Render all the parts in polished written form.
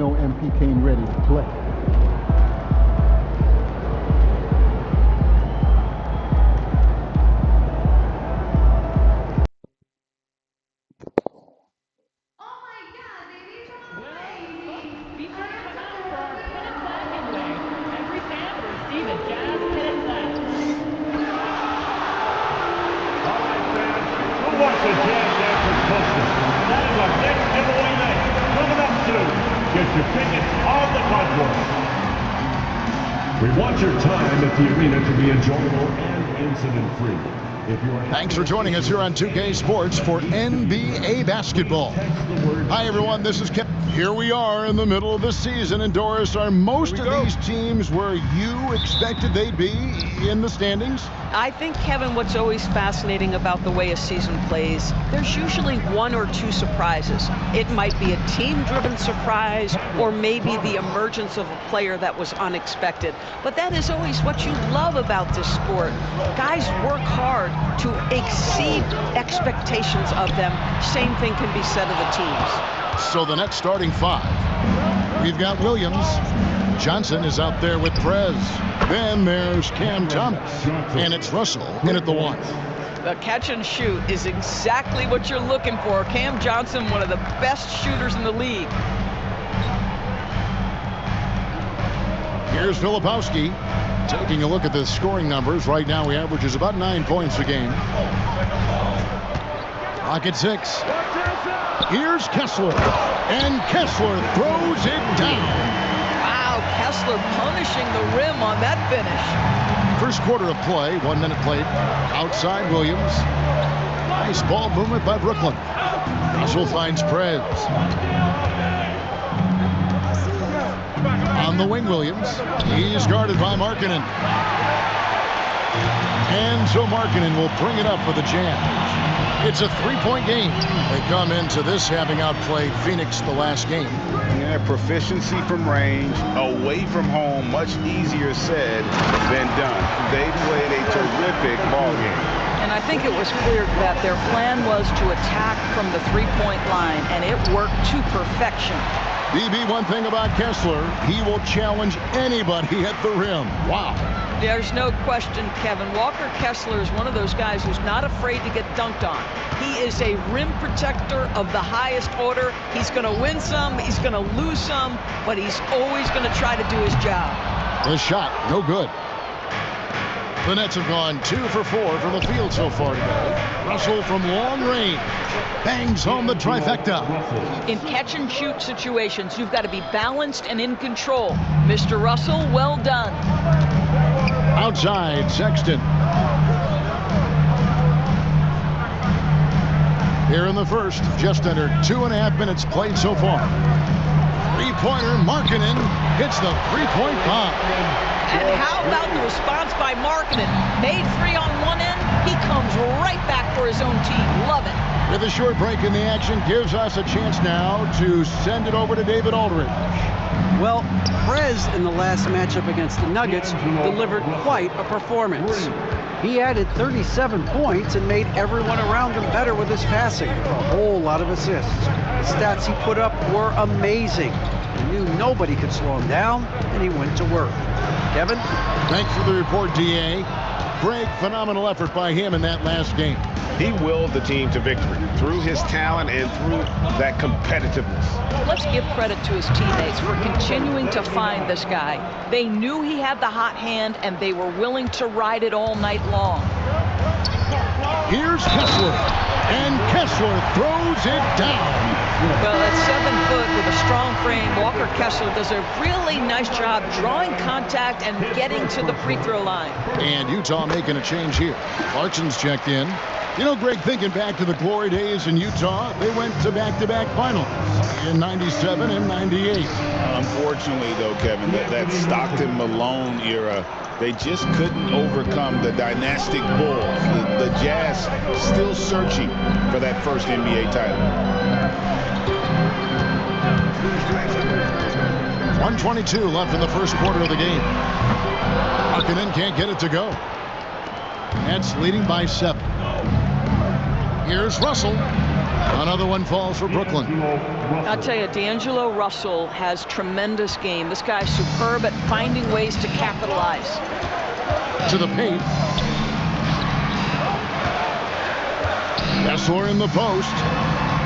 know MP came ready to play. We want your time at the arena to be enjoyable and incident-free. Thanks for joining us here on 2K Sports for NBA basketball. Hi, everyone. This is Kip. Here we are in the middle of the season. And Doris, are most of these teams where you expected they'd be in the standings? I think, Kevin, what's always fascinating about the way a season plays, there's usually one or two surprises. It might be a team-driven surprise or maybe the emergence of a player that was unexpected. But that is always what you love about this sport. Guys work hard to exceed expectations of them. Same thing can be said of the teams. So the next starting five, we've got Williams. Johnson is out there with Prez. Then there's Cam Thomas. And it's Russell in at the one. The catch and shoot is exactly what you're looking for. Cam Johnson, one of the best shooters in the league. Here's Filipowski. Taking a look at the scoring numbers. Right now he averages about 9 points a game. Clock at 6. Here's Kessler. And Kessler throws it down. Wow, Kessler punishing the rim on that finish. First quarter of play, 1 minute played. Outside Williams. Nice ball movement by Brooklyn. Russell finds Prez. On the wing, Williams. He's guarded by Markkanen. And so Markkanen will bring it up for the Jazz. It's a three-point game. They come into this having outplayed Phoenix the last game. Yeah, proficiency from range, away from home, much easier said than done. They played a terrific ball game. And I think it was clear that their plan was to attack from the three-point line, and it worked to perfection. BB, one thing about Kessler, he will challenge anybody at the rim. Wow. There's no question, Kevin. Walker Kessler is one of those guys who's not afraid to get dunked on. He is a rim protector of the highest order. He's going to win some, he's going to lose some, but he's always going to try to do his job. The shot, no good. The Nets have gone 2 for 4 from the field so far today. Russell from long range bangs home the trifecta. In catch and shoot situations, you've got to be balanced and in control. Mr. Russell, well done. Outside, Sexton. Here in the first, just under 2.5 minutes played so far. Three-pointer, Markkanen hits the three-point bomb. And how about the response by Markkanen? Made three on one end, he comes right back for his own team. Love it. With a short break in the action, gives us a chance now to send it over to David Aldridge. Well, Prez in the last matchup against the Nuggets delivered quite a performance. He added 37 points and made everyone around him better with his passing. A whole lot of assists. The stats he put up were amazing. He knew nobody could slow him down, and he went to work. Kevin? Thanks for the report, D.A. Great, phenomenal effort by him in that last game. He willed the team to victory through his talent and through that competitiveness. Let's give credit to his teammates for continuing to find this guy. They knew he had the hot hand, and they were willing to ride it all night long. Here's Kessler, and Kessler throws it down. Well, at 7 foot with a strong frame, Walker Kessler does a really nice job drawing contact and getting to the free throw line. And Utah making a change here. Clarkson's checked in. You know, Greg, thinking back to the glory days in Utah, they went to back-to-back finals in 97 and 98. Unfortunately, though, Kevin, that Stockton-Malone era, they just couldn't overcome the dynastic Bulls. The Jazz still searching for that first NBA title. 1:22 left in the first quarter of the game. Markkanen can't get it to go. Nets leading by 7. Here's Russell. Another one falls for Brooklyn. I'll tell you, D'Angelo Russell has tremendous game. This guy's superb at finding ways to capitalize. To the paint. Kessler in the post.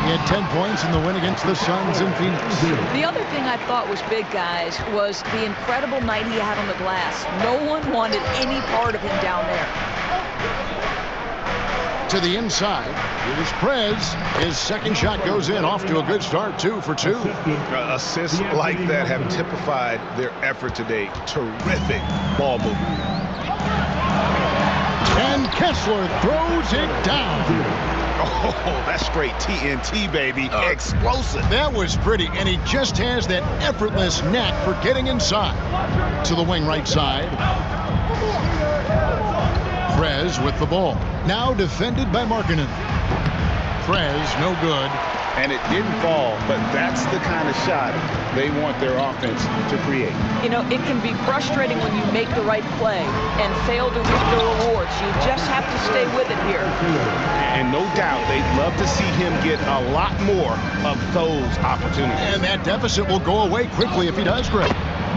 He had 10 points in the win against the Suns in Phoenix. The other thing I thought was big, guys, was the incredible night he had on the glass. No one wanted any part of him down there. To the inside. Here's Prez. His second shot goes in. Off to a good start, 2 for 2. Assists like that have typified their effort today. Terrific ball movement. And Kessler throws it down. Oh, that's straight TNT, baby. Explosive. That was pretty, and he just has that effortless knack for getting inside. To the wing right side. Prez with the ball. Now defended by Markkanen. Prez, no good. And it didn't fall, but that's the kind of shot they want their offense to create. You know, it can be frustrating when you make the right play and fail to reap the rewards. You just have to stay with it here. And no doubt they'd love to see him get a lot more of those opportunities. And that deficit will go away quickly if he does, Greg.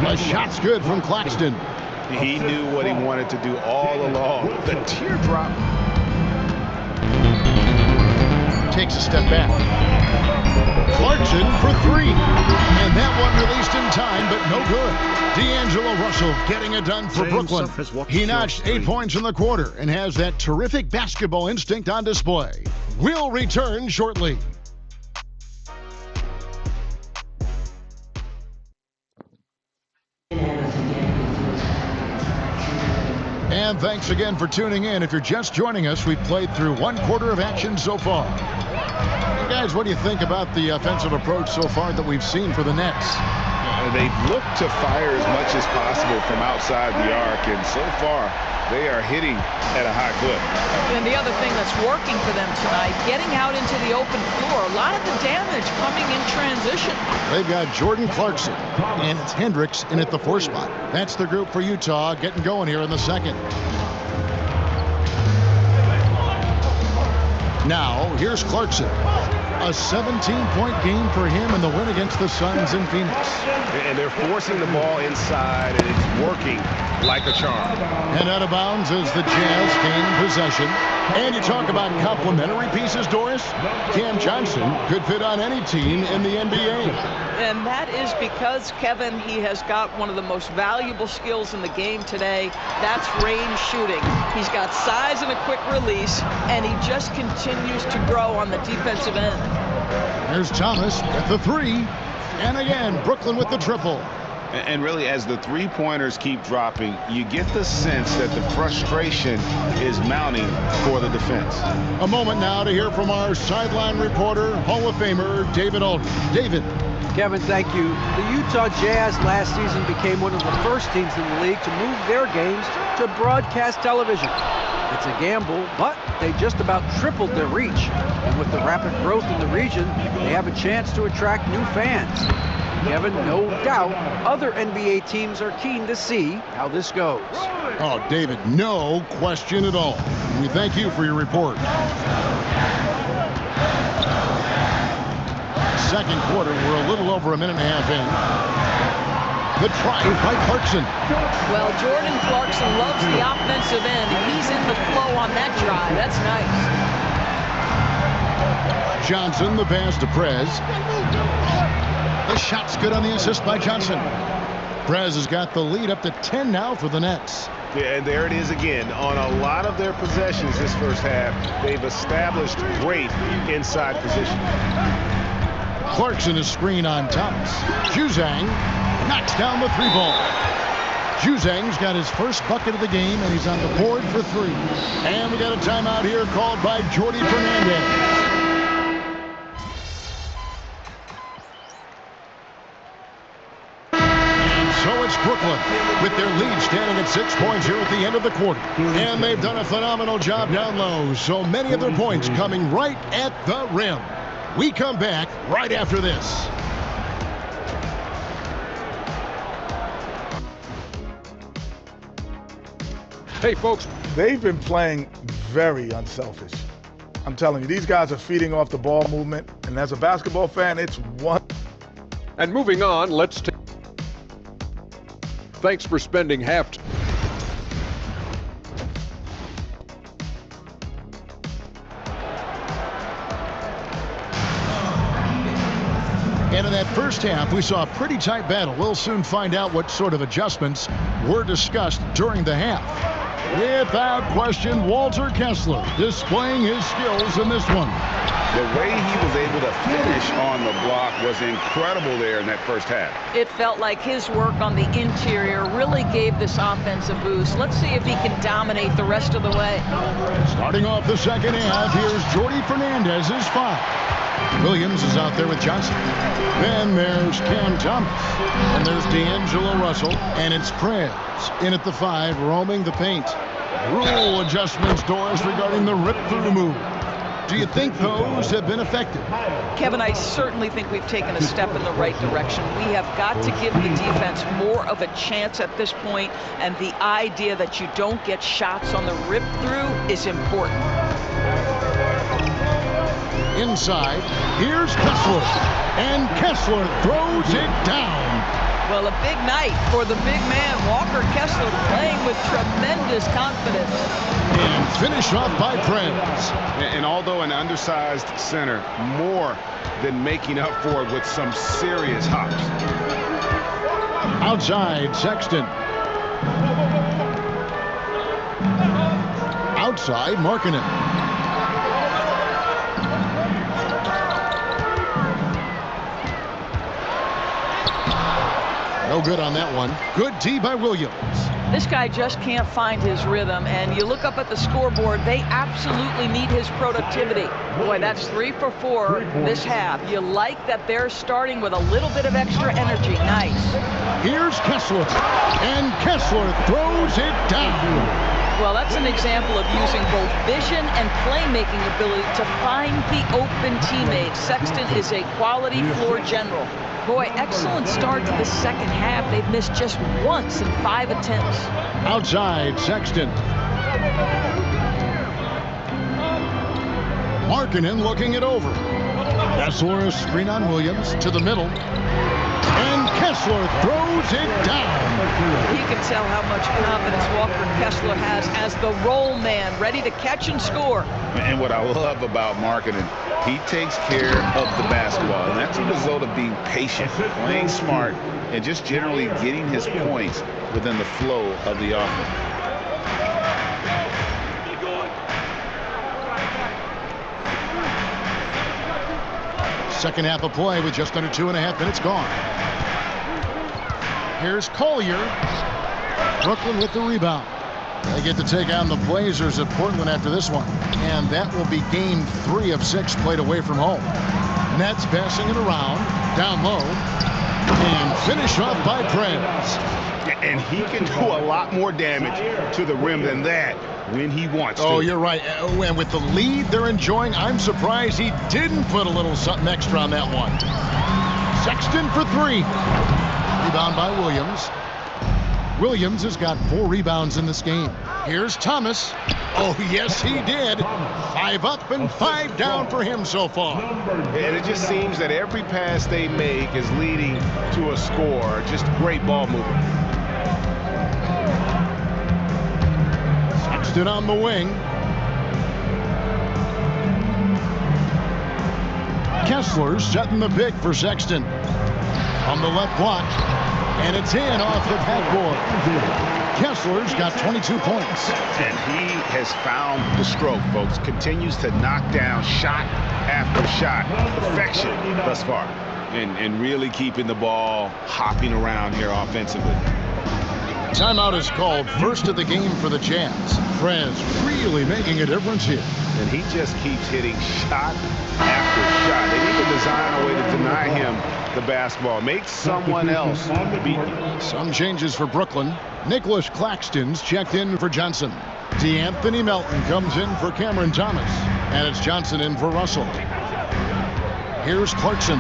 A shot's good from Claxton. He knew what he wanted to do all along. The teardrop. Takes a step back. Clarkson for 3. And that one released in time, but no good. D'Angelo Russell getting it done for Brooklyn. He notched 8 points in the quarter and has that terrific basketball instinct on display. We'll return shortly. And thanks again for tuning in. If you're just joining us, we've played through 1 quarter of action so far. Hey guys, what do you think about the offensive approach so far that we've seen for the Nets? They've looked to fire as much as possible from outside the arc, and so far they are hitting at a high clip. And the other thing that's working for them tonight, getting out into the open floor. A lot of the damage coming in transition. They've got Jordan Clarkson, and it's Hendricks in at the 4 spot. That's the group for Utah getting going here in the second. Now, here's Clarkson. A 17-point game for him in the win against the Suns in Phoenix. And they're forcing the ball inside, and it's working like a charm. And out of bounds as the Jazz gain possession. And you talk about complementary pieces, Doris. Cam Johnson could fit on any team in the NBA. And that is because, Kevin, he has got one of the most valuable skills in the game today. That's range shooting. He's got size and a quick release, and he just continues to grow on the defensive end. There's Thomas at the 3. And again, Brooklyn with the triple. And really, as the three-pointers keep dropping, you get the sense that the frustration is mounting for the defense. A moment now to hear from our sideline reporter, Hall of Famer David Aldridge. David. Kevin, thank you. The Utah Jazz last season became one of the first teams in the league to move their games to broadcast television. It's a gamble, but they just about tripled their reach. And with the rapid growth in the region, they have a chance to attract new fans. Kevin, no doubt other NBA teams are keen to see how this goes. Oh, David, no question at all. We thank you for your report. Second quarter, we're a little over a minute and a half in. The try by Clarkson. Well, Jordan Clarkson loves the offensive end, and he's in the flow on that drive. That's nice. Johnson, the pass to Prez. The shot's good on the assist by Johnson. Prez has got the lead up to 10 now for the Nets. Yeah, and there it is again. On a lot of their possessions this first half, they've established great inside position. Clarkson is screen on Thomas. Juzang knocks down the 3-ball. Juzang's got his first bucket of the game, and he's on the board for 3. And we got a timeout here called by Jordi Fernandez. So it's Brooklyn with their lead standing at 6 points here at the end of the quarter. And they've done a phenomenal job down low. So many of their points coming right at the rim. We come back right after this. Hey, folks, they've been playing very unselfish. I'm telling you, these guys are feeding off the ball movement. And as a basketball fan, it's one. And moving on, let's take. Thanks for spending half. And in that first half, we saw a pretty tight battle. We'll soon find out what sort of adjustments were discussed during the half. Without question, Walter Kessler displaying his skills in this one. The way he was able to finish on the block was incredible there in that first half. It felt like his work on the interior really gave this offense a boost. Let's see if he can dominate the rest of the way. Starting off the second half, here's Jordi Fernandez's foul. Williams is out there with Johnson. Then there's Cam Thomas. And there's D'Angelo Russell. And it's Prez in at the 5, roaming the paint. Rule adjustments, Doris, regarding the rip-through move. Do you think those have been effective? Kevin, I certainly think we've taken a step in the right direction. We have got to give the defense more of a chance at this point, and the idea that you don't get shots on the rip-through is important. Inside, here's Kessler, and Kessler throws it down. Well, a big night for the big man, Walker Kessler, playing with tremendous confidence. And finish off by Prez. And although an undersized center, more than making up for it with some serious hops. Outside, Sexton. Outside, Markkanen. No good on that one. Good D by Williams. This guy just can't find his rhythm, and you look up at the scoreboard, they absolutely need his productivity. Boy, that's 3 for 4 this half. You like that they're starting with a little bit of extra energy. Nice. Here's Kessler, and Kessler throws it down. Well, that's an example of using both vision and playmaking ability to find the open teammate. Sexton is a quality floor general. Boy, excellent start to the second half. They've missed just once in 5 attempts. Outside, Sexton. Markkanen looking it over. Kessler, a screen on Williams to the middle. And Kessler throws it down. You can tell how much confidence Walker Kessler has as the roll man, ready to catch and score. And what I love about Markkanen, he takes care of the basketball, and that's a result of being patient, playing smart, and just generally getting his points within the flow of the offense. Second half of play with just under 2.5 minutes gone. Here's Collier. Brooklyn with the rebound. They get to take on the Blazers at Portland after this one. And that will be game 3 of 6 played away from home. Nets passing it around, down low, and finish off by Prez. And he can do a lot more damage to the rim than that when he wants to. Oh, you're right. And with the lead they're enjoying, I'm surprised he didn't put a little something extra on that one. Sexton for 3. Rebound by Williams. Williams has got 4 rebounds in this game. Here's Thomas. Oh, yes, he did. 5 up and 5 down for him so far. And it just seems that every pass they make is leading to a score. Just great ball movement. Sexton on the wing. Kessler's setting the pick for Sexton. On the left block. And it's in off the backboard. Kessler's got 22 points. And he has found the stroke, folks. Continues to knock down shot after shot. Perfection thus far. And really keeping the ball hopping around here offensively. Timeout is called. First of the game for the Jazz. Prez really making a difference here. And he just keeps hitting shot after shot. They need to design a way to deny him the basketball. Make someone else beat you. Some changes for Brooklyn. Nicholas Claxton's checked in for Johnson. D'Anthony Melton comes in for Cameron Thomas. And it's Johnson in for Russell. Here's Clarkson.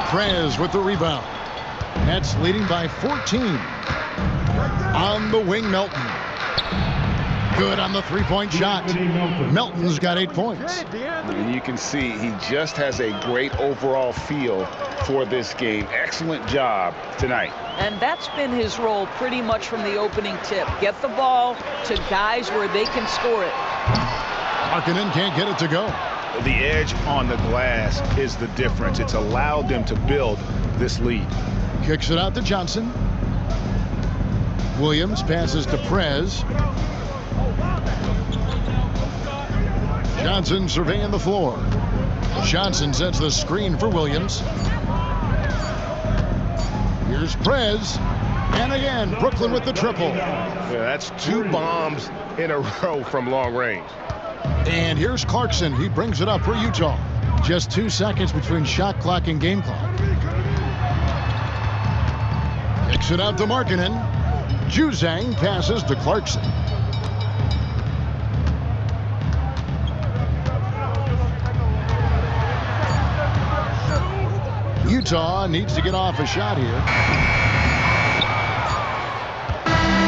Prez with the rebound. Nets leading by 14. On the wing, Melton. Good on the three-point shot. Melton's got 8 points. And you can see he just has a great overall feel for this game. Excellent job tonight. And that's been his role pretty much from the opening tip. Get the ball to guys where they can score it. Markkanen can't get it to go. The edge on the glass is the difference. It's allowed them to build this lead. Kicks it out to Johnson. Williams passes to Prez. Johnson surveying the floor. Johnson sets the screen for Williams. Here's Prez. And again, Brooklyn with the triple. Yeah, that's 2 bombs in a row from long range. And here's Clarkson. He brings it up for Utah. Just 2 seconds between shot clock and game clock. Kicks it out to Markkanen. Juzang passes to Clarkson. Utah needs to get off a shot here.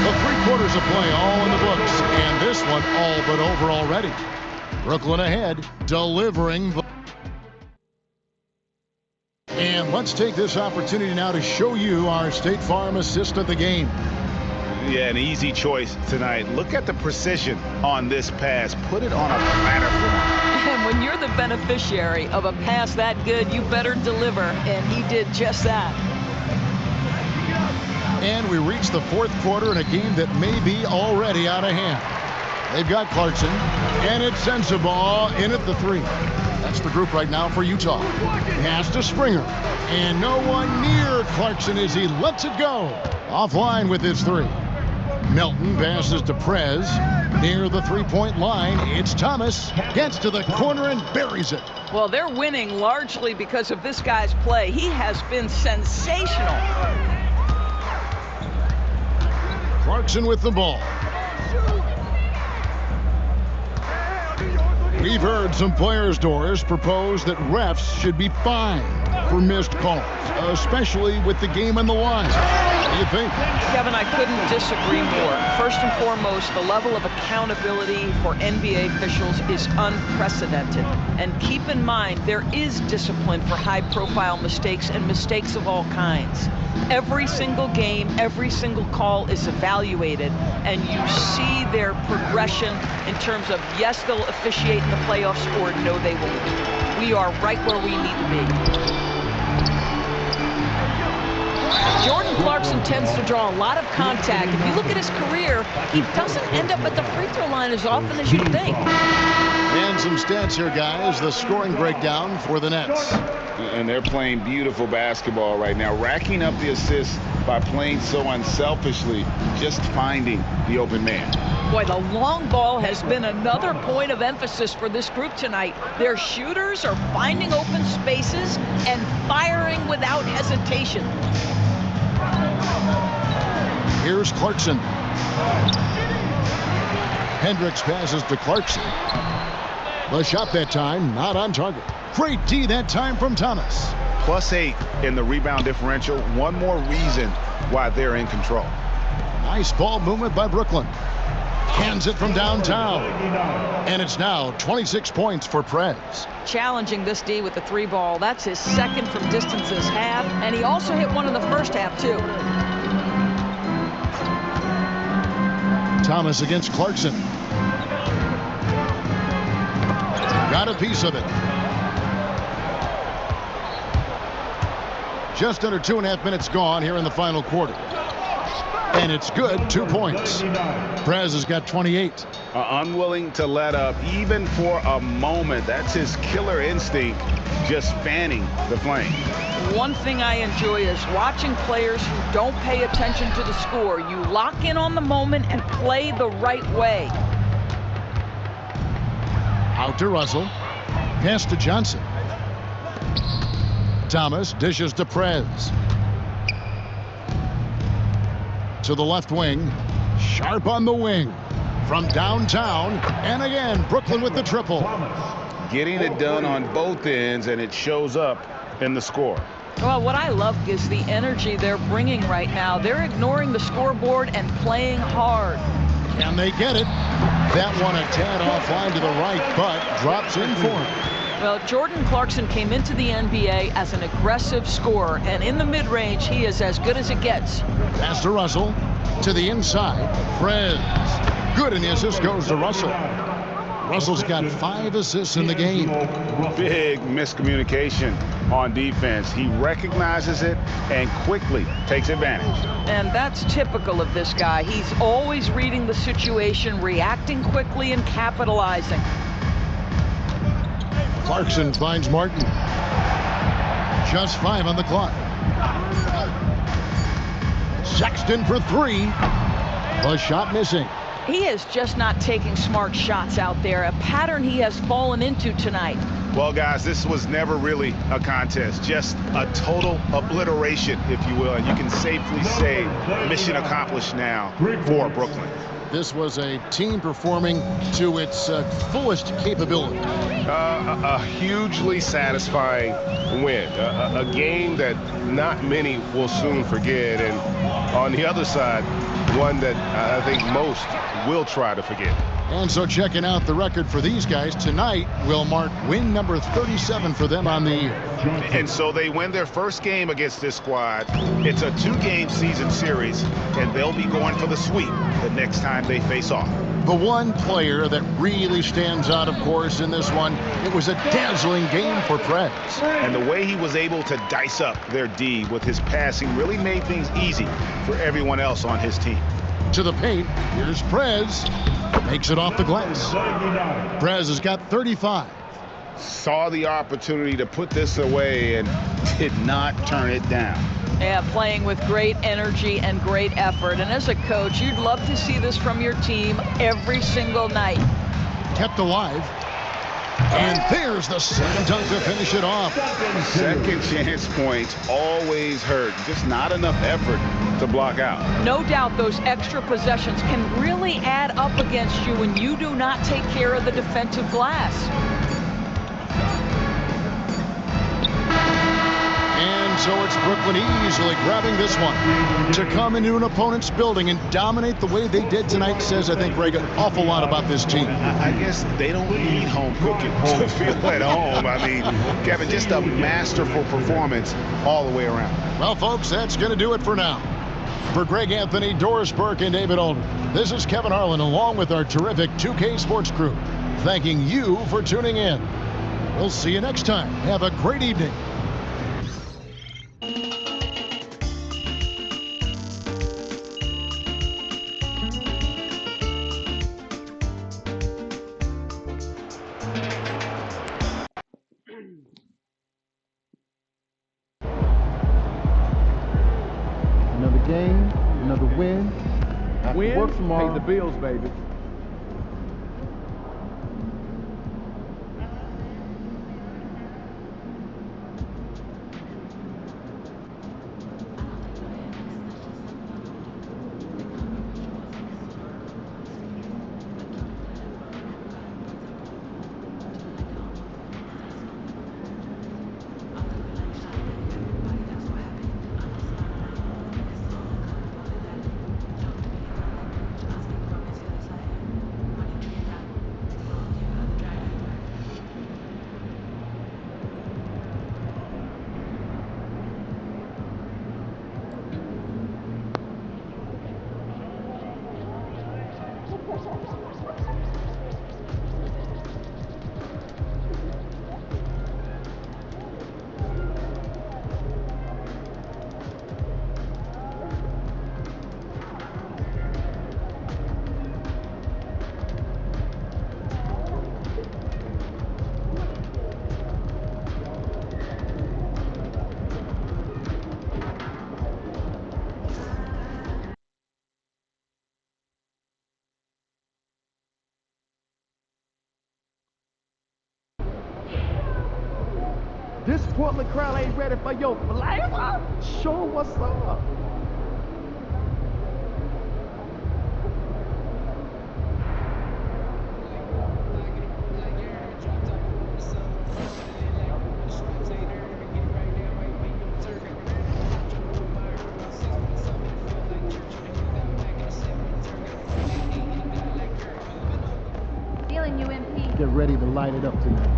The 3 quarters of play all in the books, and this one all but over already. Brooklyn ahead, delivering the... And let's take this opportunity now to show you our State Farm assist of the game. Yeah, an easy choice tonight. Look at the precision on this pass. Put it on a platter for him. And when you're the beneficiary of a pass that good, you better deliver. And he did just that. And we reach the 4th quarter in a game that may be already out of hand. They've got Clarkson, and it sends the ball in at the 3. That's the group right now for Utah. Pass to Springer, and no one near Clarkson as he lets it go. Offline with his 3. Melton passes to Prez. Near the 3-point line, it's Thomas. Gets to the corner and buries it. Well, they're winning largely because of this guy's play. He has been sensational. Clarkson with the ball. We've heard some players, Doris, propose that refs should be fined for missed calls, especially with the game on the line. What do you think? Kevin, I couldn't disagree more. First and foremost, the level of accountability for NBA officials is unprecedented. And keep in mind, there is discipline for high-profile mistakes and mistakes of all kinds. Every single game, every single call is evaluated, and you see their progression in terms of, yes, they'll officiate in the playoffs, or no, they won't. We are right where we need to be. Jordan Clarkson tends to draw a lot of contact. If you look at his career, he doesn't end up at the free throw line as often as you'd think. And some stats here, guys. The scoring breakdown for the Nets. And they're playing beautiful basketball right now, racking up the assists by playing so unselfishly, just finding the open man. Boy, the long ball has been another point of emphasis for this group tonight. Their shooters are finding open spaces and firing without hesitation. Here's Clarkson. Hendricks passes to Clarkson. The shot that time, not on target. Great D that time from Thomas. +8 in the rebound differential. One more reason why they're in control. Nice ball movement by Brooklyn. Hands it from downtown. And it's now 26 points for Prez. Challenging this D with the 3 ball. That's his second from distance this half. And he also hit one in the first half, too. Thomas against Clarkson. Got a piece of it. Just under 2.5 minutes gone here in the final quarter. And it's good, 2 points. Prez has got 28. Unwilling to let up even for a moment. That's his killer instinct, just fanning the flame. One thing I enjoy is watching players who don't pay attention to the score. You lock in on the moment and play the right way. Out to Russell. Pass to Johnson. Thomas dishes to Prez. To the left wing. Sharp on the wing. From downtown. And again, Brooklyn with the triple. Getting it done on both ends, and it shows up in the score. Well, what I love is the energy they're bringing right now. They're ignoring the scoreboard and playing hard. And they get it. That one a tad offline to the right, but drops in for him. Well, Jordan Clarkson came into the NBA as an aggressive scorer, and in the mid-range, he is as good as it gets. Pass to Russell, to the inside. Prez, good, and the assist goes to Russell. Russell's got 5 assists in the game. Big miscommunication on defense. He recognizes it and quickly takes advantage. And that's typical of this guy. He's always reading the situation, reacting quickly, and capitalizing. Clarkson finds Martin. Just 5 on the clock. Sexton for 3. The shot missing. He is just not taking smart shots out there, a pattern he has fallen into tonight. Well, guys, this was never really a contest, just a total obliteration, if you will. And you can safely say mission accomplished now for Brooklyn. This was a team performing to its fullest capability. A hugely satisfying win. A game that not many will soon forget. And on the other side, one that I think most will try to forget. And so checking out the record for these guys tonight will mark win number 37 for them on the year. And so they win their first game against this squad. It's a 2-game season series, and they'll be going for the sweep the next time they face off. The one player that really stands out, of course, in this one, it was a dazzling game for Prez. And the way he was able to dice up their D with his passing really made things easy for everyone else on his team. To the paint, here's Prez. Makes it off the glass. Prez has got 35. Saw the opportunity to put this away and did not turn it down. Yeah, playing with great energy and great effort. And as a coach, you'd love to see this from your team every single night. Kept alive. And there's the slam dunk to finish it off. Second chance points always hurt. Just not enough effort to block out. No doubt those extra possessions can really add up against you when you do not take care of the defensive glass. And so it's Brooklyn easily grabbing this one. To come into an opponent's building and dominate the way they did tonight says, I think, Greg, an awful lot about this team. I guess they don't need home cooking to feel at home. I mean, Kevin, just a masterful performance all the way around. Well, folks, that's going to do it for now. For Greg Anthony, Doris Burke, and David Aldridge, this is Kevin Harlan along with our terrific 2K Sports crew, thanking you for tuning in. We'll see you next time. Have a great evening. Another game, another win. Have to work tomorrow. Pay the bills, baby. This Portland crowd ain't ready for your flavor. Show 'em what's up. ready to light it up tonight.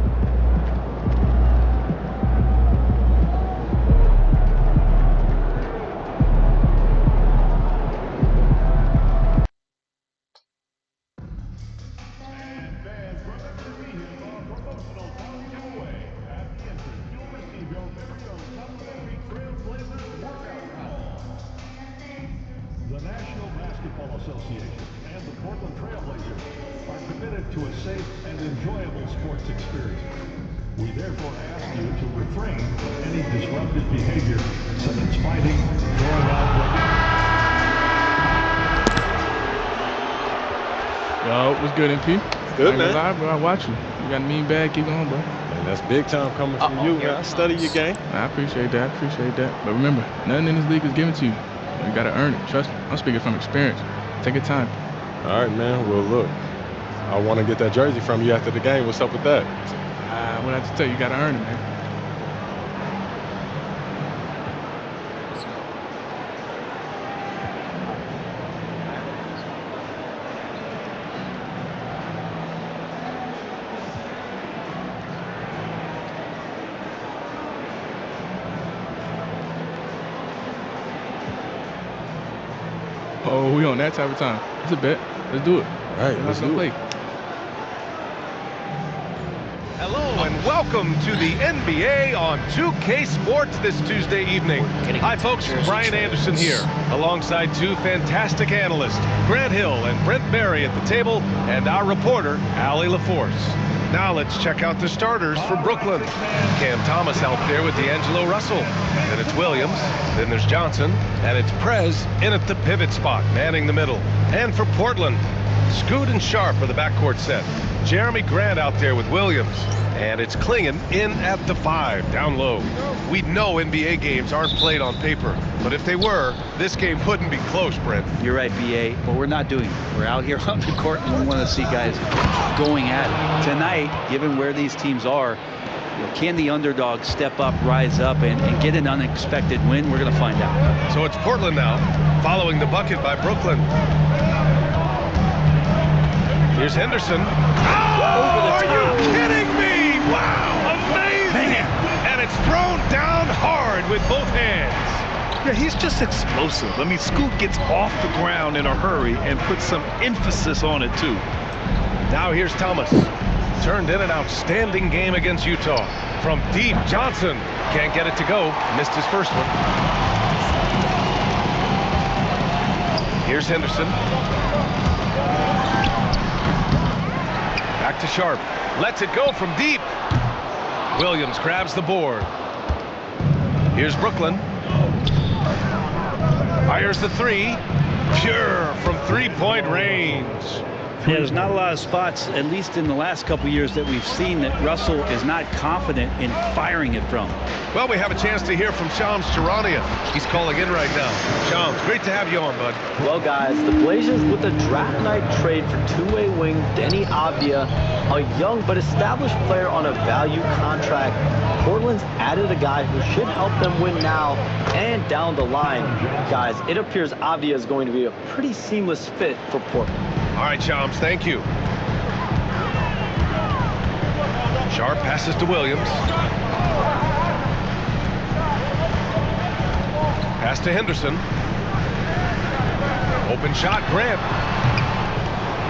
The National Basketball Association and the Portland Trailblazers are committed to a safe and enjoyable sports experience. We therefore ask you to refrain from any disruptive behavior, such as fighting, throwing out Yo, what's good, MP? Good, man. Live, bro. I watch you. You got a mean bag. Keep going, bro. Man, that's big time coming from you, man. I study your game. I appreciate that. But remember, nothing in this league is given to you. You got to earn it. Trust me. I'm speaking from experience. Take your time. All right, man. Well, look, I want to get that jersey from you after the game. What's up with that? What I have to tell you, you got to earn it, man. Oh, we on that type of time. It's a bet. Let's do it. All right, let's do it. Hello and welcome to the NBA on 2K Sports this Tuesday evening. Hi folks, Brian Anderson here, alongside two fantastic analysts, Grant Hill and Brent Barry at the table, and our reporter, Allie LaForce. Now let's check out the starters for Brooklyn. Cam Thomas out there with D'Angelo Russell. Then it's Williams, then there's Johnson, and it's Prez in at the pivot spot, manning the middle. And for Portland, Scoot and Sharp are the backcourt set. Jeremy Grant out there with Williams. And it's Klingon in at the 5, down low. We know NBA games aren't played on paper, but if they were, this game wouldn't be close, Brent. You're right, BA, but we're not doing it. We're out here on the court, and we want to see guys going at it. Tonight, given where these teams are, can the underdog step up, rise up, and get an unexpected win? We're going to find out. So it's Portland now, following the bucket by Brooklyn. Here's Henderson. Oh, are you kidding me? Wow, amazing! Man. And it's thrown down hard with both hands. Yeah, he's just explosive. I mean, Scoot gets off the ground in a hurry and puts some emphasis on it, too. Now here's Thomas. Turned in an outstanding game against Utah. From deep, Johnson can't get it to go. Missed his first one. Here's Henderson. Back to Sharp. Lets it go from deep. Williams grabs the board. Here's Brooklyn. Fires the three. Pure from three-point range. Yeah, there's not a lot of spots, at least in the last couple years, that we've seen that Russell is not confident in firing it from. Well, we have a chance to hear from Shams Charania. He's calling in right now. Shams, great to have you on, bud. Well, guys, the Blazers with a draft night trade for two-way wing Denny Avdia, a young but established player on a value contract. Portland's added a guy who should help them win now and down the line. Guys, it appears Avdia is going to be a pretty seamless fit for Portland. All right, Shams, thank you. Sharp passes to Williams. Pass to Henderson. Open shot, Grant.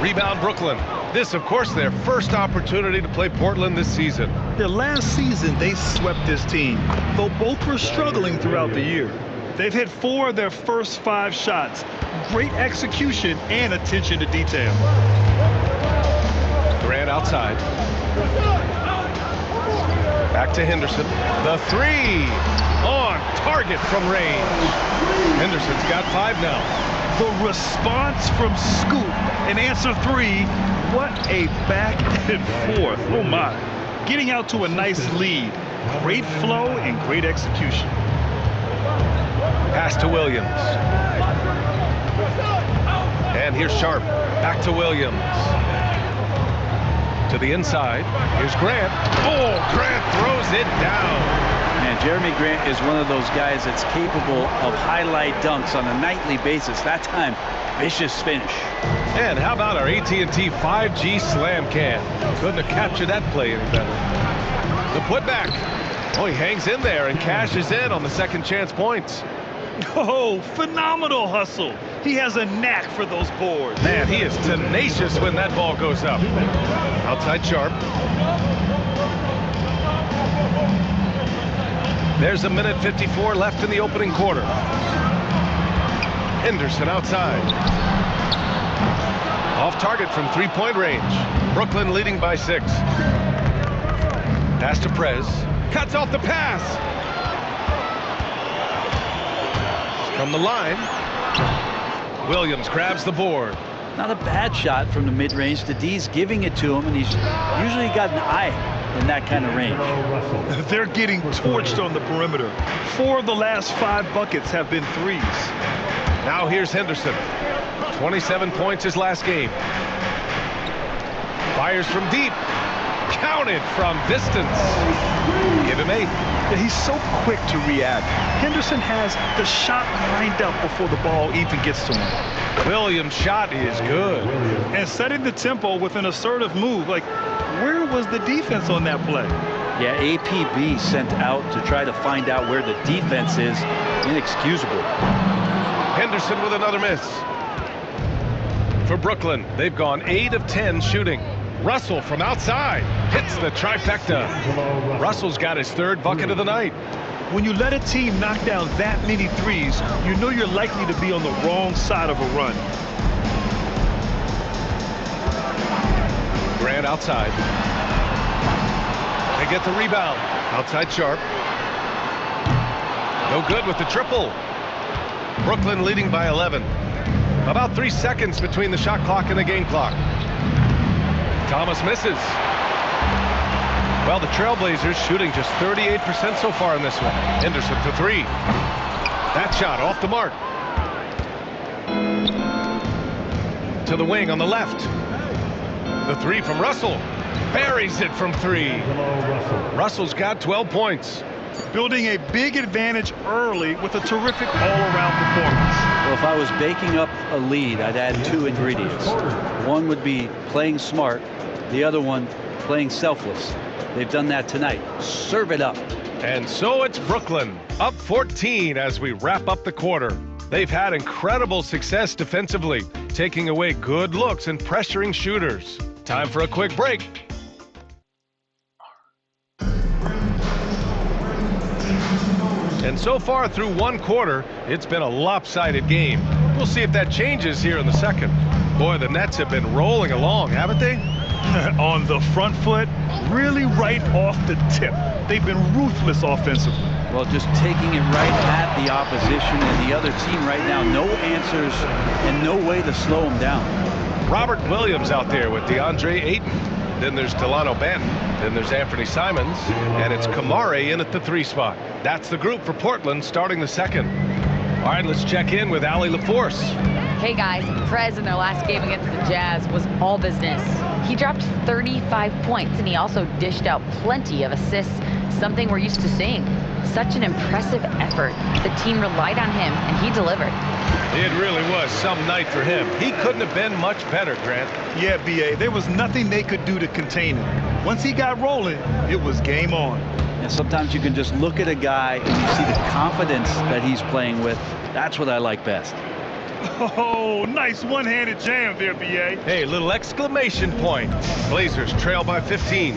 Rebound, Brooklyn. This, of course, their first opportunity to play Portland this season. Yeah, last season, they swept this team, though both were struggling throughout the year. They've hit 4 of their first 5 shots. Great execution and attention to detail. Grant outside. Back to Henderson. The 3 on target from range. Henderson's got 5 now. The response from Scoot in answer 3. What a back and forth. Oh my. Getting out to a nice lead. Great flow and great execution. Pass to Williams. And here's Sharp. Back to Williams. To the inside. Here's Grant. Oh, Grant throws it down. Man, Yeah, Jeremy Grant is one of those guys that's capable of highlight dunks on a nightly basis. That time, vicious finish. And how about our AT&T 5G Slam Can? Couldn't have captured that play any better. The putback. Oh, he hangs in there and cashes in on the second chance points. Oh, phenomenal hustle. He has a knack for those boards. Man, he is tenacious when that ball goes up. Outside Sharp. There's a minute 54 left in the opening quarter. Henderson outside. Off target from three-point range. Brooklyn leading by 6. Pass to Prez. Cuts off the pass. From the line. Williams grabs the board. Not a bad shot from the mid-range. The D's giving it to him, and he's usually got an eye in that kind of range. They're getting torched on the perimeter. 4 of the last 5 buckets have been threes. Now here's Henderson. 27 points his last game. Fires from deep. Counted from distance. Give him 8. Yeah, he's so quick to react. Henderson has the shot lined up before the ball even gets to him. Williams' shot is good. And setting the tempo with an assertive move. Like, where was the defense on that play? Yeah, APB sent out to try to find out where the defense is. Inexcusable. Henderson with another miss. For Brooklyn, they've gone 8 of 10 shooting. Russell from outside hits the trifecta. Russell's got his 3rd bucket of the night. When you let a team knock down that many threes, you know you're likely to be on the wrong side of a run. Grant outside. They get the rebound. Outside Sharp. No good with the triple. Brooklyn leading by 11. About 3 seconds between the shot clock and the game clock. Thomas misses. Well, the Trailblazers shooting just 38% so far in this one. Henderson for 3. That shot off the mark. To the wing on the left. The 3 from Russell. Buries it from 3. Russell's got 12 points. Building a big advantage early with a terrific all-around performance. Well, if I was baking up a lead, I'd add 2 ingredients. One would be playing smart. The other one, playing selfless. They've done that tonight. Serve it up. And so it's Brooklyn, up 14 as we wrap up the quarter. They've had incredible success defensively, taking away good looks and pressuring shooters. Time for a quick break. And so far through 1 quarter, it's been a lopsided game. We'll see if that changes here in the second. Boy, the Nets have been rolling along, haven't they? On the front foot, really right off the tip. They've been ruthless offensively. Well, just taking it right at the opposition and the other team right now. No answers and no way to slow them down. Robert Williams out there with DeAndre Ayton. Then there's Delano Banton. Then there's Anthony Simons. And it's Kamare in at the 3 spot. That's the group for Portland starting the second. All right, let's check in with Allie LaForce. Hey guys, Prez in their last game against the Jazz was all business. He dropped 35 points and he also dished out plenty of assists, something we're used to seeing. Such an impressive effort. The team relied on him and he delivered. It really was some night for him. He couldn't have been much better, Grant. Yeah, B.A., there was nothing they could do to contain him. Once he got rolling, it was game on. And sometimes you can just look at a guy and you see the confidence that he's playing with. That's what I like best. Oh, nice one-handed jam there, B.A. Hey, little exclamation point. Blazers trail by 15.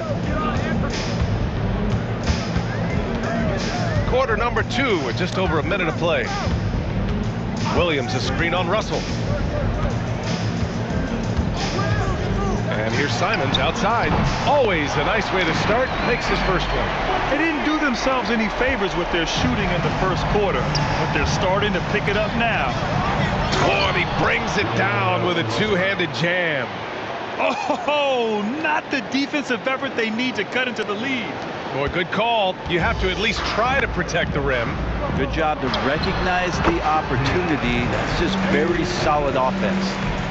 Quarter number 2 with just over a minute to play. Williams a screen on Russell. And here's Simons outside. Always a nice way to start. Makes his first one. They didn't do themselves any favors with their shooting in the first quarter, but they're starting to pick it up now. Oh, and he brings it down with a 2-handed jam. Oh, not the defensive effort they need to cut into the lead. Boy, good call. You have to at least try to protect the rim. Good job to recognize the opportunity. That's just very solid offense.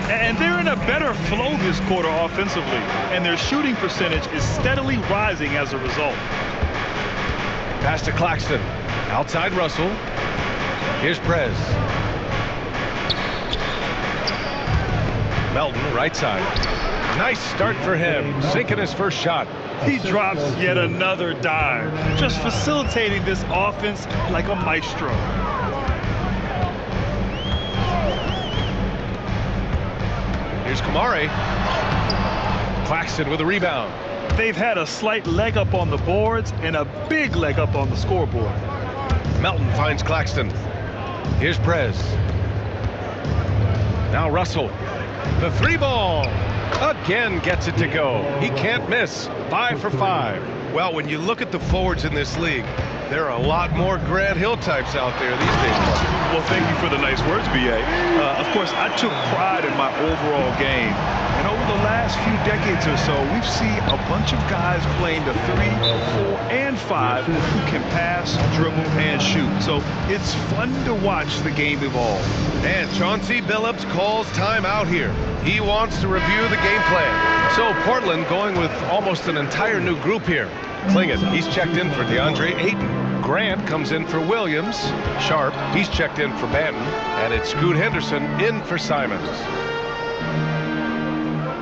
And they're in a better flow this quarter offensively, and their shooting percentage is steadily rising as a result. Pass to Claxton. Outside Russell. Here's Prez. Melton, right side. Nice start for him, sinking his first shot. He drops yet another dime, just facilitating this offense like a maestro. Here's Kamari. Claxton with a rebound. They've had a slight leg up on the boards and a big leg up on the scoreboard. Melton finds Claxton. Here's Prez. Now Russell. The 3-ball. Again gets it to go. He can't miss. 5 for 5. Well, when you look at the forwards in this league, there are a lot more Grant Hill types out there these days. Well, thank you for the nice words, B.A. Of course, I took pride in my overall game. And over the last few decades or so, we've seen a bunch of guys playing the 3, 4, and 5 who can pass, dribble, and shoot. So it's fun to watch the game evolve. And Chauncey Billups calls timeout here. He wants to review the game plan. So Portland going with almost an entire new group here. Clingan, he's checked in for DeAndre Ayton. Grant comes in for Williams. Sharp, he's checked in for Banton. And it's Scoot Henderson in for Simons.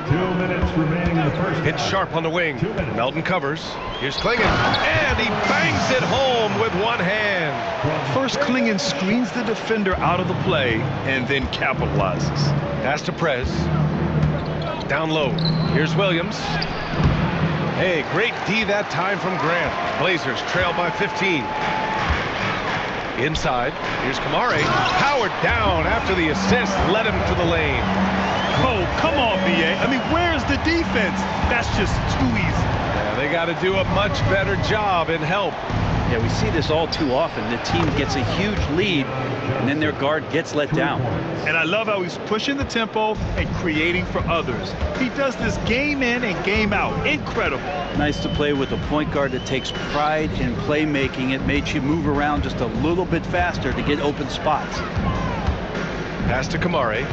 2 minutes remaining in the first. Hits Sharp on the wing. Melton covers. Here's Clingan. And he bangs it home with one hand. First, Clingan screens the defender out of the play and then capitalizes. Pass to Prez. Down low. Here's Williams. Hey, great D that time from Grant. Blazers trail by 15. Inside. Here's Kamari. Howard down after the assist. Led him to the lane. Oh, come on, B.A. I mean, where's the defense? That's just too easy. Yeah, they got to do a much better job in help. Yeah, we see this all too often. The team gets a huge lead, and then their guard gets let down. And I love how he's pushing the tempo and creating for others. He does this game in and game out. Incredible. Nice to play with a point guard that takes pride in playmaking. It makes you move around just a little bit faster to get open spots. Pass to Kamari.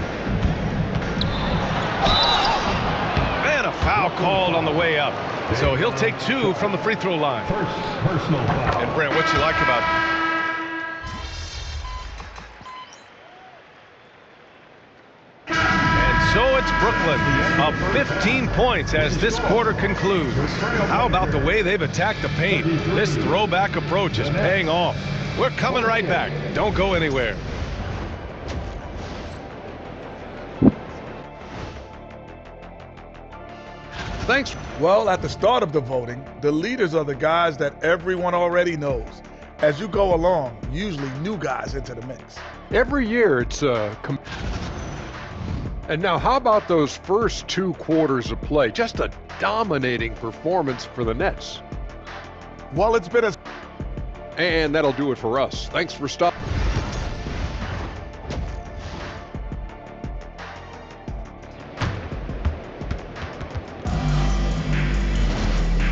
And a foul called on the way up. So he'll take 2 from the free throw line. First personal foul. And Brent, what you like about it? And so it's Brooklyn up 15 points as this quarter concludes. How about the way they've attacked the paint? This throwback approach is paying off. We're coming right back. Don't go anywhere. Thanks. Well, at the start of the voting, the leaders are the guys that everyone already knows. As you go along, usually new guys into the mix. Every year it's and now how about those first 2 quarters of play? Just a dominating performance for the Nets. Well, it's been and that'll do it for us. Thanks for stopping.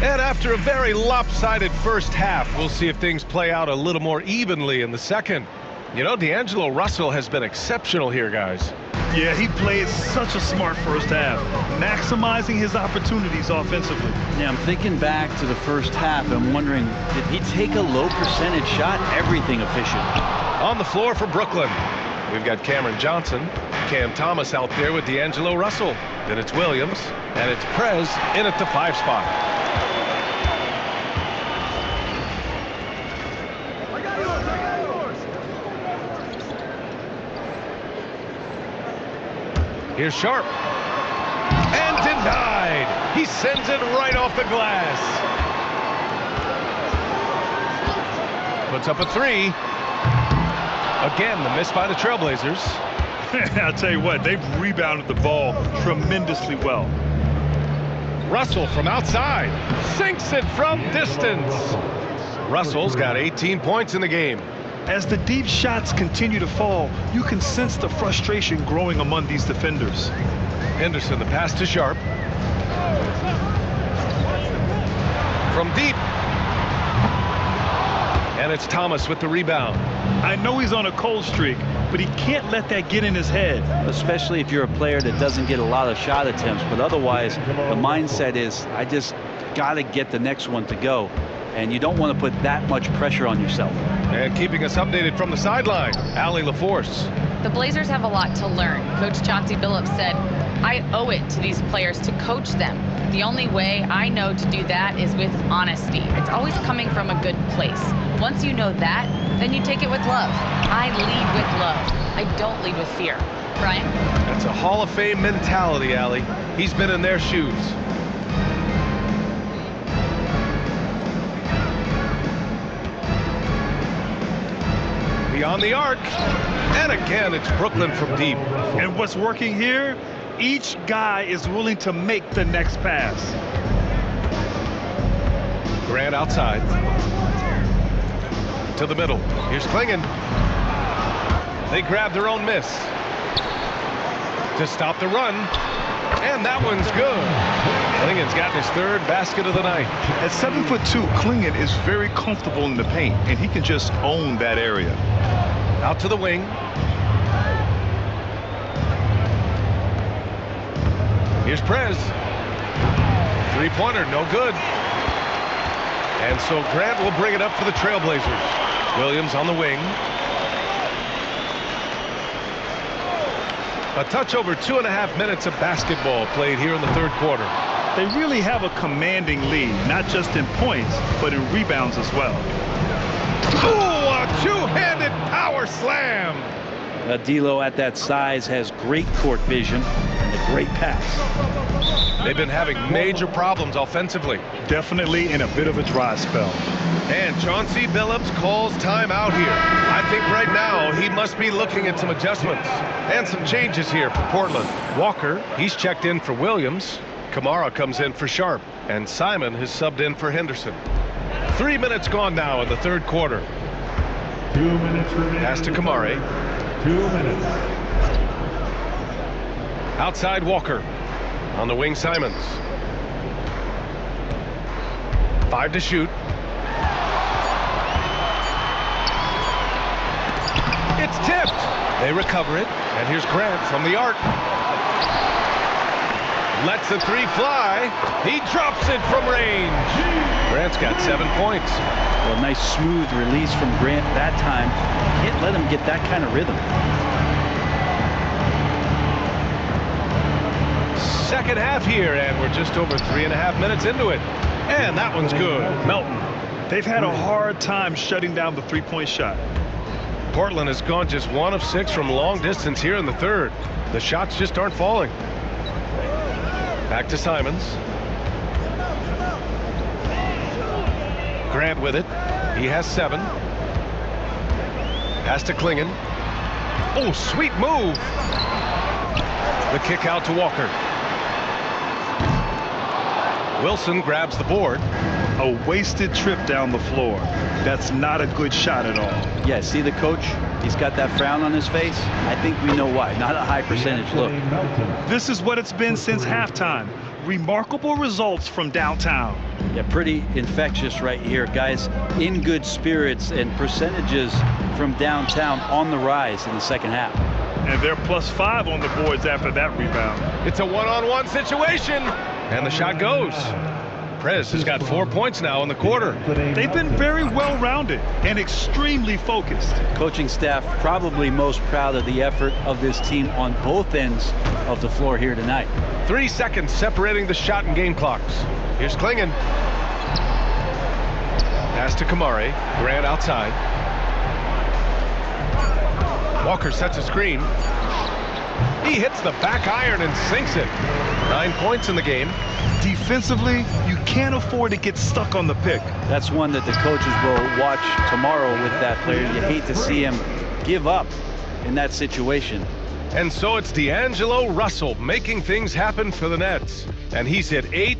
And after a very lopsided first half, we'll see if things play out a little more evenly in the second. You know, D'Angelo Russell has been exceptional here, guys. Yeah, he played such a smart first half, maximizing his opportunities offensively. Yeah, I'm thinking back to the first half. I'm wondering, did he take a low percentage shot? Everything efficient. On the floor for Brooklyn, we've got Cameron Johnson, Cam Thomas out there with D'Angelo Russell. Then it's Williams, and it's Prez in at the 5 spot. Here's Sharp. And denied. He sends it right off the glass. Puts up a 3. Again, the miss by the Trailblazers. I'll tell you what, they've rebounded the ball tremendously well. Russell from outside. Sinks it from distance. Russell's got 18 points in the game. As the deep shots continue to fall, you can sense the frustration growing among these defenders. Henderson, the pass to Sharp. From deep. And it's Thomas with the rebound. I know he's on a cold streak, but he can't let that get in his head. Especially if you're a player that doesn't get a lot of shot attempts, but otherwise the mindset is, I just got to get the next one to go. and you don't want to put that much pressure on yourself. And keeping us updated from the sideline, Allie LaForce. The Blazers have a lot to learn. Coach Chauncey Billups said, I owe it to these players to coach them. The only way I know to do that is with honesty. It's always coming from a good place. Once you know that, then you take it with love. I lead with love. I don't lead with fear. Brian? That's a Hall of Fame mentality, Allie. He's been in their shoes. Beyond the arc, and again it's Brooklyn from deep. And what's working here, each guy is willing to make the next pass. Grant outside to the middle. Here's Clingan. They grab their own miss to stop the run, and that one's good. Clingan's gotten his third basket of the night. At 7'2", Clingan is very comfortable in the paint, and he can just own that area. Out to the wing. Here's Prez. Three-pointer, no good. And so Grant will bring it up for the Trailblazers. Williams on the wing. A touch over 2.5 minutes of basketball played here in the third quarter. They really have a commanding lead, not just in points, but in rebounds as well. Oh, a two-handed power slam. D'Lo at that size has great court vision and a great pass. They've been having major problems offensively. Definitely in a bit of a dry spell. And Chauncey Billups calls timeout here. I think right now he must be looking at some adjustments and some changes here for Portland. Walker, he's checked in for Williams. Kamara comes in for Sharp. And Simon has subbed in for Henderson. 3 minutes gone now in the third quarter. 2 minutes remaining. Pass to Kamara. 2 minutes. Outside Walker. On the wing, Simons. 5 to shoot. It's tipped. They recover it. And here's Grant from the arc. Lets the three fly. He drops it from range. Grant's got 7 points. Well, nice smooth release from Grant that time. Can't let him get that kind of rhythm. Second half here, and we're just over 3.5 minutes into it. And that one's good. Melton. They've had a hard time shutting down the three-point shot. Portland has gone just 1 of 6 from long distance here in the third. The shots just aren't falling. Back to Simons. Grant with it. He has 7. Pass to Clingan. Oh, sweet move. The kick out to Walker. Wilson grabs the board. A wasted trip down the floor. That's not a good shot at all. Yeah, see the coach? He's got that frown on his face. I think we know why. Not a high percentage look. This is what it's been since halftime. Remarkable results from downtown. Yeah, pretty infectious right here. Guys in good spirits and percentages from downtown on the rise in the second half. And they're +5 on the boards after that rebound. It's a one-on-one situation. And the shot goes. Prez has got 4 points now in the quarter. They've been very well-rounded and extremely focused. Coaching staff probably most proud of the effort of this team on both ends of the floor here tonight. 3 seconds separating the shot and game clocks. Here's Clingan. Pass to Kamara. Grant outside. Walker sets a screen. He hits the back iron and sinks it. 9 points in the game. Defensively, you can't afford to get stuck on the pick. That's one that the coaches will watch tomorrow with that player. You hate to see him give up in that situation. And so it's D'Angelo Russell making things happen for the Nets. And he's hit 8.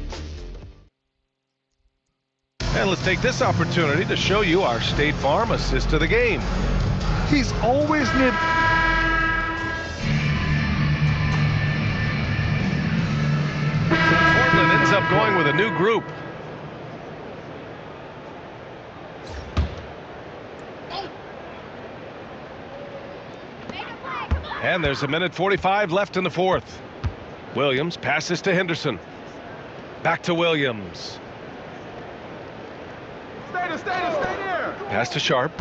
And let's take this opportunity to show you our State Farm assist of the game. He's always near. Portland ends up going with a new group. And there's 1:45 left in the fourth. Williams passes to Henderson. Back to Williams. Pass to Sharp.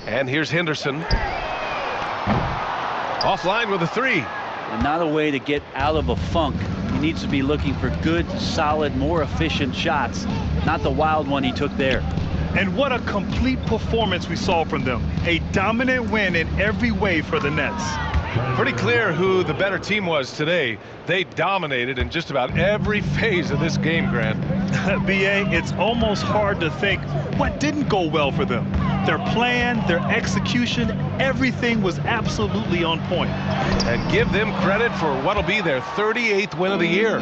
And here's Henderson. Offline with a three. And not a way to get out of a funk. He needs to be looking for good, solid, more efficient shots, not the wild one he took there. And what a complete performance we saw from them. A dominant win in every way for the Nets. Pretty clear who the better team was today. They dominated in just about every phase of this game, Grant. B.A., it's almost hard to think what didn't go well for them. Their plan, their execution, everything was absolutely on point. And give them credit for what'll be their 38th win of the year.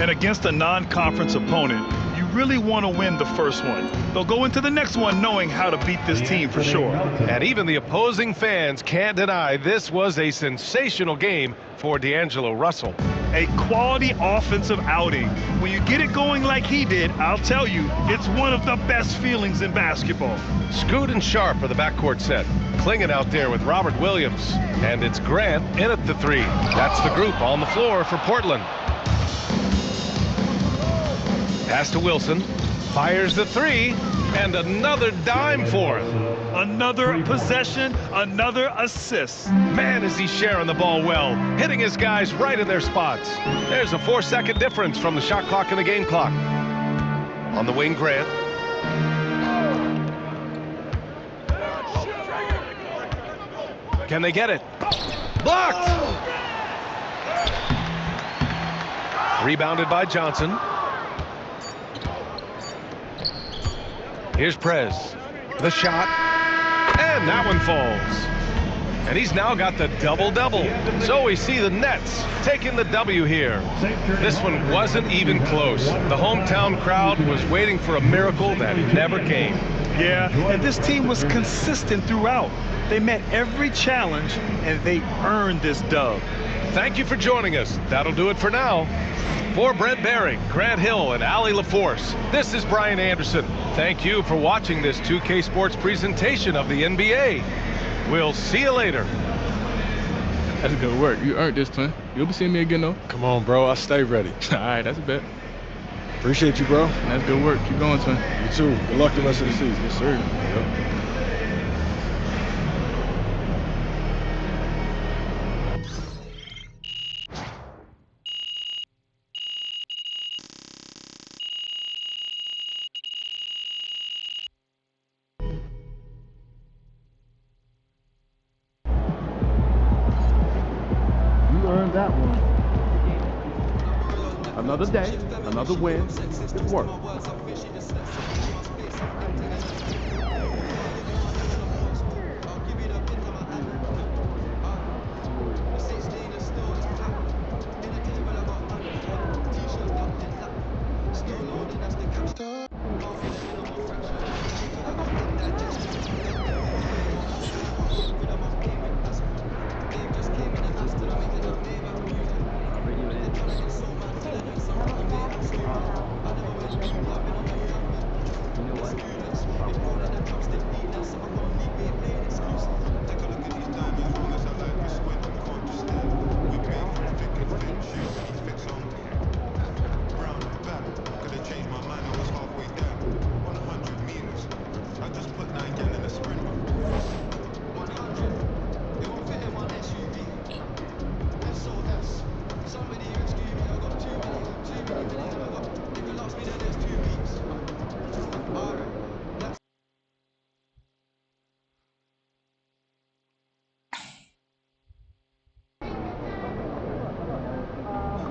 And against a non-conference opponent, you really want to win the first one. They'll go into the next one knowing how to beat this team for sure. And even the opposing fans can't deny this was a sensational game for D'Angelo Russell. A quality offensive outing. When you get it going like he did, I'll tell you, it's one of the best feelings in basketball. Scoot and Sharp are the backcourt set. Clinging out there with Robert Williams. And it's Grant in at the three. That's the group on the floor for Portland. Pass to Wilson. Fires the three. And another dime for him. Another possession, another assist. Man, is he sharing the ball well, hitting his guys right in their spots. There's a 4-second difference from the shot clock and the game clock. On the wing, Grant. Can they get it? Blocked! Rebounded by Johnson. Here's Prez. The shot. And that one falls. And he's now got the double-double. So we see the Nets taking the W here. This one wasn't even close. The hometown crowd was waiting for a miracle that never came. Yeah, and this team was consistent throughout. They met every challenge, and they earned this dub. Thank you for joining us. That'll do it for now. For Brent Behring, Grant Hill, and Allie LaForce, this is Brian Anderson. Thank you for watching this 2K Sports presentation of the NBA. We'll see you later. That's good work. You earned this, twin. You'll be seeing me again, though. Come on, bro. I'll stay ready. All right, that's a bet. Appreciate you, bro. That's good work. Keep going, twin. You too. Good luck the rest of the season. Yes, sir. Yep. Earned that one. Another day, another win. Good work.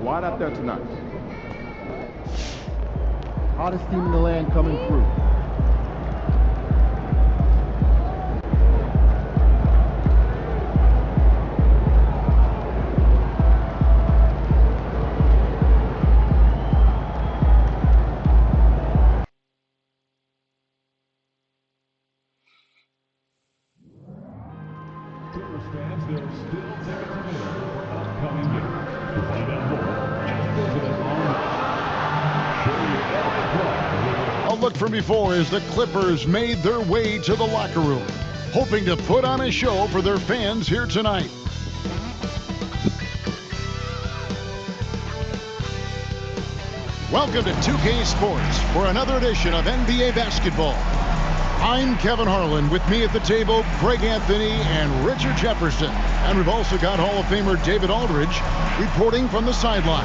Quiet out there tonight. Hottest team in the land coming through. Look from before as the Clippers made their way to the locker room, hoping to put on a show for their fans here tonight. Welcome to 2K Sports for another edition of NBA basketball. I'm Kevin Harlan. With me at the table, Greg Anthony and Richard Jefferson. And we've also got Hall of Famer David Aldridge reporting from the sideline.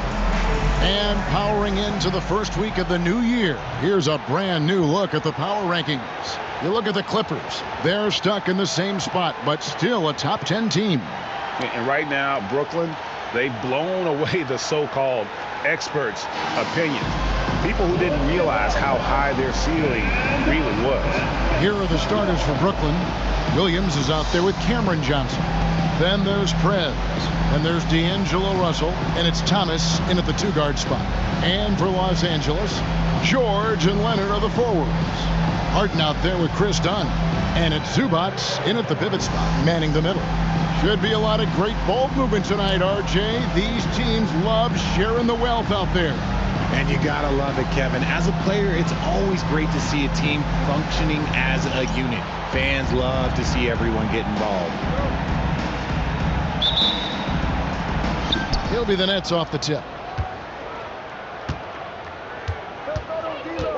And powering into the first week of the new year, here's a brand new look at the power rankings. You look at the Clippers. They're stuck in the same spot, but still a top 10 team. And right now, Brooklyn, they've blown away the so-called experts' opinion. People who didn't realize how high their ceiling really was. Here are the starters for Brooklyn. Williams is out there with Cameron Johnson. Then there's Prez. And there's D'Angelo Russell. And it's Thomas in at the 2-guard spot. And for Los Angeles, George and Leonard are the forwards. Harden out there with Chris Dunn. And it's Zubac in at the pivot spot, manning the middle. Should be a lot of great ball movement tonight, RJ. These teams love sharing the wealth out there. And you gotta love it, Kevin. As a player, it's always great to see a team functioning as a unit. Fans love to see everyone get involved. He'll be the Nets off the tip.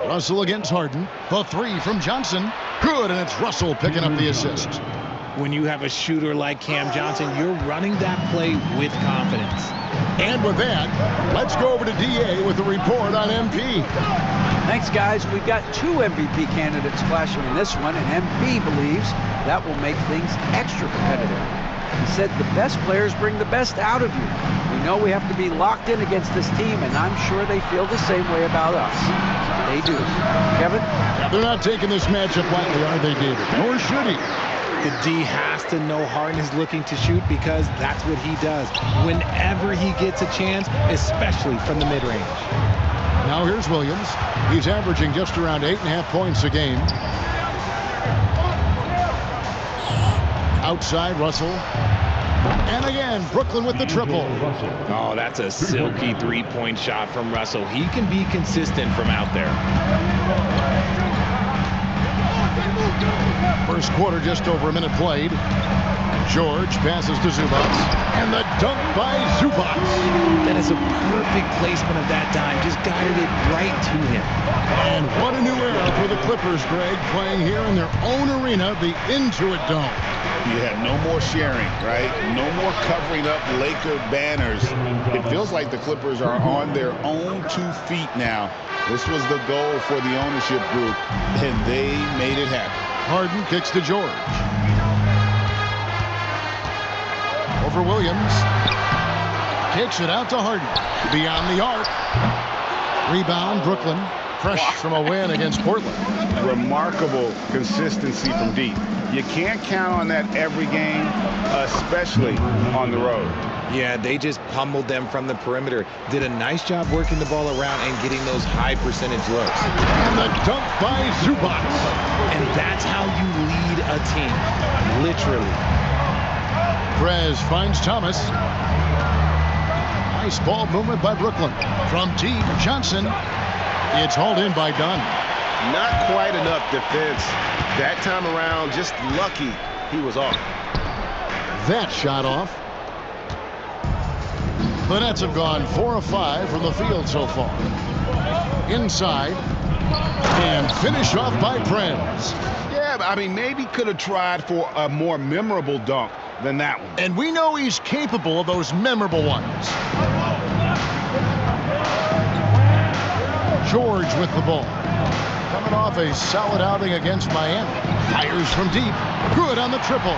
Russell against Harden. The 3 from Johnson. Good, and it's Russell picking up the assist. When you have a shooter like Cam Johnson, you're running that play with confidence. And with that, let's go over to DA with a report on MP. Thanks, guys. We've got 2 MVP candidates clashing in this one, and MP believes that will make things extra competitive. He said the best players bring the best out of you. We know we have to be locked in against this team, and I'm sure they feel the same way about us. They do. Kevin? They're not taking this matchup lightly, are they, David? Nor should he. The D has to know Harden is looking to shoot because that's what he does whenever he gets a chance, especially from the mid-range. Now here's Williams. He's averaging just around 8.5 points a game. Outside, Russell. And again, Brooklyn with the triple. Oh, that's a silky 3-point shot from Russell. He can be consistent from out there. First quarter, just over a minute played. George passes to Zubac. And the dunk by Zubac. That is a perfect placement of that dime. Just guided it right to him. And what a new era for the Clippers, Greg, playing here in their own arena, the Intuit Dome. You have no more sharing, right? No more covering up Laker banners. It feels like the Clippers are on their own 2 feet now. This was the goal for the ownership group, and they made it happen. Harden kicks to George. Over Williams. Kicks it out to Harden. Beyond the arc. Rebound, Brooklyn. Fresh from a win against Portland. Remarkable consistency from deep. You can't count on that every game, especially on the road. Yeah, they just pummeled them from the perimeter. Did a nice job working the ball around and getting those high percentage looks. And the dunk by Zubac. And that's how you lead a team, literally. Prez finds Thomas. Nice ball movement by Brooklyn. From deep, Johnson. It's hauled in by Dunn. Not quite enough defense. That time around, just lucky he was off. That shot off. The Nets have gone 4 of 5 from the field so far. Inside. And finish off by Prez. Yeah, I mean, maybe could have tried for a more memorable dunk than that one. And we know he's capable of those memorable ones. George with the ball. Coming off a solid outing against Miami. Fires from deep. Good on the triple.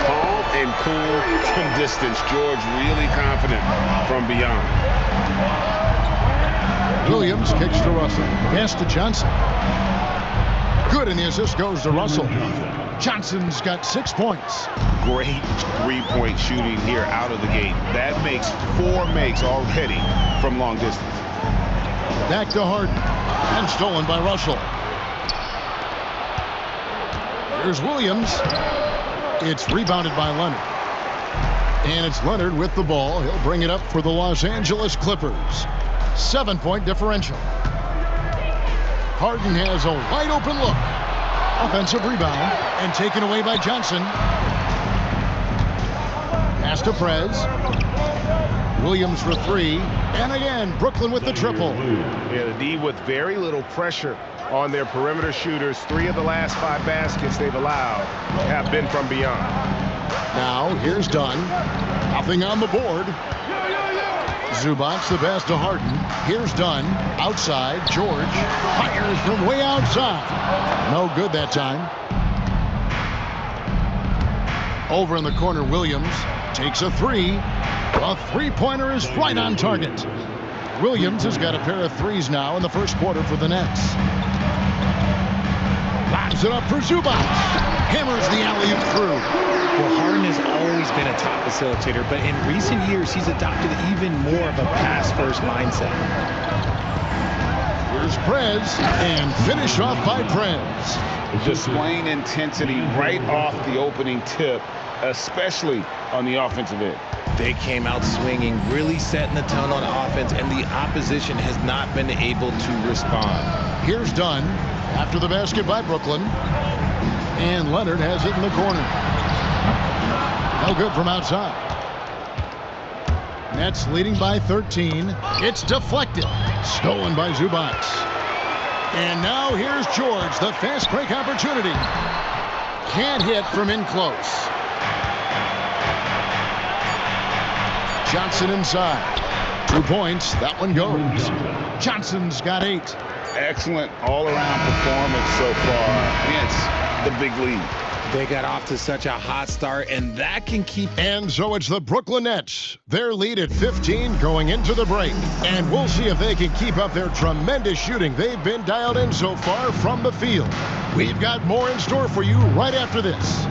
Calm and cool from distance. George really confident from beyond. Williams kicks to Russell. Pass to Johnson. Good, and the assist goes to Russell. Johnson's got 6 points. Great 3-point shooting here out of the gate. That makes 4 makes already from long distance. Back to Harden. And stolen by Russell. Here's Williams. It's rebounded by Leonard. And it's Leonard with the ball. He'll bring it up for the Los Angeles Clippers. 7-point differential. Harden has a wide open look. Offensive rebound. And taken away by Johnson. Pass to Prez. Williams for 3. And again, Brooklyn with the triple. Yeah, the D with very little pressure on their perimeter shooters. 3 of the last 5 baskets they've allowed have been from beyond. Now, here's Dunn. Nothing on the board. Zubac the pass to Harden. Here's Dunn. Outside. George fires from way outside. No good that time. Over in the corner, Williams takes a 3. A three-pointer is right on target. Williams has got a pair of 3s now in the first quarter for the Nets. Lobs it up for Zubac. Hammers the alley-oop through. Well, Harden has always been a top facilitator, but in recent years, he's adopted even more of a pass-first mindset. Here's Prez, and finish off by Prez. Displaying intensity right off the opening tip, especially on the offensive end. They came out swinging, really setting the tone on offense, and the opposition has not been able to respond. Here's Dunn after the basket by Brooklyn. And Leonard has it in the corner. No good from outside. Nets leading by 13. It's deflected. Stolen by Zubac. And now here's George, the fast break opportunity. Can't hit from in close. Johnson inside. 2 points. That one goes. Johnson's got 8. Excellent all-around performance so far against the big lead. They got off to such a hot start, and that can keep... And so it's the Brooklyn Nets. Their lead at 15 going into the break. And we'll see if they can keep up their tremendous shooting they've been dialed in so far from the field. We've got more in store for you right after this.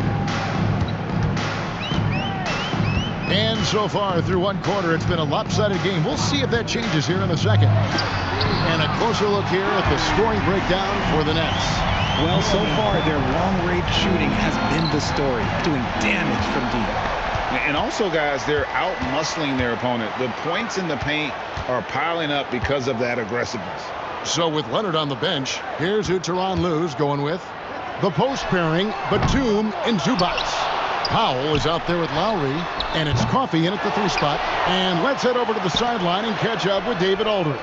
And so far through one quarter, it's been a lopsided game. We'll see if that changes here in the second. And a closer look here at the scoring breakdown for the Nets. Well, so far, their long-range shooting has been the story, doing damage from deep. And also, guys, they're out-muscling their opponent. The points in the paint are piling up because of that aggressiveness. So with Leonard on the bench, here's who Tyronn Lue's going with. The post pairing, Batum and Zubac. Powell is out there with Lowry, and it's Coffey in at the 3 spot. And let's head over to the sideline and catch up with David Aldridge.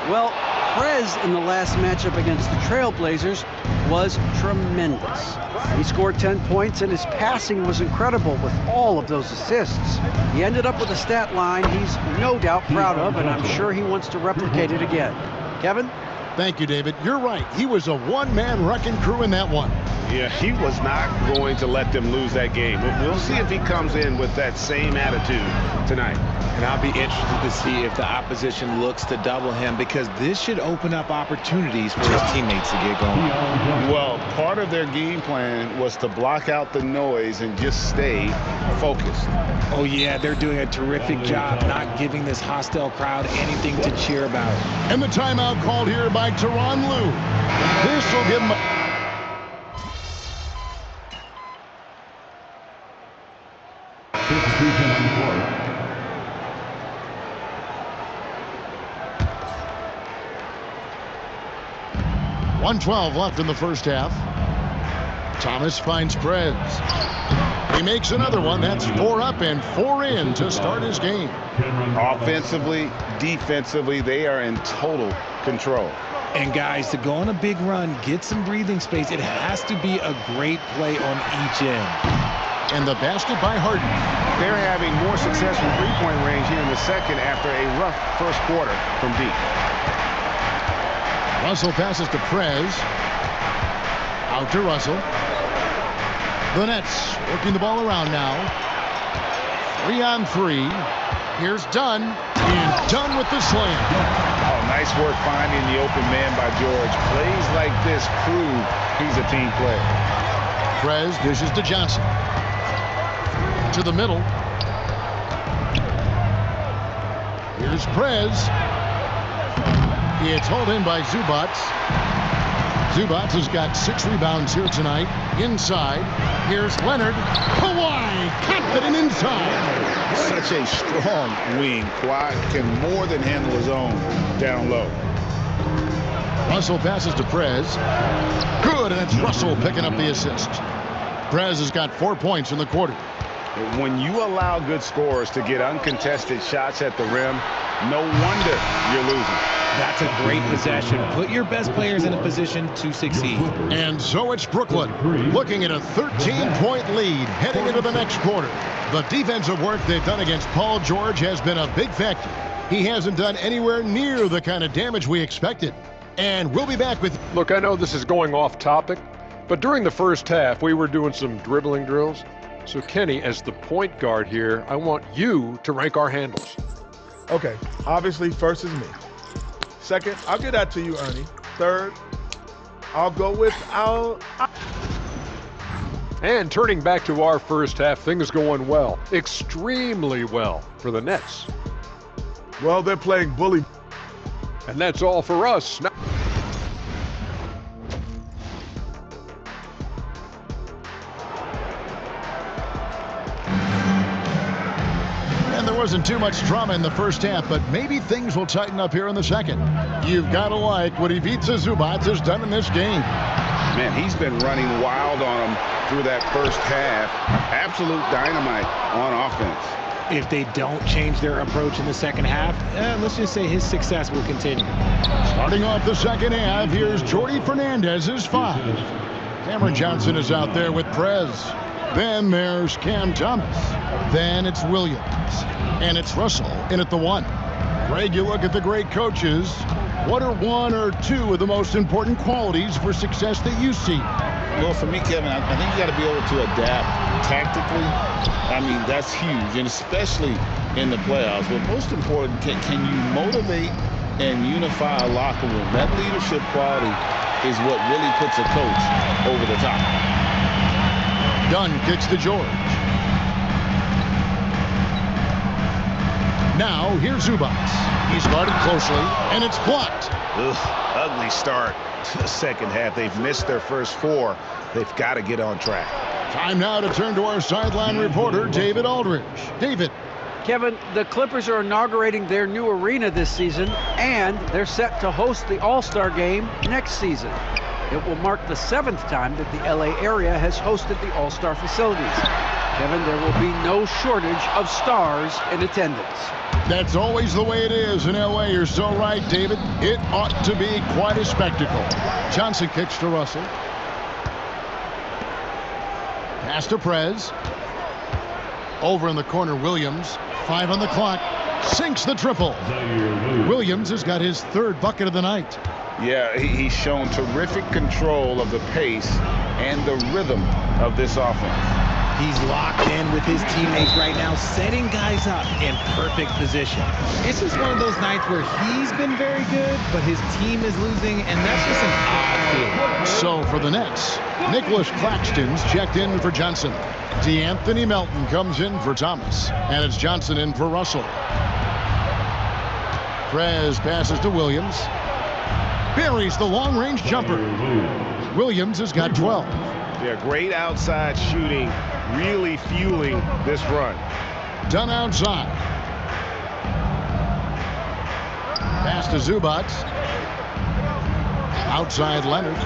Well, Prez in the last matchup against the Trailblazers was tremendous. He scored 10 points, and his passing was incredible with all of those assists. He ended up with a stat line he's no doubt proud of, and I'm sure he wants to replicate it again. Kevin? Thank you, David. You're right. He was a one-man wrecking crew in that one. Yeah, he was not going to let them lose that game. We'll see if he comes in with that same attitude tonight. And I'll be interested to see if the opposition looks to double him, because this should open up opportunities for his teammates to get going. Well, part of their game plan was to block out the noise and just stay focused. Oh, yeah, they're doing a terrific job not giving this hostile crowd anything to cheer about. And the timeout called here by Tyronn Lue. This will give him... 1:12 left in the first half. Thomas finds Prez. He makes another one. That's 4 up and 4 in to start his game. Offensively, defensively, they are in total control. And guys, to go on a big run, get some breathing space, it has to be a great play on each end. And the basket by Harden. They're having more success from three-point range here in the second after a rough first quarter from deep. Russell passes to Prez. Out to Russell. The Nets working the ball around now. 3-on-3. Here's Dunn. And Dunn with the slam. Oh, nice work finding the open man by George. Plays like this prove he's a team player. Prez dishes to Johnson. To the middle. Here's Prez. It's hauled in by Zubac. Zubac has got 6 rebounds here tonight. Inside. Here's Leonard. Kawhi confident inside. Such a strong wing. Kawhi can more than handle his own down low. Russell passes to Prez. Good, and it's Russell picking up the assist. Prez has got 4 points in the quarter. When you allow good scorers to get uncontested shots at the rim, No wonder you're losing. That's a great possession. Put your best players in a position to succeed. And so it's Brooklyn looking at a 13-point lead heading into the next quarter. The defensive work they've done against Paul George has been a big factor. He hasn't done anywhere near the kind of damage we expected. And we'll be back with... Look, I know this is going off topic, but during the first half, we were doing some dribbling drills. So, Kenny, as the point guard here, I want you to rank our handles. Okay, obviously, first is me. Second, I'll get that to you, Ernie. Third, I'll go with And turning back to our first half, things going well, extremely well for the Nets. Well, they're playing bully. And that's all for us. Now there wasn't too much drama in the first half, but maybe things will tighten up here in the second. You've got to like what Ivica Zubac has done in this game. Man, he's been running wild on him through that first half. Absolute dynamite on offense. If they don't change their approach in the second half, let's just say his success will continue. Starting off the second half, here's Jordi Fernandez's 5. Cameron Johnson is out there with Prez. Then there's Cam Thomas. Then it's Williams. And it's Russell in at the 1. Greg, you look at the great coaches. What are one or two of the most important qualities for success that you see? Well, for me, Kevin, I think you got to be able to adapt tactically. I mean, that's huge, and especially in the playoffs. But most important, can you motivate and unify a locker room? That leadership quality is what really puts a coach over the top. Dunn kicks to George. Now, here's Zubac. He's guarded closely, and it's blocked. Ugly start to the second half. They've missed their first 4. They've got to get on track. Time now to turn to our sideline reporter, David Aldridge. David. Kevin, the Clippers are inaugurating their new arena this season, and they're set to host the All-Star Game next season. It will mark the 7th time that the LA area has hosted the All-Star facilities. Kevin, there will be no shortage of stars in attendance. That's always the way it is in LA. You're so right, David. It ought to be quite a spectacle. Johnson kicks to Russell. Pass to Prez. Over in the corner, Williams. 5 on the clock. Sinks the triple. Williams has got his 3rd bucket of the night. Yeah, he's shown terrific control of the pace and the rhythm of this offense. He's locked in with his teammates right now, setting guys up in perfect position. It's just one of those nights where he's been very good, but his team is losing, and that's just an odd feeling. So for the Nets, Nicholas Claxton's checked in for Johnson. DeAnthony Melton comes in for Thomas, and it's Johnson in for Russell. Prez passes to Williams. Buries the long-range jumper. Williams has got 12. Yeah, great outside shooting, really fueling this run. Done outside. Pass to Zubac. Outside Leonard.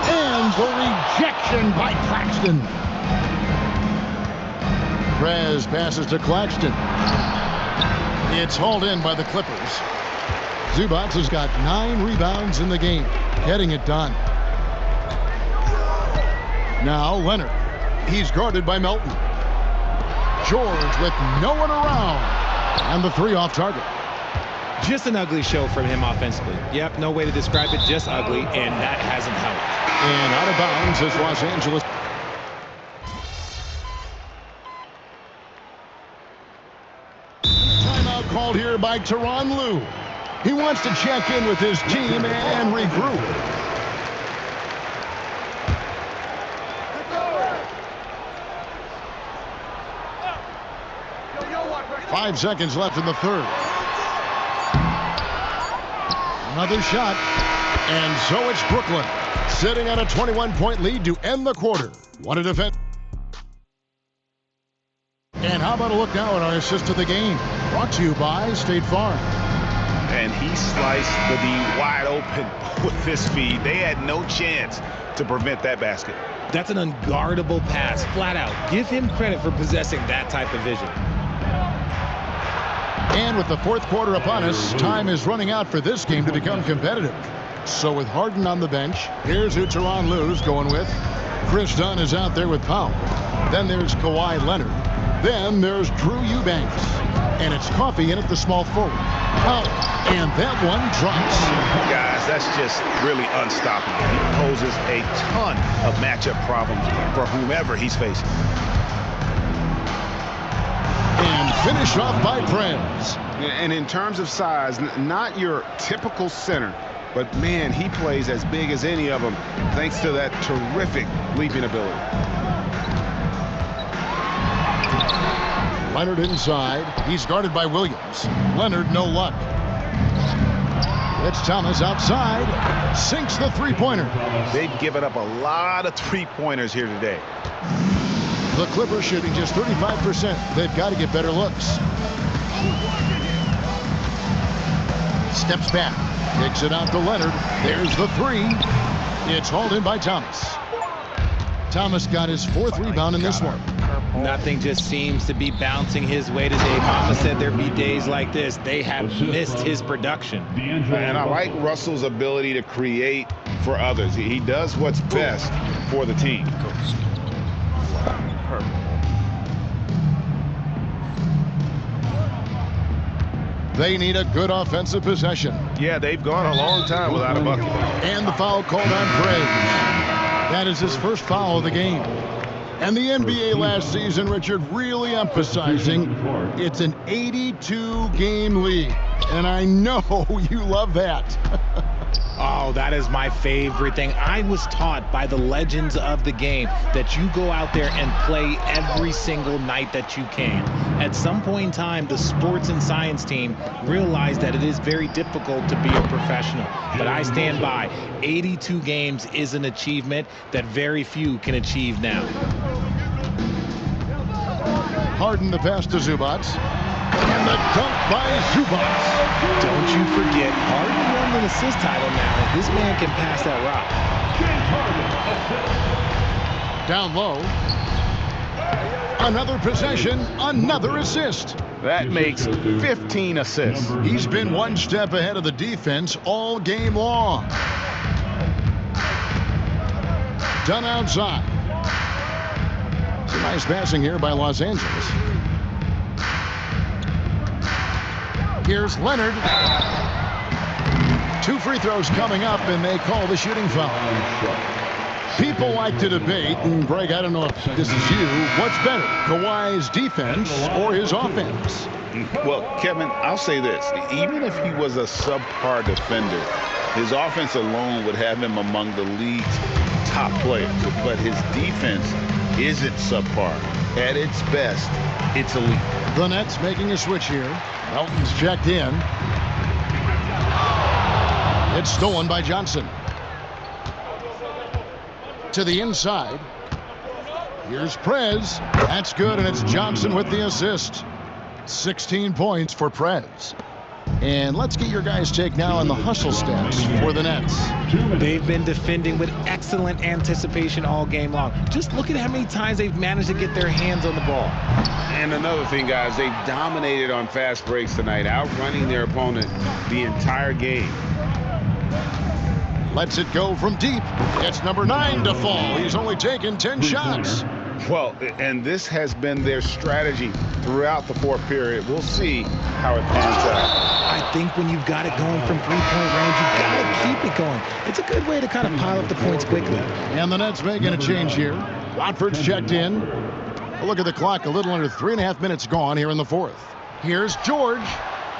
And the rejection by Claxton. Prez passes to Claxton. It's hauled in by the Clippers. Zubac has got 9 rebounds in the game, getting it done. Now Leonard. He's guarded by Melton. George with no one around. And the 3 off target. Just an ugly show from him offensively. Yep, no way to describe it, just ugly, and that hasn't helped. And out of bounds is Los Angeles. Timeout called here by Tyronn Lue. He wants to check in with his team and regroup. Five seconds left in the 3rd. Another shot. And so it's Brooklyn, sitting on a 21-point lead to end the quarter. What a defense. And how about a look now at our assist of the game? Brought to you by State Farm. And he sliced the D wide open with this feed. They had no chance to prevent that basket. That's an unguardable pass, flat out. Give him credit for possessing that type of vision. And with the fourth quarter upon us, time is running out for this game to become competitive. So with Harden on the bench, here's who Tyronn Lue's going with. Chris Dunn is out there with Powell. Then there's Kawhi Leonard. Then there's Drew Eubanks. And it's Coffey in at the small forward. Powell. And that one drops. Guys, that's just really unstoppable. He poses a ton of matchup problems for whomever he's facing. And finish off by Prez. And in terms of size, not your typical center, but man, he plays as big as any of them thanks to that terrific leaping ability. Leonard inside. He's guarded by Williams. Leonard, no luck. It's Thomas outside. Sinks the three-pointer. They've given up a lot of three-pointers here today. The Clippers shooting just 35%. They've got to get better looks. Steps back. Kicks it out to Leonard. There's the three. It's hauled in by Thomas. Thomas got his fourth rebound in this one. Nothing just seems to be bouncing his way today. Mama said there'd be days like this. They have missed his production. And I like Russell's ability to create for others. He does what's best for the team. They need a good offensive possession. Yeah, they've gone a long time without a bucket. And the foul called on Prez. That is his first foul of the game. And the NBA last season, Richard, really emphasizing it's an 82-game league. And I know you love that. Oh, that is my favorite thing. I was taught by the legends of the game that you go out there and play every single night that you can. At some point in time, the sports and science team realized that it is very difficult to be a professional. But I stand by. 82 games is an achievement that very few can achieve now. Harden the pass to Zubac. And the dunk by Zubac. Don't you forget, Harden won an assist title now, and this man can pass that rock. Down low. Another possession, another assist. That makes 15 assists. He's been one step ahead of the defense all game long. Done outside. Some nice passing here by Los Angeles. Here's Leonard. 2 free throws coming up, and they call the shooting foul. People like to debate, and Greg, I don't know if this is you, what's better, Kawhi's defense or his offense? Well, Kevin, I'll say this. Even if he was a subpar defender, his offense alone would have him among the league's top players. But his defense isn't subpar. At its best, it's elite. The Nets making a switch here. Melton's checked in. It's stolen by Johnson. To the inside. Here's Prez. That's good, and it's Johnson with the assist. 16 points for Prez. And let's get your guys' take now on the hustle stats for the Nets. They've been defending with excellent anticipation all game long. Just look at how many times they've managed to get their hands on the ball. And another thing, guys, they've dominated on fast breaks tonight, outrunning their opponent the entire game. Lets it go from deep. Gets number 9 to fall. He's only taken 10 shots. Well, and this has been their strategy throughout the fourth period. We'll see how it pans out. I think when you've got it going from three-point range, you've got to keep it going. It's a good way to kind of pile up the points quickly. And the Nets making a change here. Watford's checked in. Look at the clock, a little under 3.5 minutes gone here in the fourth. Here's George,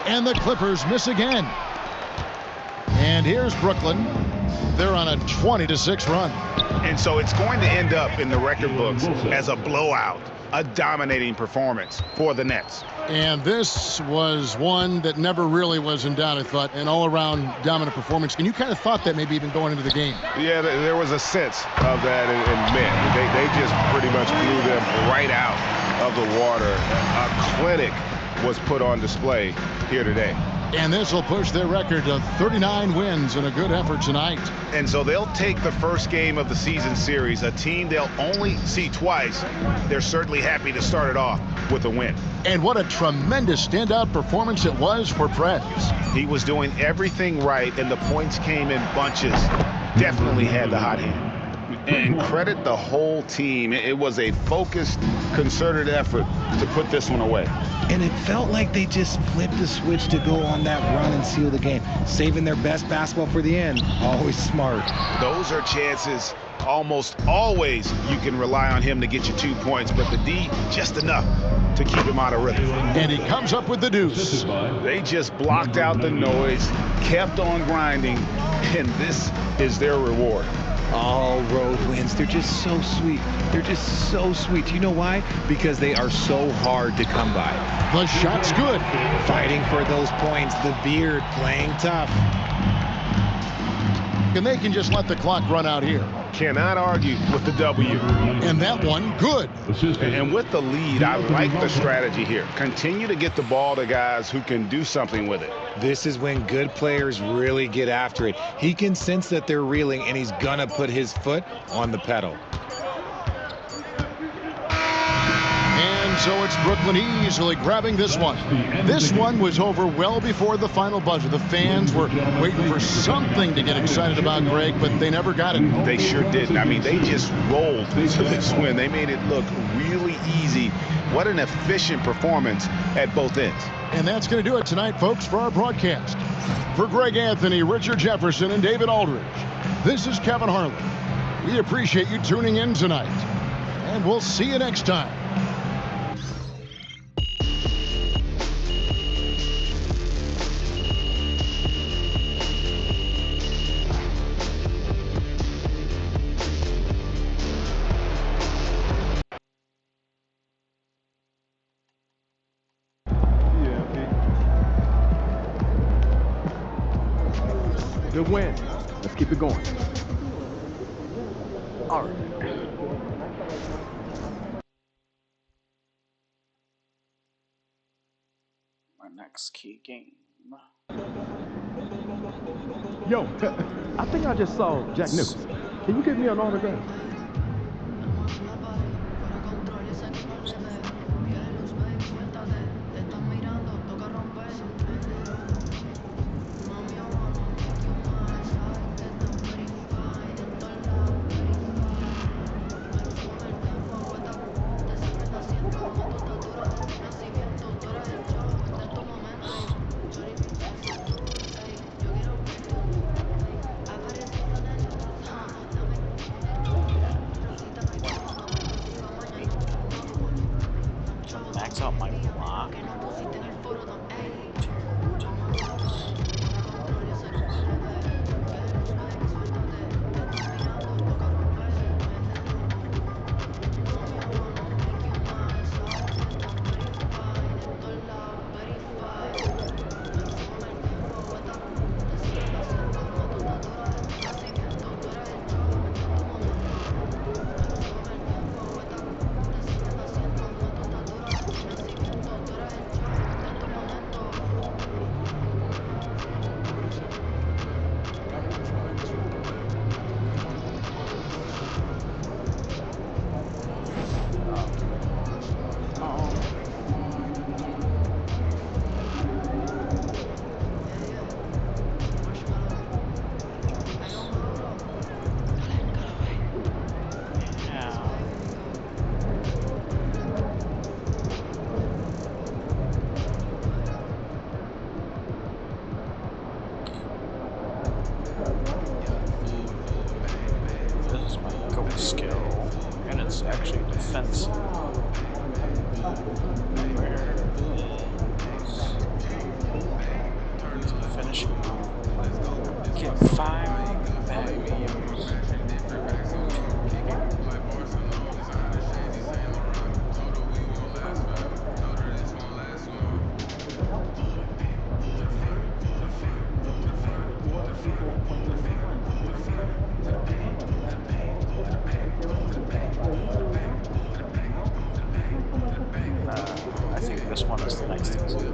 and the Clippers miss again. And here's Brooklyn. They're on a 20-6 run. And so it's going to end up in the record books as a blowout, a dominating performance for the Nets. And this was one that never really was in doubt, I thought, an all-around dominant performance. And you kind of thought that maybe even going into the game. Yeah, there was a sense of that in men. They just pretty much blew them right out of the water. A clinic was put on display here today. And this will push their record to 39 wins and a good effort tonight. And so they'll take the first game of the season series, a team they'll only see twice. They're certainly happy to start it off with a win. And what a tremendous standout performance it was for Prez. He was doing everything right, and the points came in bunches. Definitely had the hot hand. And credit the whole team. It was a focused, concerted effort to put this one away. And it felt like they just flipped the switch to go on that run and seal the game. Saving their best basketball for the end. Always smart. Those are chances. Almost always you can rely on him to get you 2 points, but the D, just enough to keep him out of rhythm. And he comes up with the deuce. They just blocked out the noise, kept on grinding, and this is their reward. All road wins. They're just so sweet. They're just so sweet. You know why? Because they are so hard to come by. The shot's good. Fighting for those points. The beard playing tough. And they can just let the clock run out here. Cannot argue with the W. And that one, good. And with the lead, I like the strategy here. Continue to get the ball to guys who can do something with it. This is when good players really get after it. He can sense that they're reeling, and he's gonna put his foot on the pedal. And so it's Brooklyn easily grabbing this one. This one was over well before the final buzzer. The fans were waiting for something to get excited about, Greg, but they never got it. They sure didn't. I mean, they just rolled to this win. They made it look really easy. What an efficient performance at both ends. And that's going to do it tonight, folks, for our broadcast. For Greg Anthony, Richard Jefferson, and David Aldridge, this is Kevin Harlan. We appreciate you tuning in tonight, and we'll see you next time. Good win. Let's keep it going. All right. My next key game. Yo, I think I just saw Jack Nicholson. Can you give me an autograph? Max out my block. Skill, and it's actually defensive. Finishing. Get 5 values. I think this one is the next easy.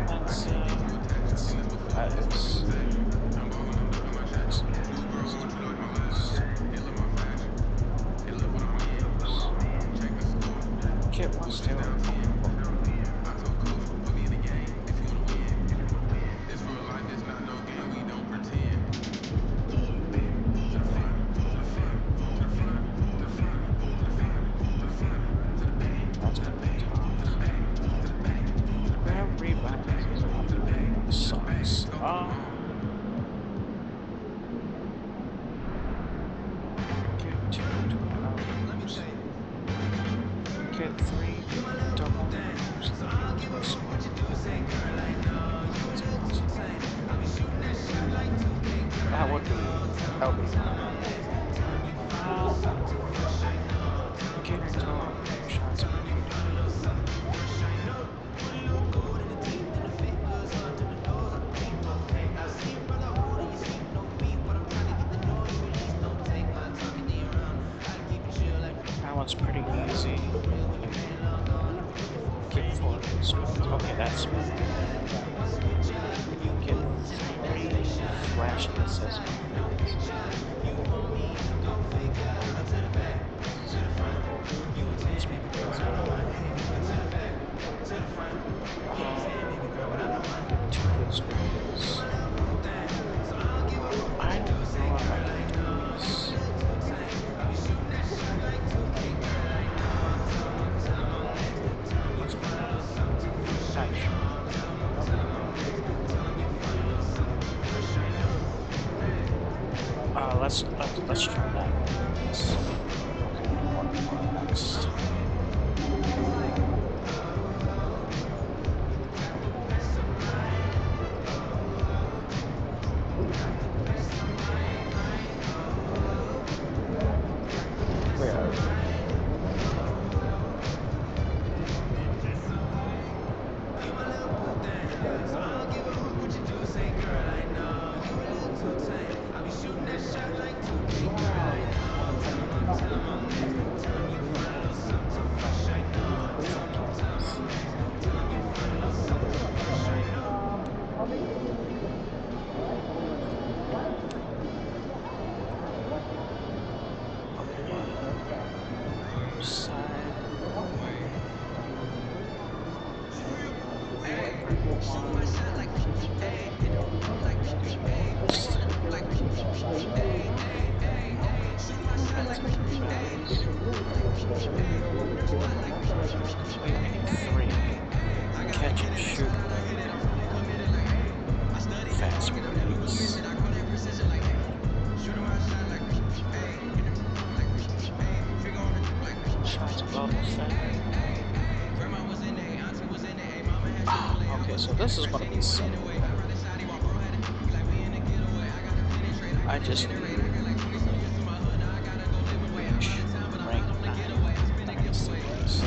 Let's Let's do it. That's gonna be tough. Grab rebounds. Sucks. Get 2 turnovers. Get 3 double moves. That would be getting 12 shots per game. That one's pretty easy. Get 4 spins. Okay, that's get 3 flashy assists. Two good screens. I don't know if I can do this. Let's try that. Next. Catch and shoot. Fast breaks. Shots above the set. Okay, so this is going to be simple. I just need rank 9 dynasty plays.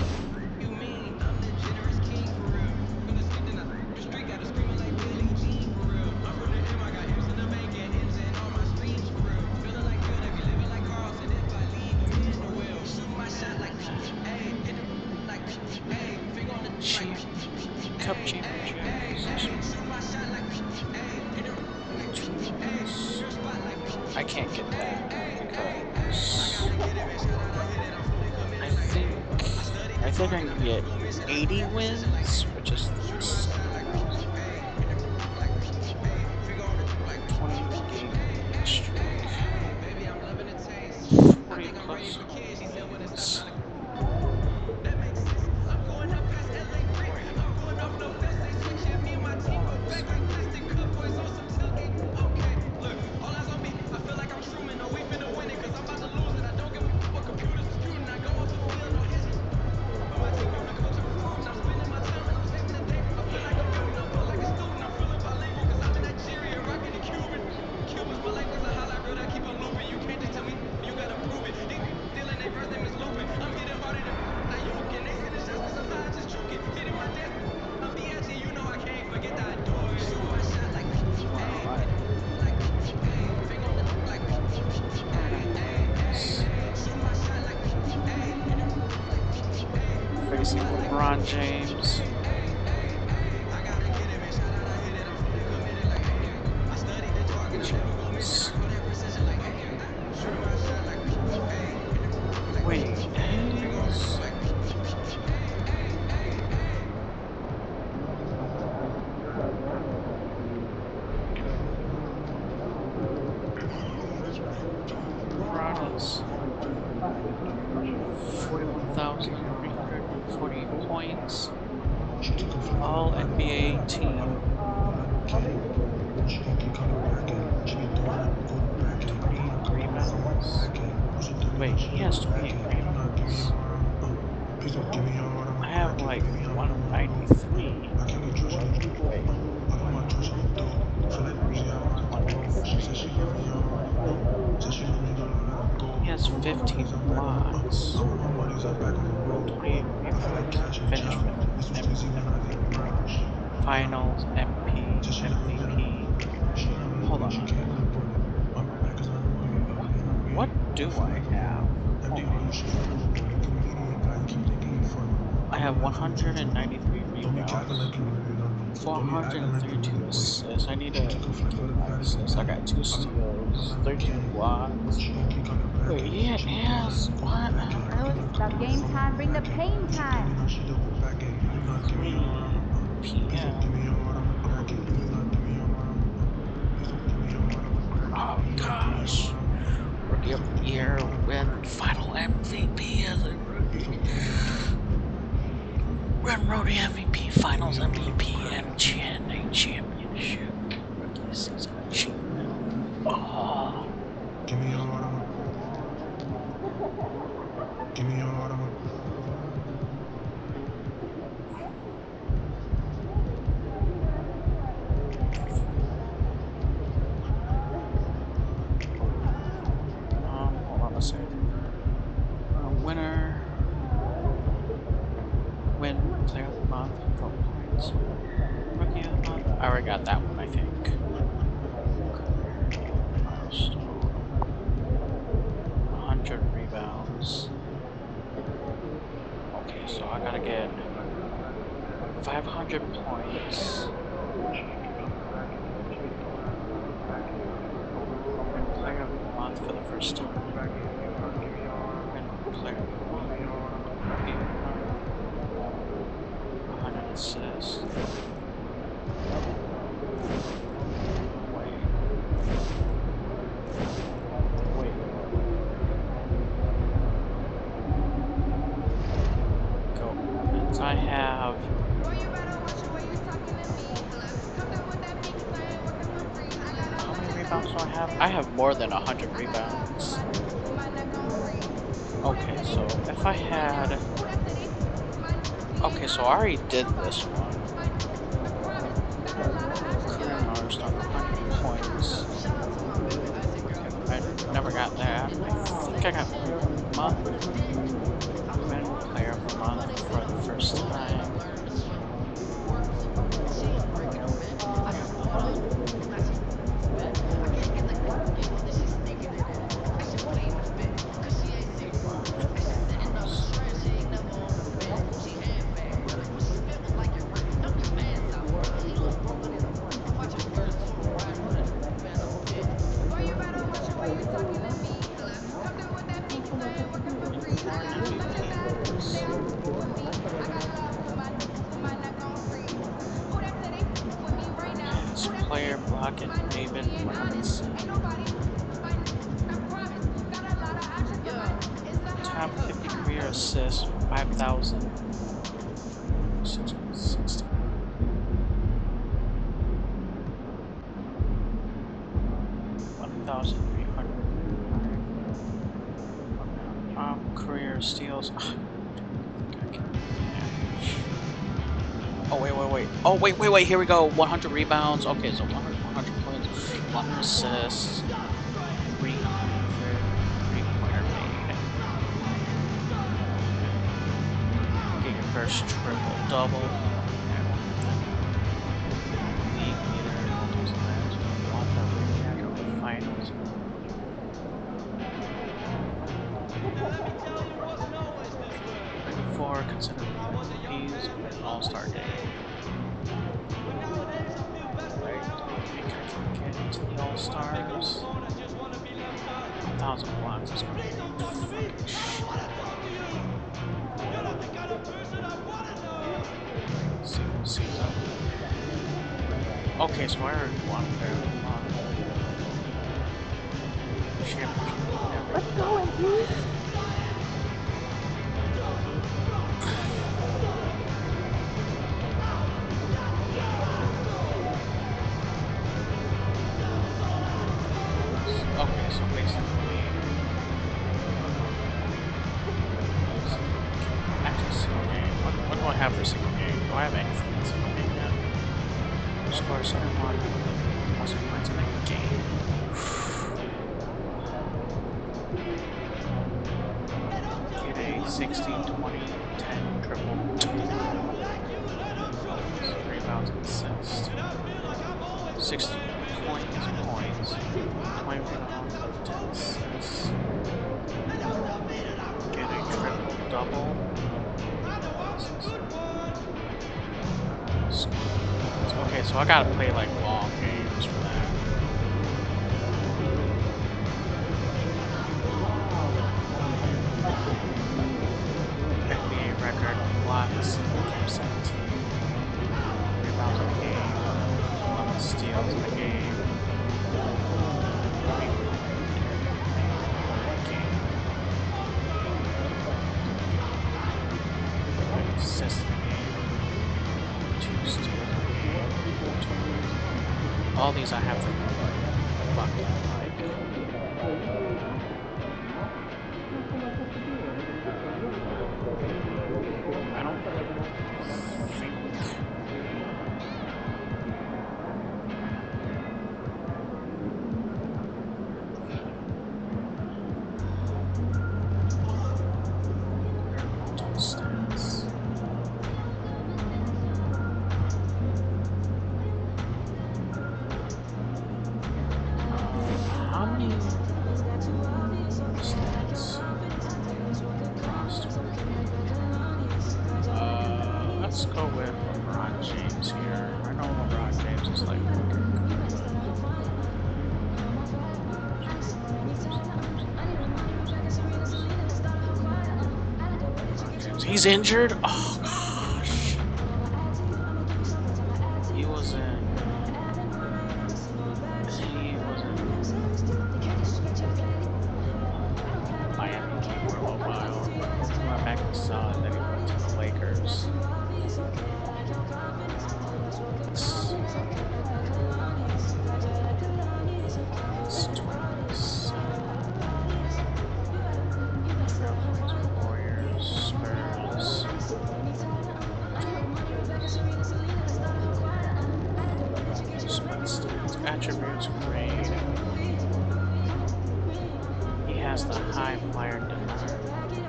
Cup championships. I can't get that because I think I can get 80 wins, which is 20 game streak. 40 plus wins. Facing LeBron James. Wait, points, all NBA team. 20 rebounds. Wait, he has 28 rebounds. I have like 193. Wait. He has 15 blocks. 28 rebounds. Finish finals, MVP. Hold on. What do I have? I have 193 rebounds, 432 assists. I need a assists. I got 2 steals, 13 blocks. Wait, he has what? Really? Stop game time, bring the pain time. 3 p.m. Oh gosh. Rookie of the year, win final MVP as a rookie. Win roadie MVP, finals MVP, and championship. Rookie season achievement. Oh. Give me your water. Give me your water. Hold on a second. Winner. Win player of the month. Vote points. Rookie of the month. I already got that one, I think. Milestone. 100 rebounds. Okay, so I gotta get 500 points. Player of the month for the first time. Player of the month. 100 assists. Wait. Go. I have. How many rebounds do I have? I have more than 100 rebounds. Okay, so if I had... Okay, so I already did this one. Career milestone, 100 points. I never got that. I think I got player of the month. Win player of the month for the first time. Player block and David Robinson. Top 50 career assists, 5,000. 660. Career steals. Oh, wait. Oh, wait. Here we go. 100 rebounds. Okay, so 100 points, 100 assists, 3-pointer made. Get your first triple-double. League leader. Won the finals. For considered MVPs with All-Star Day. Get into the All-Stars. 1,000 blocks is gonna be fucking shit. See that? Okay, so I already won there. Let's go, MP. so basically, actually, single game. What do I have for single game? Do I have anything in single game yet? Score 71 plus points in a game. Get a 60, 20, 10 triple. Rebounds and assists. 60 points, 20 rebounds, 10 assists. Get a triple double. Okay, so I gotta play like long games for that. NBA record blocks, game 17. Rebounds in the game. 11 steals in the game. Assists in the game. 2 steals in the game. 2. All these I have to fucking like. I don't think. Stats. How many stats? Let's go with LeBron James here. I know LeBron James is like he's injured? Oh gosh. He was in Miami Heat for a little while. Went back and saw it, then he went to the Lakers. Warriors, Spurs. Split stats, attributes, grade. He has the high flyer denier,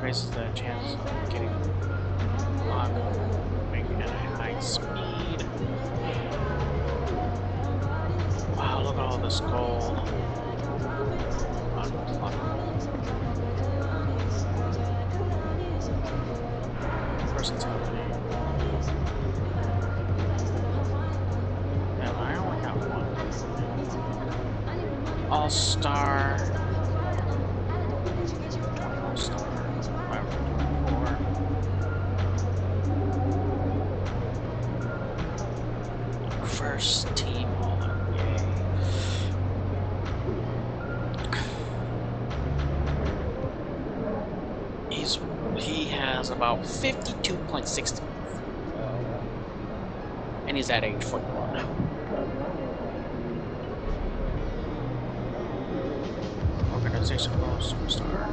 raises the chance of getting block, moving at a high speed. Wow, look at all this gold. Unpluckable. Versatility. Yeah, I only got one. All-star. 21 star. 524. First team All-NBA. He has about 52.60. And he's at age 41. Organizational superstar.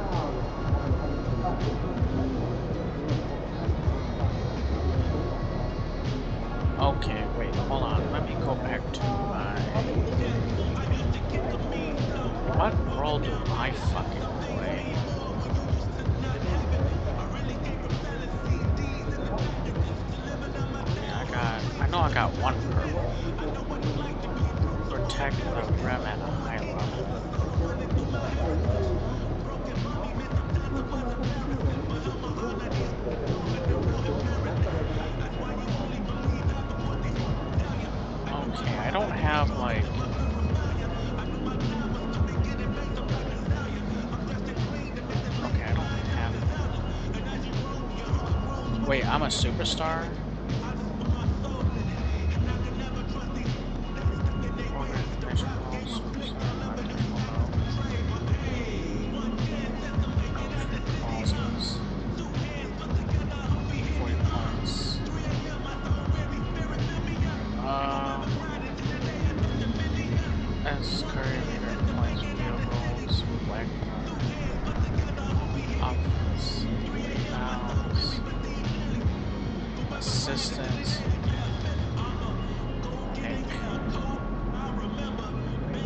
Okay, wait, hold on. Let me go back to my... What role do I fucking play? I know I got one purple. Protect the rim at a high level. Okay, I don't have like... Okay, I don't have... Wait, I'm a superstar? As Curry leader in points, field goals. Rose, Wagner, offense, fouls, assistants, Nick,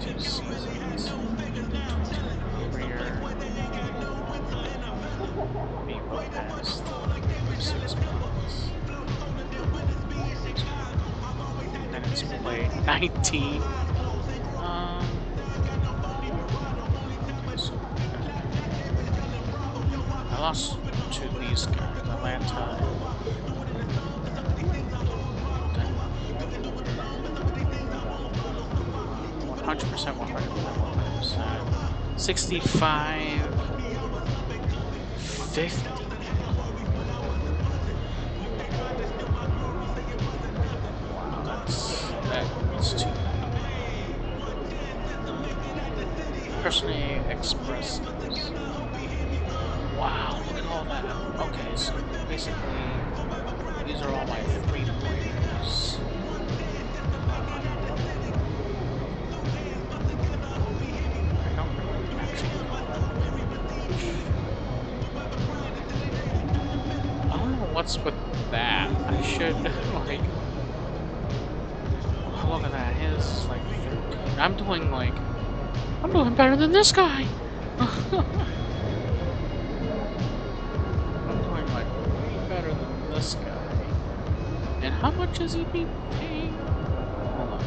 two seasons, career, B. Lopez, 6 months, minutes played, 19. I lost to these guys, Atlanta. 100%, 100%. 65, 50. Wow, that's too bad. Personally expressed. Wow, look at all that. Okay, so basically, these are all my 3-pointers. I don't really actually call that much. I don't know what's with that. I should, like... Oh, look at that. His is like 13. I'm doing better than this guy! I'm doing, like, way better than this guy. And how much is he being paid? Hold on.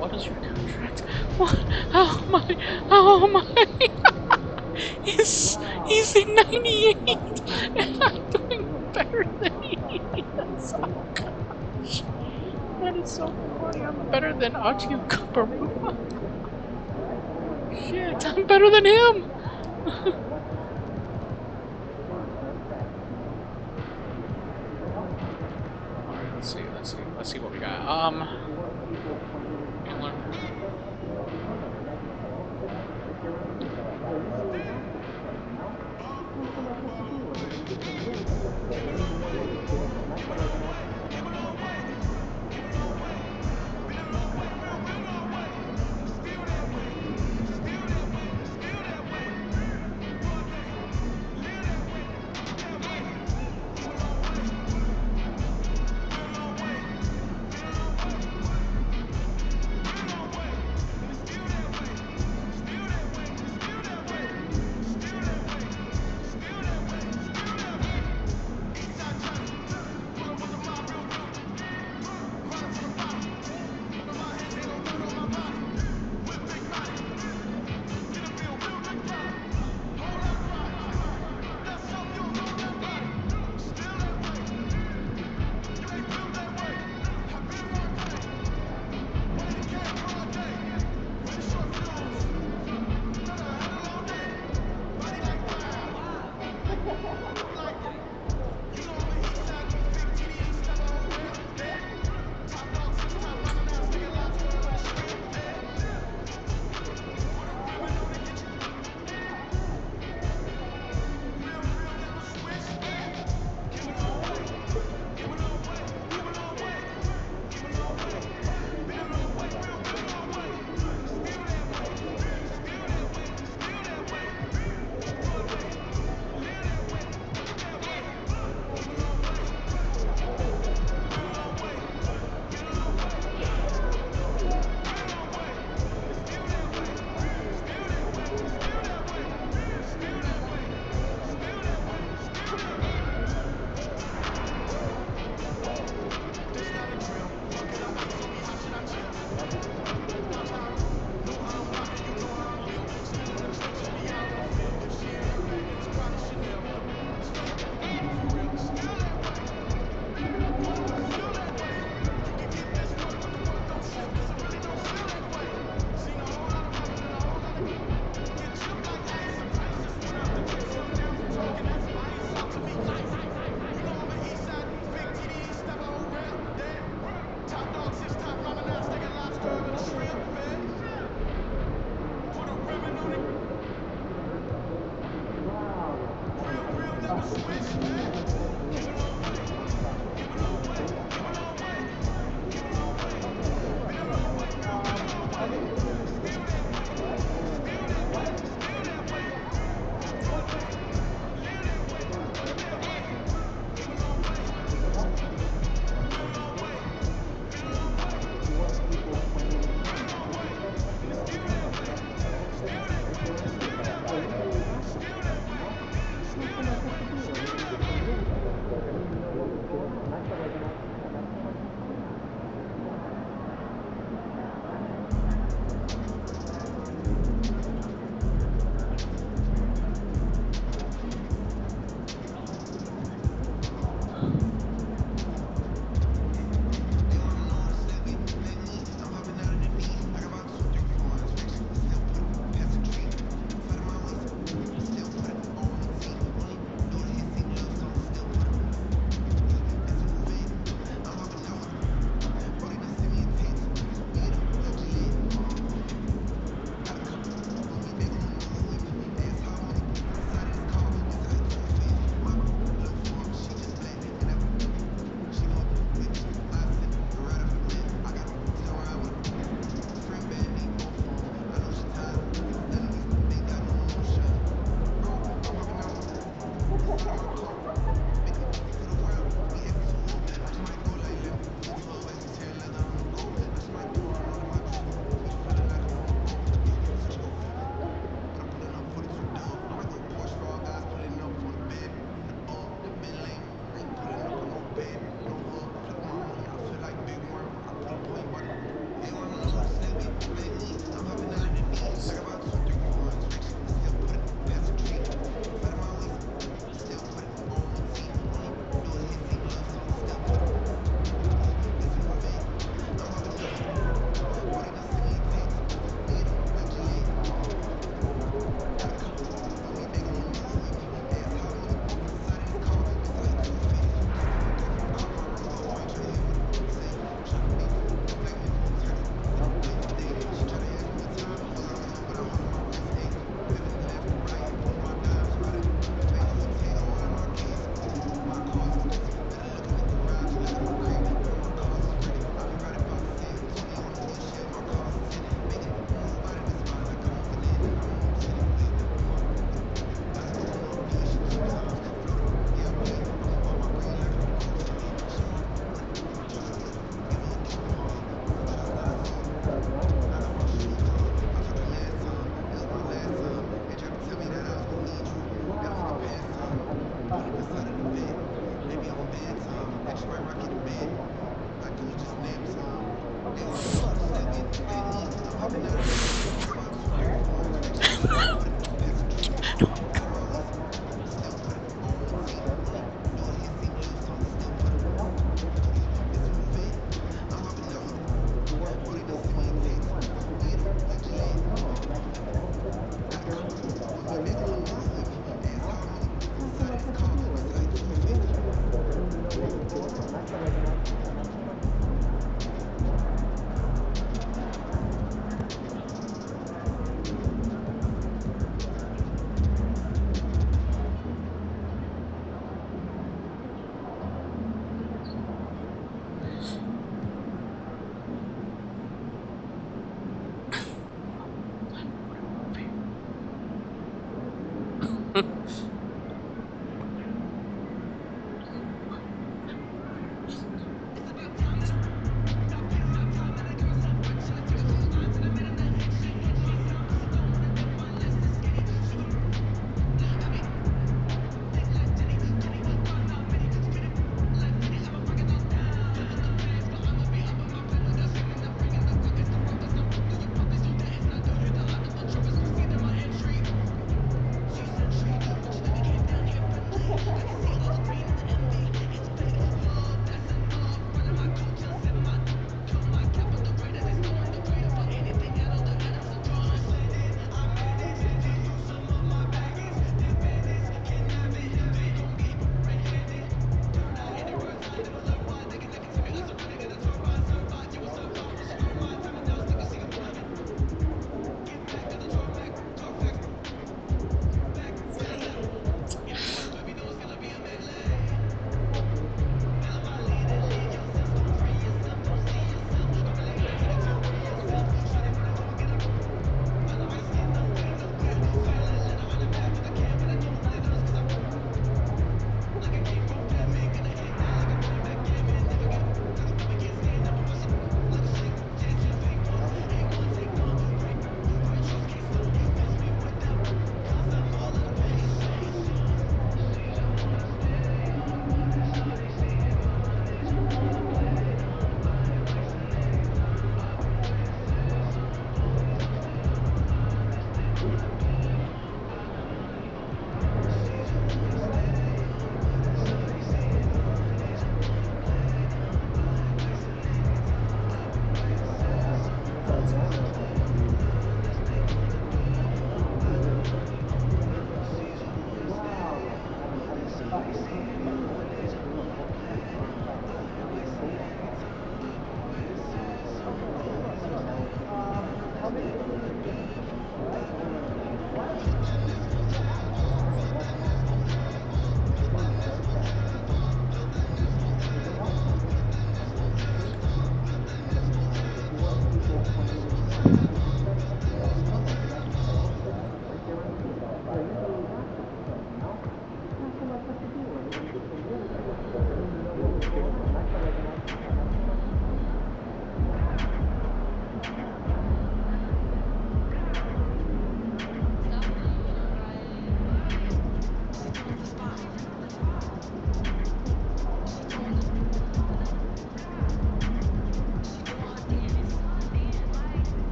What is your contract? What? How am I? He's in 98, and I'm doing better than he is. Oh gosh, that is so funny. I'm better than Achi Cooper. Shit, I'm better than him. Alright, let's see what we got. England.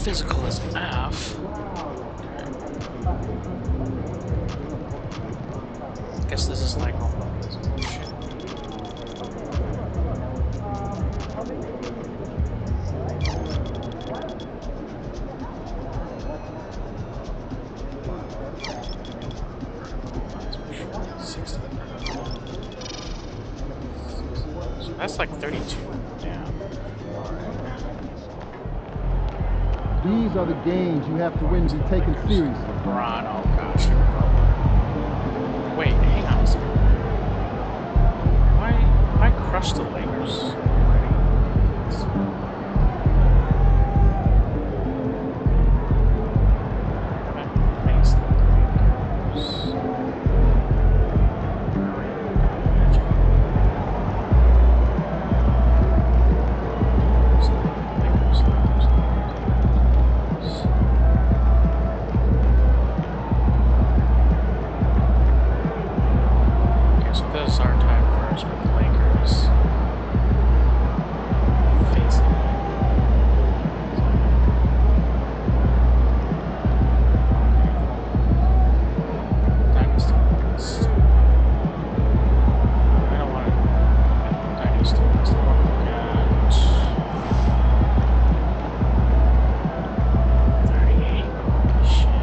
physical as F. Guess this is like all physical shit. So that's like 32. Yeah. These are the games you have to win to be taken seriously. LeBron, oh gosh, here we go. Wait, hang on a second. Why crush the Lakers already? Face the Lakers. So this is our time first with the Lakers facing Dynasty West. I don't want to Dynasty West. I want to look at 38. Holy shit.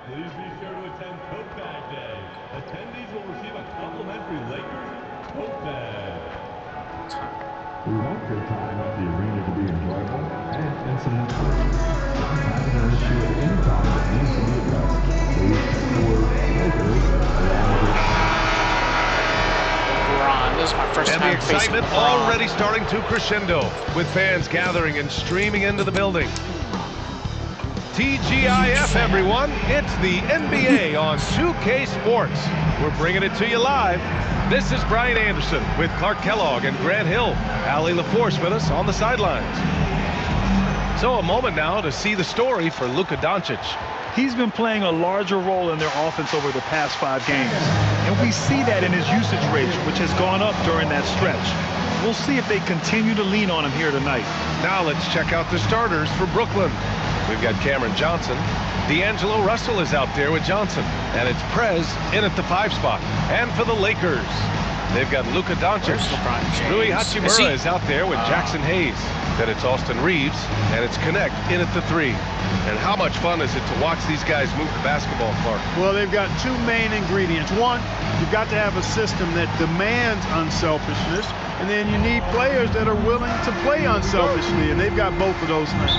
Please be sure to attend Coat Bag Day. Attendees will receive a complimentary Lakers Coat Bag. We want your time at the arena to be enjoyable and incident-free. Not having an issue at any time that needs to be addressed, please text the word Lakers along with your This is my first and time the excitement facing LeBron. already starting to crescendo with fans gathering and streaming into the building. TGIF, everyone. It's the NBA on 2K Sports. We're bringing it to you live. This is Brian Anderson with Clark Kellogg and Grant Hill. Allie LaForce with us on the sidelines. So a moment now to see the story for Luka Doncic. He's been playing a larger role in their offense over the past 5 games. And we see that in his usage rate, which has gone up during that stretch. We'll see if they continue to lean on him here tonight. Now let's check out the starters for Brooklyn. We've got Cameron Johnson. D'Angelo Russell is out there with Johnson. And it's Prez in at the 5 spot. And for the Lakers, they've got Luka Doncic. Rui Hachimura is out there with Jackson Hayes. Then it's Austin Reeves, and it's Connect in at the 3. And how much fun is it to watch these guys move the basketball, Clark? Well, they've got 2 main ingredients. One, you've got to have a system that demands unselfishness, and then you need players that are willing to play unselfishly, and they've got both of those things.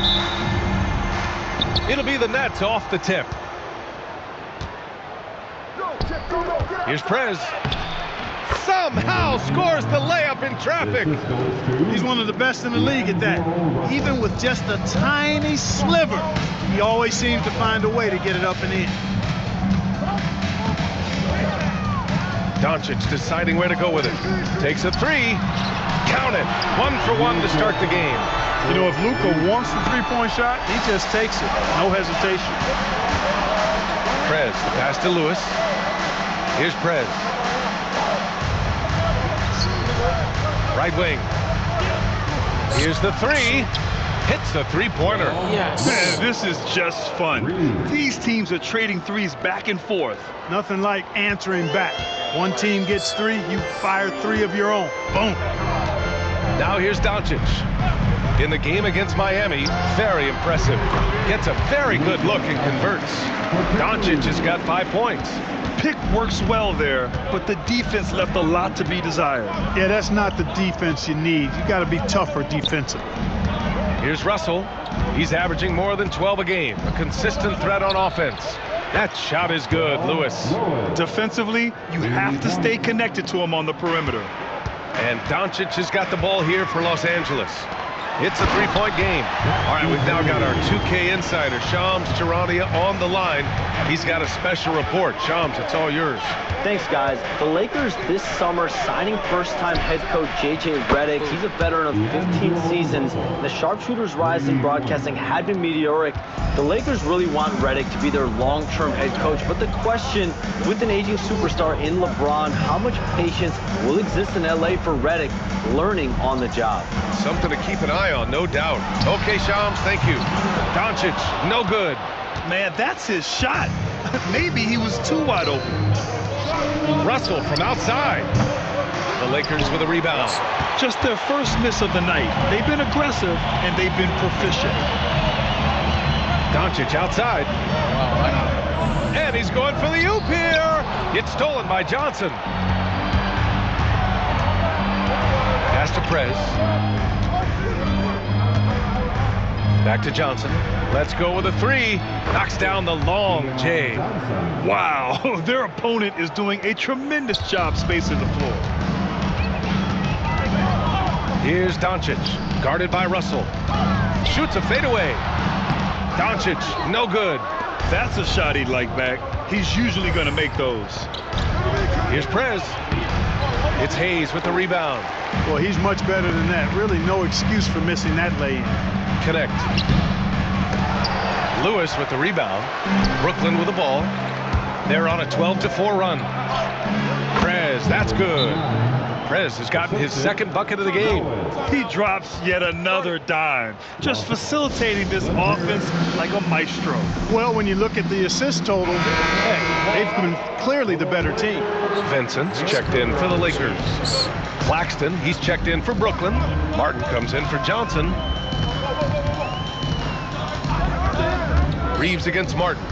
It'll be the Nets off the tip. Here's Prez. Somehow scores the layup in traffic. He's one of the best in the league at that. Even with just a tiny sliver, he always seems to find a way to get it up and in. Doncic deciding where to go with it. Takes a three. Count it. 1 for 1 to start the game. You know, if Luka wants the three-point shot, he just takes it. No hesitation. Prez, the pass to Lewis. Here's Prez. Right wing. Here's the three. Hits the three-pointer. Yes. Man, this is just fun. These teams are trading threes back and forth. Nothing like answering back. One team gets 3, you fire 3 of your own. Boom. Now here's Doncic. In the game against Miami, very impressive. Gets a very good look and converts. Doncic has got 5 points. Pick works well there, but the defense left a lot to be desired. Yeah, that's not the defense you need. You got to be tougher defensively. Here's Russell. He's averaging more than 12 a game. A consistent threat on offense. That shot is good, Lewis. Defensively, you have to stay connected to him on the perimeter. And Doncic has got the ball here for Los Angeles. It's a three-point game. All right, we've now got our 2K insider, Shams Charania, on the line. He's got a special report. Shams, it's all yours. Thanks, guys. The Lakers this summer signing first-time head coach J.J. Redick. He's a veteran of 15 seasons. The sharpshooter's rise in broadcasting had been meteoric. The Lakers really want Redick to be their long-term head coach, but the question, with an aging superstar in LeBron, how much patience will exist in L.A. for Redick learning on the job? Something to keep an eye on, no doubt. Okay, Shams, thank you. Doncic, no good. Man, that's his shot. Maybe he was too wide open. Russell from outside. The Lakers with a rebound. Just their first miss of the night. They've been aggressive and they've been proficient. Doncic outside. And he's going for the oop here. It's stolen by Johnson. Pass to Prez. Back to Johnson. Let's go with a three. Knocks down the long J. Wow, their opponent is doing a tremendous job spacing the floor. Here's Doncic, guarded by Russell. Shoots a fadeaway. Doncic, no good. That's a shot he'd like back. He's usually going to make those. Here's Prez. It's Hayes with the rebound. Well, he's much better than that. Really no excuse for missing that lay-in. Connect. Lewis with the rebound. Brooklyn with the ball. They're on a 12-4 run. Prez, that's good. Prez has gotten his second bucket of the game. He drops yet another dime, just facilitating this offense like a maestro. Well, when you look at the assist total, they've been clearly the better team. Vincent's checked in for the Lakers. Claxton, he's checked in for Brooklyn. Martin comes in for Johnson. Reeves against Martin.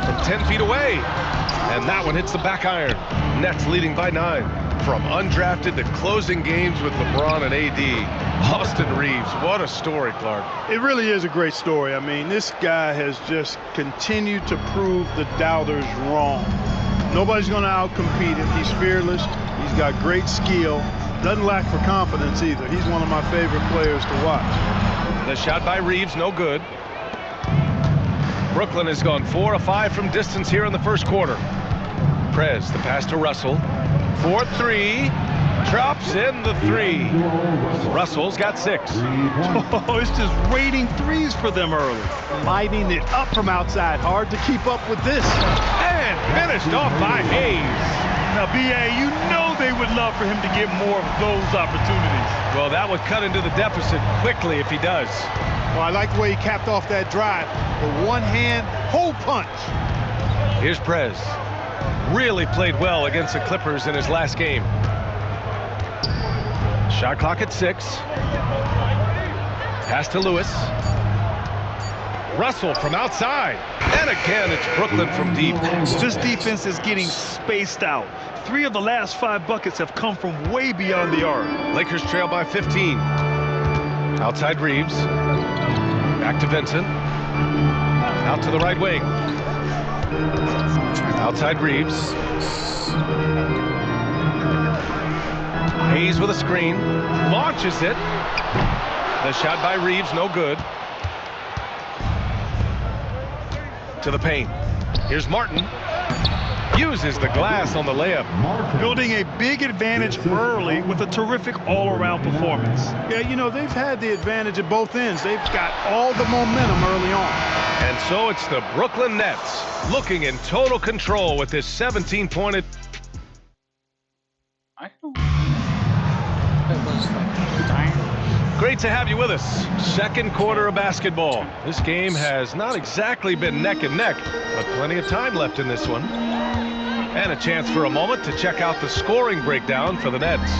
From 10 feet away. And that one hits the back iron. Nets leading by 9. From undrafted to closing games with LeBron and AD. Austin Reeves, what a story, Clark. It really is a great story. I mean, this guy has just continued to prove the doubters wrong. Nobody's going to outcompete him. He's fearless. He's got great skill. Doesn't lack for confidence either. He's one of my favorite players to watch. The shot by Reeves, no good. Brooklyn has gone 4 of 5 from distance here in the first quarter. Prez, the pass to Russell. 4-3. Drops in the 3. Russell's got 6. Oh, it's just raining threes for them early. Lighting it up from outside. Hard to keep up with this. And finished off by Hayes. Now, B.A., you know they would love for him to get more of those opportunities. Well, that would cut into the deficit quickly if he does. Well, I like the way he capped off that drive. The one-hand hole punch. Here's Prez. Really played well against the Clippers in his last game. Shot clock at 6. Pass to Lewis. Russell from outside. And again, it's Brooklyn from deep. This defense is getting spaced out. 3 of the last 5 buckets have come from way beyond the arc. Lakers trail by 15. Outside Reeves. Back to Vincent. Out to the right wing. Outside Reeves. Hayes with a screen. Launches it. The shot by Reeves, no good. To the paint. Here's Martin. Uses the glass on the layup. Building a big advantage early with a terrific all-around performance. Yeah, you know, they've had the advantage at both ends. They've got all the momentum early on. And so it's the Brooklyn Nets looking in total control with this 17-point. I don't know. It was like dying. Great to have you with us. Second quarter of basketball. This game has not exactly been neck and neck, but plenty of time left in this one. And a chance for a moment to check out the scoring breakdown for the Nets.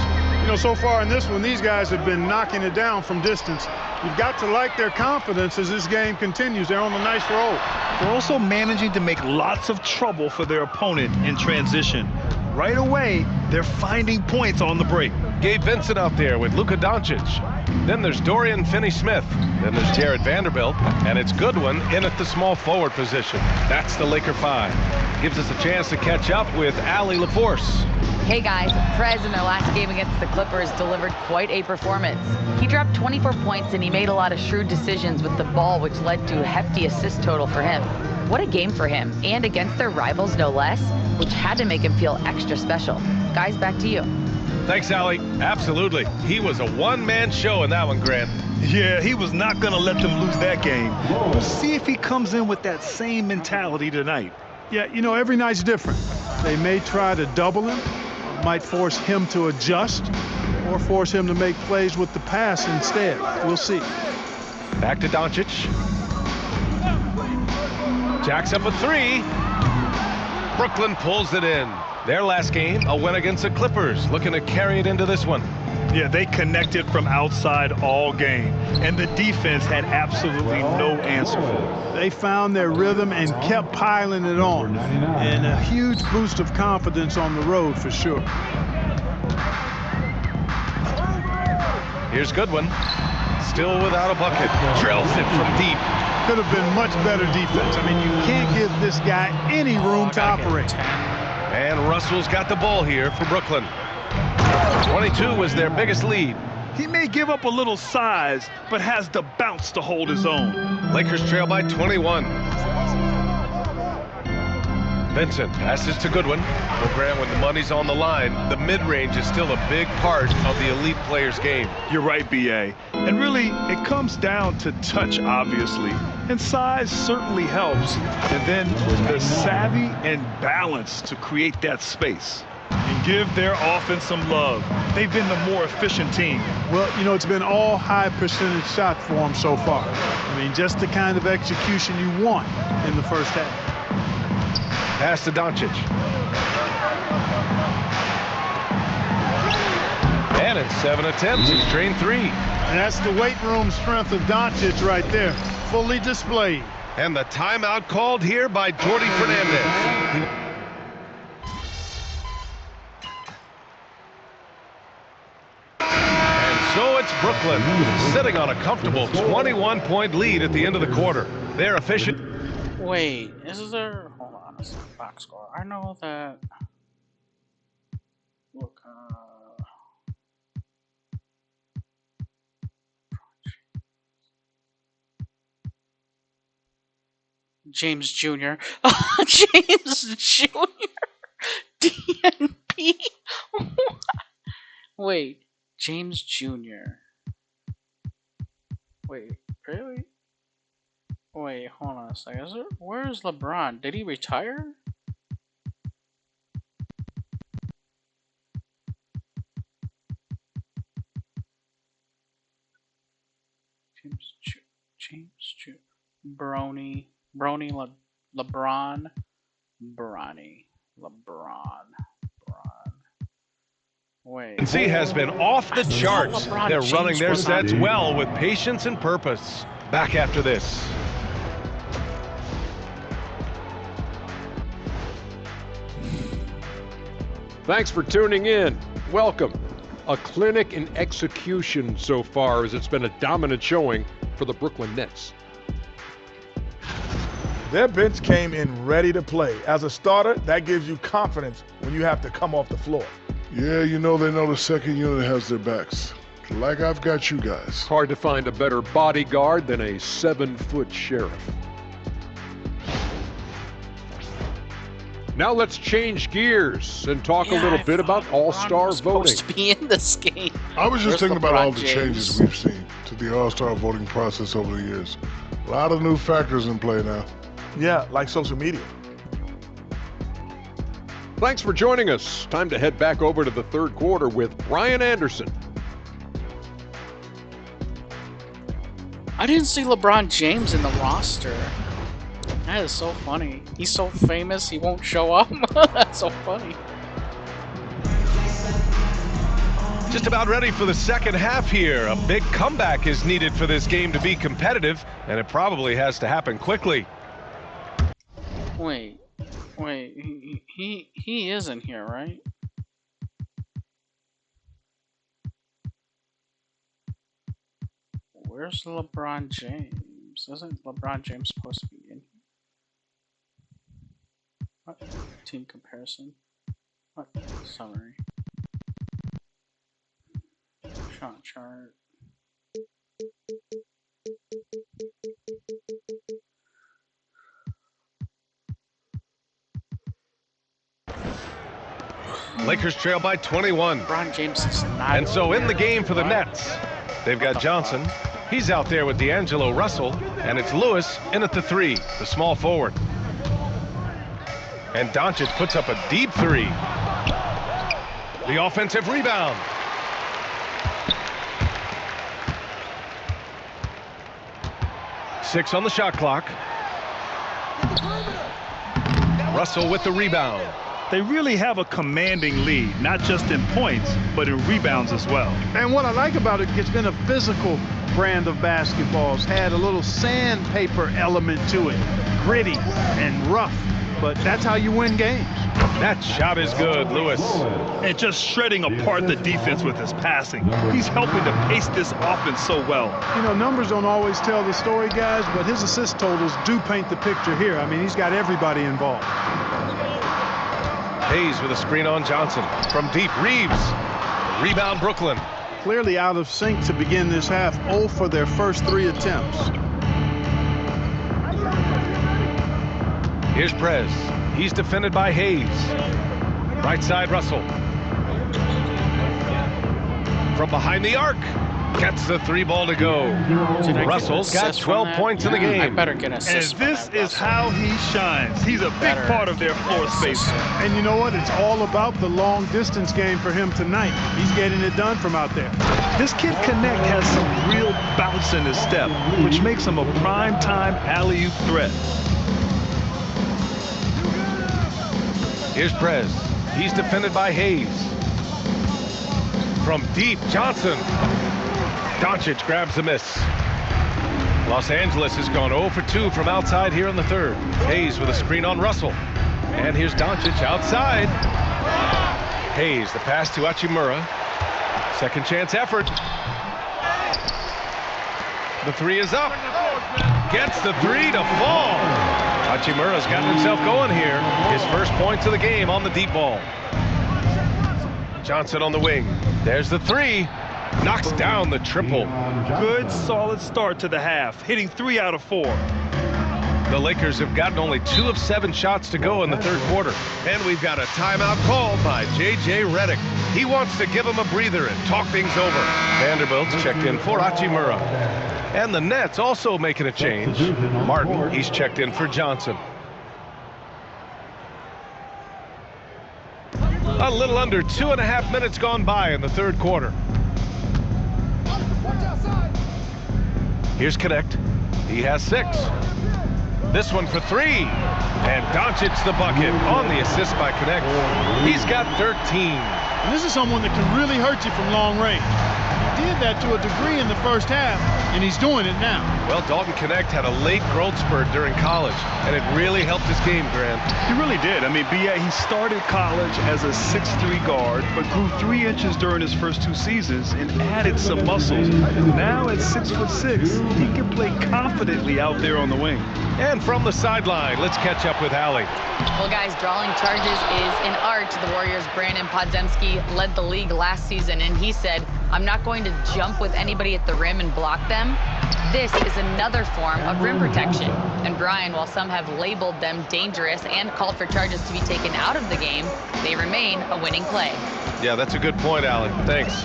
You know, so far in this one, these guys have been knocking it down from distance. You've got to like their confidence as this game continues. They're on a nice roll. They're also managing to make lots of trouble for their opponent in transition. Right away, they're finding points on the break. Gabe Vincent out there with Luka Doncic. Then there's Dorian Finney-Smith. Then there's Jared Vanderbilt. And it's Goodwin in at the small forward position. That's the Laker 5. Gives us a chance to catch up with Allie LaForce. Hey guys, Prez in their last game against the Clippers delivered quite a performance. He dropped 24 points and he made a lot of shrewd decisions with the ball, which led to a hefty assist total for him. What a game for him, and against their rivals no less, which had to make him feel extra special. Guys, back to you. Thanks, Allie. Absolutely. He was a one-man show in that one, Grant. Yeah, he was not going to let them lose that game. We'll see if he comes in with that same mentality tonight. Yeah, you know, every night's different. They may try to double him, might force him to adjust, or force him to make plays with the pass instead. We'll see. Back to Doncic. Jacks up a three. Brooklyn pulls it in. Their last game, a win against the Clippers, looking to carry it into this one. Yeah, they connected from outside all game, and the defense had absolutely no answer for it. They found their rhythm and kept piling it on, and a huge boost of confidence on the road for sure. Here's Goodwin, still without a bucket, drills it from deep. Could have been much better defense. I mean, you can't give this guy any room to operate. And Russell's got the ball here for Brooklyn. 22 was their biggest lead. He may give up a little size, but has the bounce to hold his own. Lakers trail by 21. Vincent passes to Goodwin. Well, Grant, when the money's on the line, the mid-range is still a big part of the elite player's game. You're right, B.A. And really, it comes down to touch, obviously. And size certainly helps. And then the savvy and balance to create that space. And give their offense some love. They've been the more efficient team. Well, you know, it's been all high percentage shot for them so far. I mean, just the kind of execution you want in the first half. Pass to Doncic. And in 7 attempts, he's drained 3. And that's the weight room strength of Doncic right there, fully displayed. And the timeout called here by Jordi Fernandez. And so it's Brooklyn, sitting on a comfortable 21-point lead at the end of the quarter. They're efficient. Wait, is there... Hold on, it's a box score. I know that... Look, James Jr. James Jr. DNP. Wait, James Jr. Wait, really? Wait, hold on a second. Where's LeBron? Did he retire? James Jr. Brony, LeBron. Wait. C has been off the charts. They're running their sets well with patience and purpose. Back after this. Thanks for tuning in. Welcome. A clinic in execution so far, as it's been a dominant showing for the Brooklyn Nets. Their bench came in ready to play. As a starter, that gives you confidence when you have to come off the floor. Yeah, you know they know the second unit has their backs. Like I've got you guys. Hard to find a better bodyguard than a 7-foot sheriff. Now let's change gears and talk a little bit about All-Star voting. To be in this game. I was just thinking about LeBron all the James? changes we've seen to the All-Star voting process over the years. A lot of new factors in play now. Yeah, like social media. Thanks for joining us. Time to head back over to the third quarter with Brian Anderson. I didn't see LeBron James in the roster. That is so funny. He's so famous, he won't show up. That's so funny. Just about ready for the second half here. A big comeback is needed for this game to be competitive, and it probably has to happen quickly. Wait, he isn't here, right? Where's LeBron James? Isn't LeBron James supposed to be in here? What? Team comparison. What? Summary. Shot chart. Lakers trail by 21. LeBron James is not. And so in the game for the Nets, they've got Johnson. He's out there with D'Angelo Russell, and it's Lewis in at the 3, the small forward. And Doncic puts up a deep 3. The offensive rebound. Six on the shot clock. Russell with the rebound. They really have a commanding lead, not just in points, but in rebounds as well. And what I like about it, it's been a physical brand of basketball. It's had a little sandpaper element to it, gritty and rough, but that's how you win games. That shot is good, Lewis. And just shredding apart the defense with his passing. He's helping to pace this offense so well. You know, numbers don't always tell the story, guys, but his assist totals do paint the picture here. I mean, he's got everybody involved. Hayes with a screen on Johnson. From deep, Reeves. Rebound, Brooklyn. Clearly out of sync to begin this half. 0 for their first 3 attempts. Here's Prez. He's defended by Hayes. Right side, Russell. From behind the arc. Gets the 3 ball to go. Russell's got 12 points in the game. I better get an assist. And this is how he shines. He's a big part of their floor space. And you know what? It's all about the long distance game for him tonight. He's getting it done from out there. This kid Connect has some real bounce in his step, which makes him a prime-time alley-oop threat. Here's Prez. He's defended by Hayes. From deep, Johnson. Doncic grabs the miss. Los Angeles has gone 0 for 2 from outside here in the third. Hayes with a screen on Russell. And here's Doncic outside. Hayes, the pass to Hachimura. Second chance effort. The 3 is up. Gets the 3 to fall. Hachimura's gotten himself going here. His first points of the game on the deep ball. Johnson on the wing. There's the 3. Knocks down the triple. Good, solid start to the half, hitting 3 out of 4. The Lakers have gotten only 2 of 7 shots to go in the third quarter. And we've got a timeout called by J.J. Redick. He wants to give him a breather and talk things over. Vanderbilt's checked in for Hachimura. And the Nets also making a change. Martin, he's checked in for Johnson. A little under 2.5 minutes gone by in the third quarter. Here's Connect. He has 6. This one for 3. And Doncic's the bucket on the assist by Connect. He's got 13. And this is someone that can really hurt you from long range. He did that to a degree in the first half, and he's doing it now. Well, Dalton Connect had a late growth spurt during college, and it really helped his game, Grant. He really did. I mean, he started college as a 6'3" guard, but grew 3 inches during his first 2 seasons and added some muscles. Now at 6'6", he can play confidently out there on the wing. And from the sideline, let's catch up with Allie. Well, guys, drawing charges is an art. The Warriors' Brandon Podziemski led the league last season, and he said, "I'm not going to jump with anybody at the rim and block them. This is is another form of rim protection. And Brian, while some have labeled them dangerous and called for charges to be taken out of the game, they remain a winning play. Yeah, that's a good point, Alan. Thanks.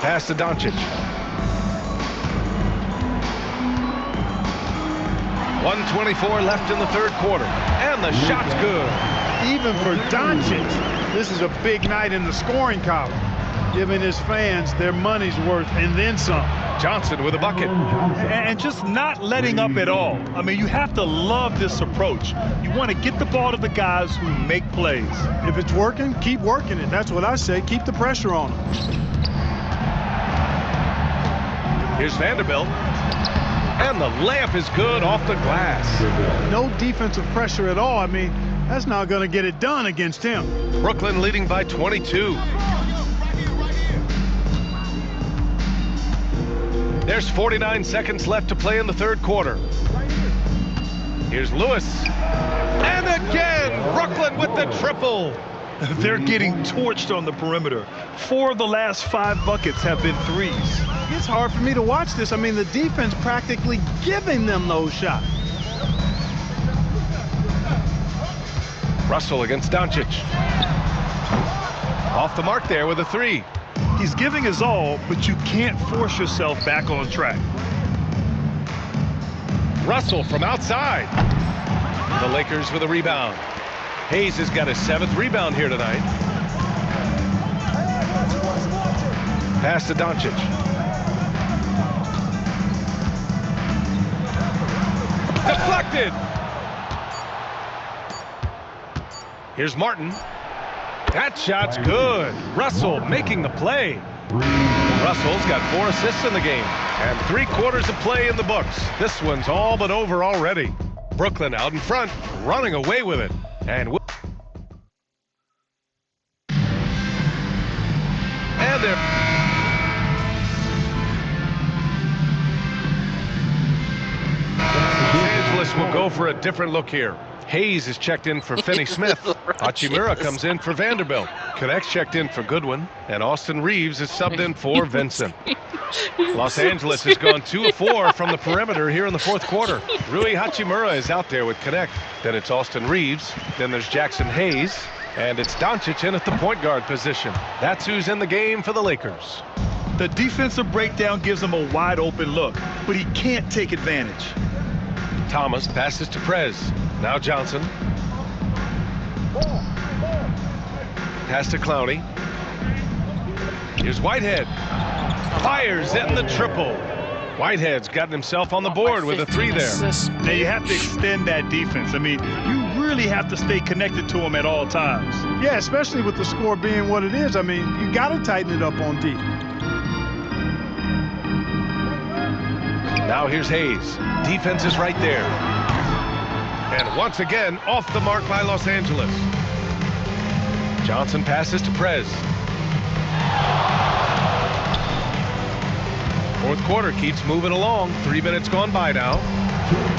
Pass to Doncic. 1:24 left in the third quarter, and the shot's good. Even for Doncic, this is a big night in the scoring column, giving his fans their money's worth and then some. Johnson with a bucket. And just not letting up at all. I mean, you have to love this approach. You want to get the ball to the guys who make plays. If it's working, keep working it. That's what I say. Keep the pressure on them. Here's Vanderbilt. And the layup is good off the glass. No defensive pressure at all. I mean, that's not going to get it done against him. Brooklyn leading by 22. There's 49 seconds left to play in the third quarter. Here's Lewis. And again, Brooklyn with the triple. They're getting torched on the perimeter. 4 of the last 5 buckets have been threes. It's hard for me to watch this. I mean, the defense practically giving them those shots. Russell against Doncic. Off the mark there with a 3. He's giving his all, but you can't force yourself back on track. Russell from outside. The Lakers with a rebound. Hayes has got his 7th rebound here tonight. Pass to Doncic. Deflected. Here's Martin. That shot's good. Russell making the play. Russell's got 4 assists in the game and 3 quarters of play in the books. This one's all but over already. Brooklyn out in front, running away with it. And they're Los Angeles will go for a different look here. Hayes is checked in for Finney Smith. Hachimura comes in for Vanderbilt. Connect's checked in for Goodwin. And Austin Reeves is subbed in for Vincent. Los Angeles has gone 2 of 4 from the perimeter here in the fourth quarter. Rui Hachimura is out there with Connect. Then it's Austin Reeves. Then there's Jackson Hayes. And it's Doncic in at the point guard position. That's who's in the game for the Lakers. The defensive breakdown gives him a wide open look, but he can't take advantage. Thomas passes to Prez. Now Johnson. Pass to Clowney. Here's Whitehead. Fires in the triple. Whitehead's gotten himself on the board with a 3 there. Now you have to extend that defense. I mean, you really have to stay connected to him at all times. Yeah, especially with the score being what it is. I mean, you got to tighten it up on D. Now here's Hayes. Defense is right there. And once again, off the mark by Los Angeles. Johnson passes to Prez. Fourth quarter keeps moving along. 3 minutes gone by now.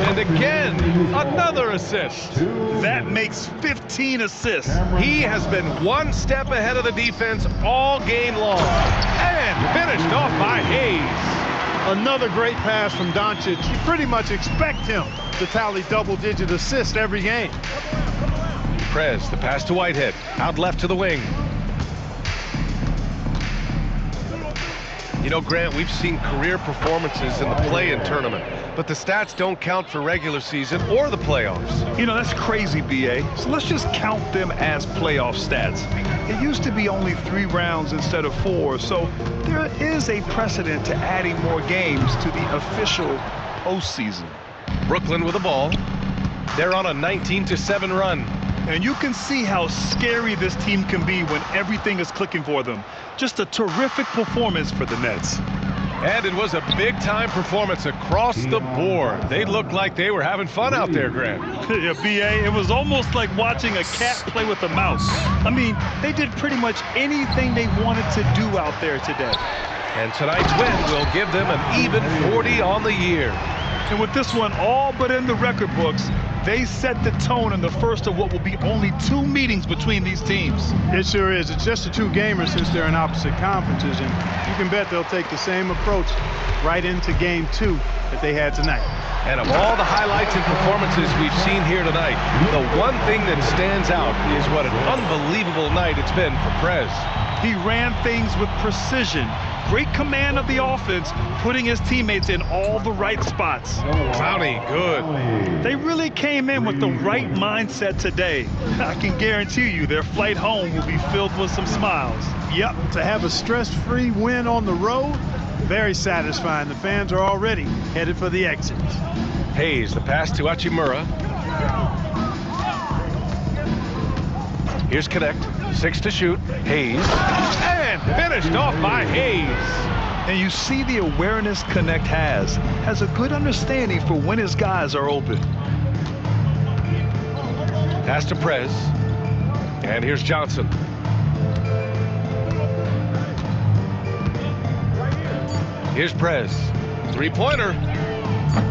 And again, another assist. That makes 15 assists. He has been 1 step ahead of the defense all game long. And finished off by Hayes. Another great pass from Doncic. You pretty much expect him to tally double-digit assists every game. Prez, the pass to Whitehead. Out left to the wing. You know, Grant, we've seen career performances in the play-in tournament, but the stats don't count for regular season or the playoffs. You know, that's crazy, B.A. So let's just count them as playoff stats. It used to be only 3 rounds instead of 4, so there is a precedent to adding more games to the official postseason. Brooklyn with the ball. They're on a 19-7 run. And you can see how scary this team can be when everything is clicking for them. Just a terrific performance for the Nets. And it was a big-time performance across the board. They looked like they were having fun out there, Grant. Yeah, B.A., it was almost like watching a cat play with a mouse. I mean, they did pretty much anything they wanted to do out there today. And tonight's win will give them an even 40 on the year. And with this one all but in the record books, they set the tone in the first of what will be only 2 meetings between these teams. It sure is. It's just a 2 gamers since they're in opposite conferences, and you can bet they'll take the same approach right into game 2 that they had tonight. And of all the highlights and performances we've seen here tonight, the one thing that stands out is what an unbelievable night it's been for Prez. He ran things with precision, great command of the offense, putting his teammates in all the right spots. Clowney, good. They really came in with the right mindset today. I can guarantee you their flight home will be filled with some smiles. Yep, to have a stress-free win on the road, very satisfying. The fans are already headed for the exit. Hayes, the pass to Achimura. Here's Connect, 6 to shoot. Hayes, and finished off by Hayes. And you see the awareness Connect has a good understanding for when his guys are open. Pass to Prez, and here's Johnson. Here's Prez, 3-pointer,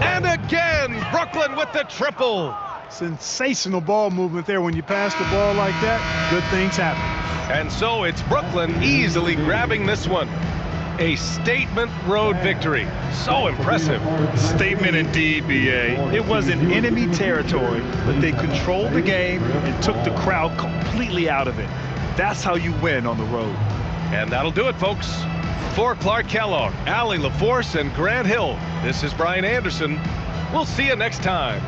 and again, Brooklyn with the triple. Sensational ball movement there. When you pass the ball like that, good things happen. And so it's Brooklyn easily grabbing this one. A statement road victory. So impressive. Statement indeed, BA. It wasn't enemy territory, but they controlled the game and took the crowd completely out of it. That's how you win on the road. And that'll do it, folks. For Clark Kellogg, Allie LaForce, and Grant Hill, this is Brian Anderson. We'll see you next time.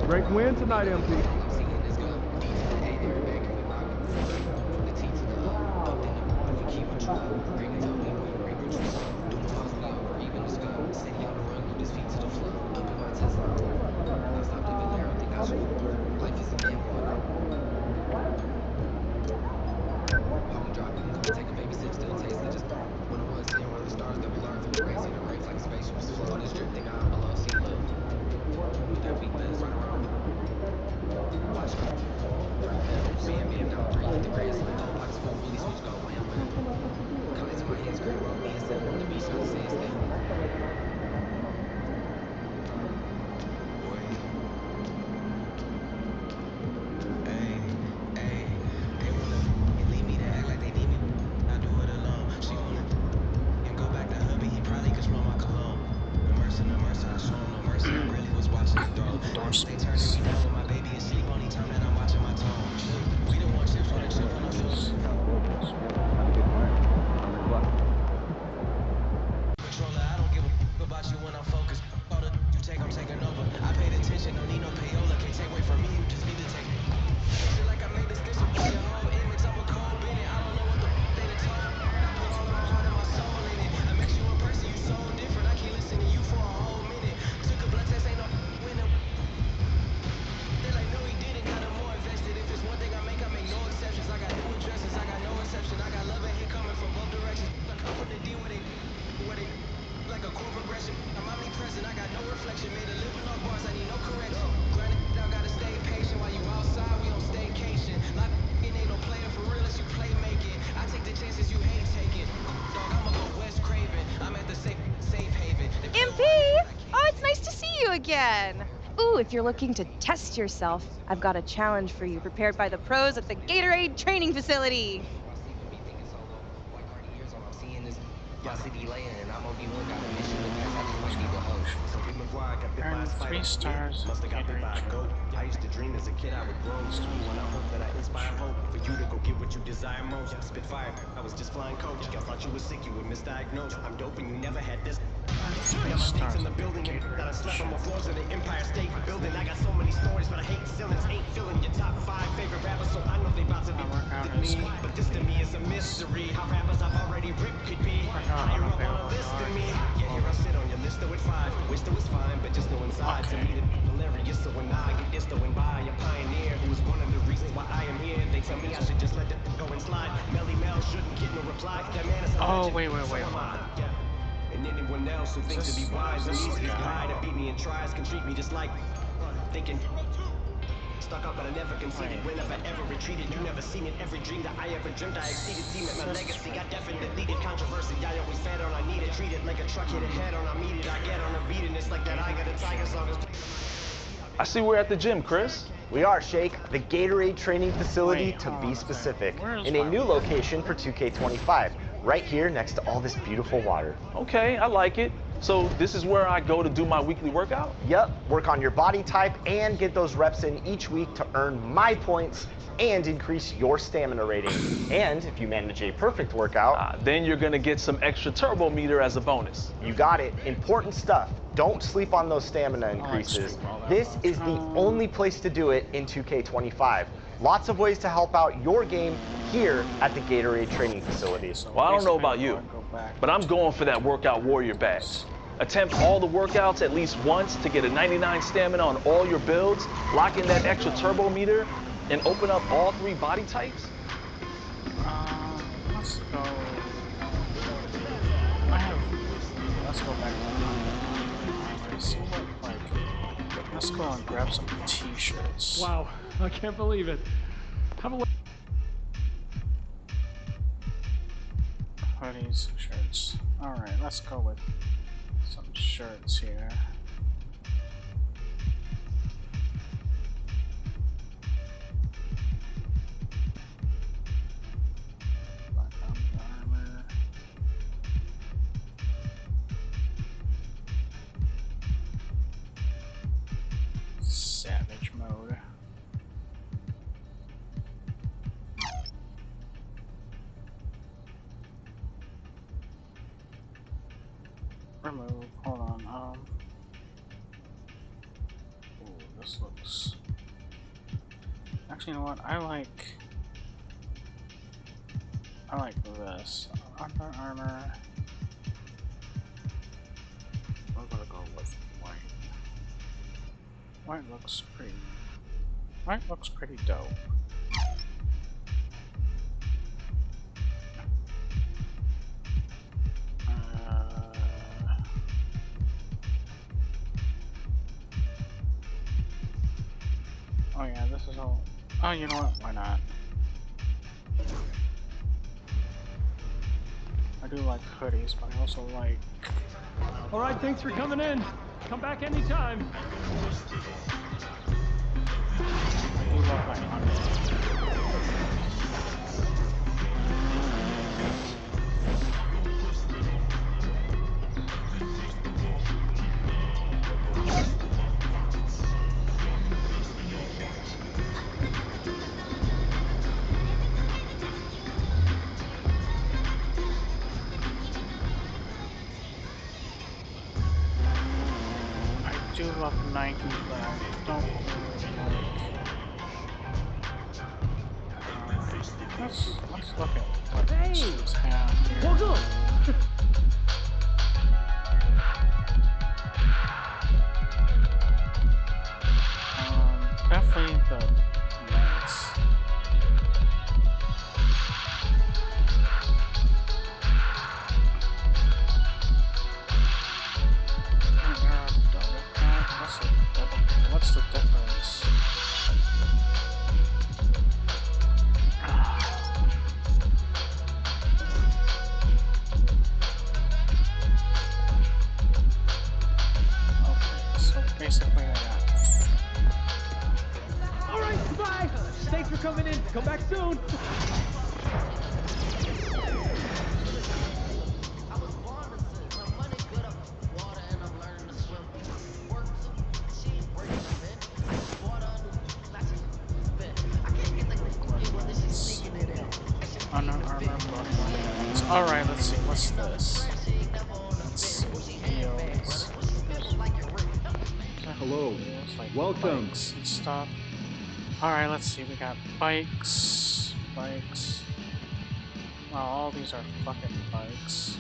Great win tonight, MP. Again. Ooh, if you're looking to test yourself, I've got a challenge for you prepared by the pros at the Gatorade Training Facility. Earn 3 stars. I used to dream as a kid I would grow. When I hope that I inspire hope for you to go get what you desire most. Spit fire, I was just flying coach. Y'all thought you were sick, you were misdiagnosed. I'm dope and you never had this. I got my dates in the building and that I slept on the floors of the Empire State Building. I got so many stories, but I hate ceilings. Ain't filling your top 5 favorite rappers, so I know they about to be with me. But this to me is a mystery. How rappers I've already ripped could be higher up on a list than me. Yeah, here I sit on your list with 5. Wish that was fine, but just know inside to me the hilarious. So when I get this, going by a pioneer who was one of the reasons. reason why I am here. They tell me I should just let it go and slide. Melly Mel shouldn't get no reply. That man is a legend. Wait. So am I. And anyone else who thinks to be wise and easy to hide and beat me and tries can treat me just like thinking. Stuck up, but I never conceded. Whenever ever retreated, you never seen it. Every dream that I ever dreamt, I exceeded. Seen it, my legacy, I definitely needed controversy. I always fed on, I needed, treated like a truck hit a head on. I meet it, I get on a beat, and it's like that. I got a tiger song. I see we're at the gym, Chris. We are, Shake. The Gatorade training facility, to be specific, in a new location for 2K25, right here next to all this beautiful water. Okay, I like it. So this is where I go to do my weekly workout? Yep, work on your body type and get those reps in each week to earn my points and increase your stamina rating. And if you manage a perfect workout, then you're gonna get some extra turbo meter as a bonus. You got it. Important stuff. Don't sleep on those stamina increases. This is the only place to do it in 2K25. Lots of ways to help out your game here at the Gatorade training facility. Well, I don't know about you, but I'm going for that workout warrior badge. Attempt all the workouts at least once to get a 99 stamina on all your builds, lock in that extra turbo meter, and open up all 3 body types. Let's go. Let's go back to see what, let's go and grab some t-shirts. Wow, I can't believe it. Have a look. Hoodies, shirts. Alright, let's go with some shirts here. Armor. Savage mode. Remove, hold on, ooh, this looks, actually, you know what, I like this, Under Armour, we're gonna go with white looks pretty dope. Oh yeah, this is all. Oh, you know what? Why not? I do like hoodies, but I also like. All right, thanks for coming in. Come back anytime. I do love my underwear. I do love Nike, but I don't really like. Let's look at what these have here. Welcome. Definitely the Nets. What's the difference? Okay, so basically I got. All right, goodbye. Thanks for coming in. Come back soon. Under Armour Bloodlines. Alright, let's see, what's this? Let's see, wheels. Hello. Like welcome. Bikes and stuff. Alright, let's see, we got bikes. Wow, all these are fucking bikes.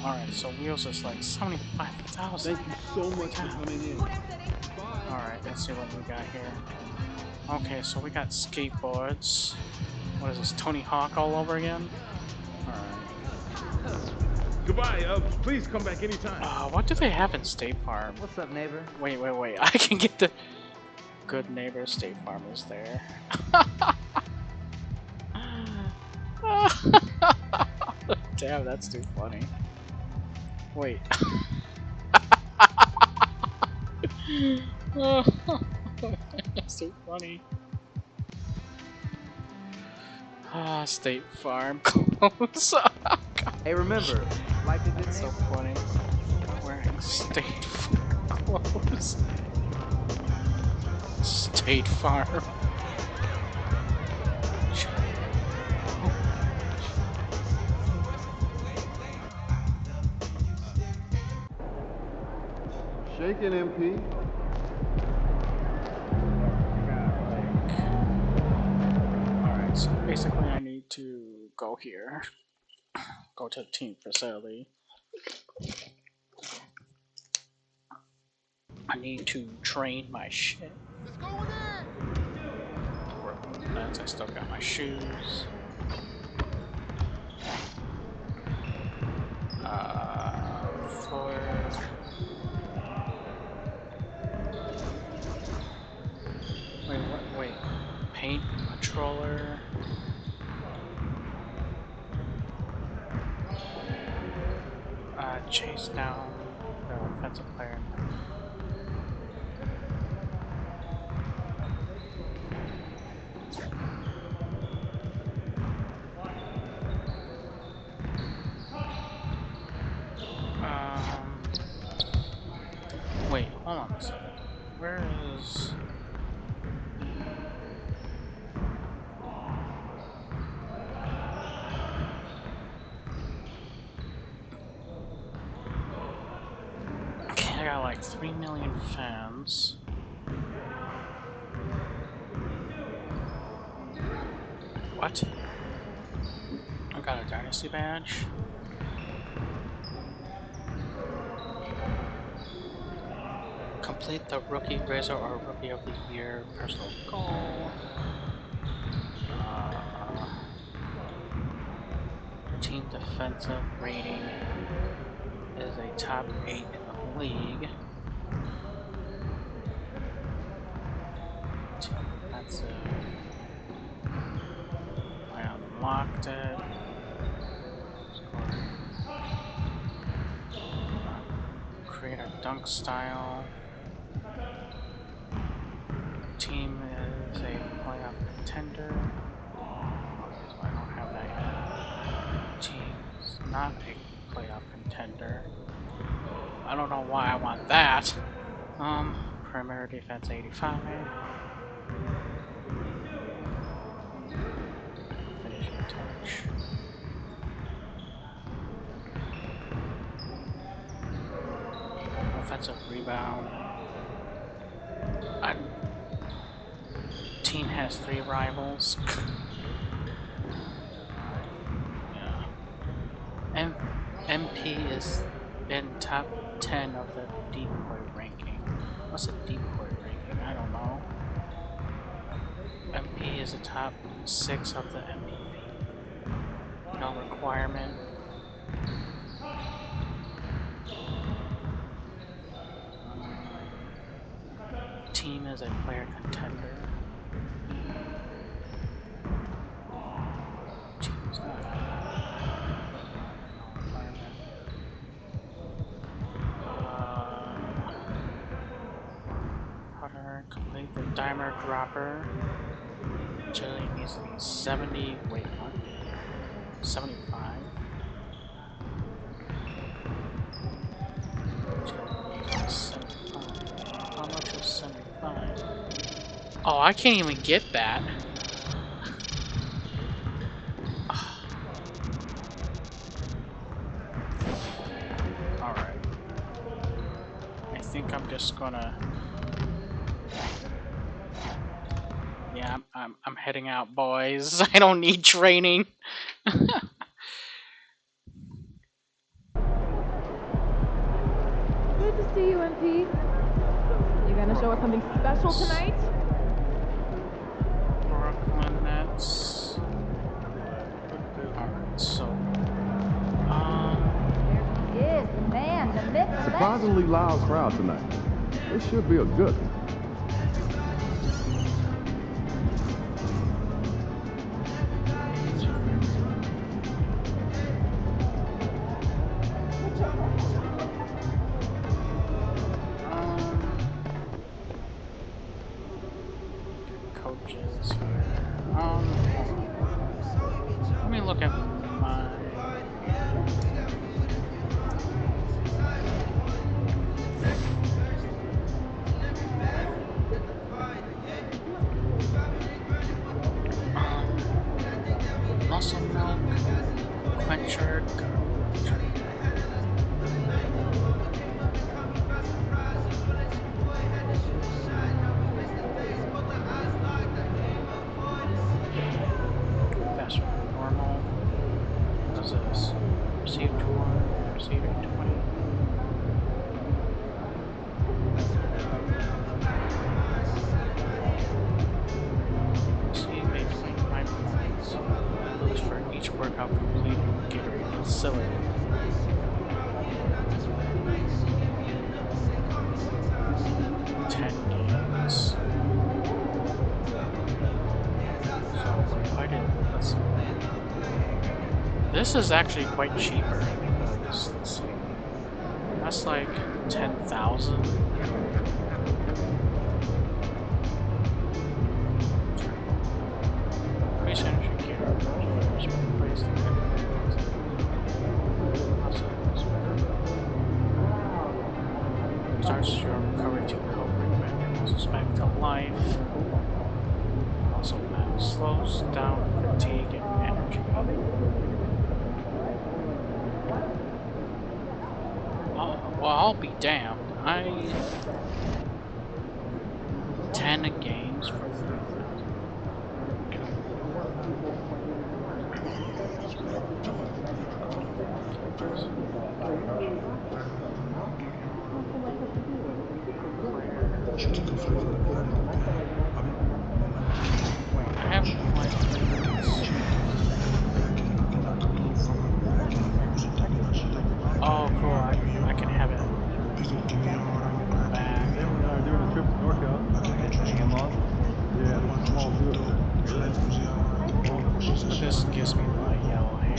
Alright, so wheels is like 75,000. Thank you so much for coming in. Alright, let's see what we got here. Okay, so we got skateboards. What is this, Tony Hawk all over again? Alright. Goodbye. Please come back anytime. What do they have in State Farm? What's up, neighbor? Wait. I can get the Good Neighbor State Farm is there. Damn, that's too funny. Wait. That's too funny. State Farm clothes. Hey, remember, like a good so funny. Wearing State Farm clothes. State Farm. Shaking MP. Alright, so basically I need to go here. Go to the team facility. I need to train my shit. Work on that. I still got my shoes. Wait. Paint controller. Chase down the offensive player. Wait, hold on a second. Where is... Okay, I got like 3 million fans. What? I got a dynasty badge. Complete the Rookie Razor or Rookie of the Year personal goal. Team defensive rating is a top 8 in the league. Team defensive. I unlocked it. Scoring. Create a dunk style. Team is a playoff contender. Okay, so I don't have that yet. Team's not a playoff contender. I don't know why I want that. Perimeter defense 85. Finishing touch. Offensive rebound. Team has 3 rivals. Yeah. MP is in top 10 of the decoy ranking. What's a decoy ranking? I don't know. MP is a top 6 of the MVP. No requirement. Team is a player contender. Team is not. Doesn't matter, no requirement. Putter, complete the dimer dropper. Agility needs to be 70. Wait, what? 75. Agility needs to be 75. How much is 75? Oh, I can't even get that. Alright. I think I'm just gonna... Yeah, I'm heading out, boys. I don't need training. Good to see you, MP. You gonna show us something special tonight? surprisingly loud crowd tonight. This should be a good one. Coaches here. Let me look at my. Muscle milk, quencher. Faster than normal. What is this? Receive 20, receive 20. Receive 8.5 points. Boost for each workout completed in Gatorade facility. This is actually quite cheaper. Let's see. That's like 10,000. Increase energy gear. Starts your recovery to help bring back your muscles back to life. Also slows down fatigue and energy. Well, I'll be damned. 10 games for 30,000. Wait, I have one. Oh, cool. I can have it back. Then when I was doing a trip to NorCal, yeah, the small zoo up there. This gives me my yellow hair.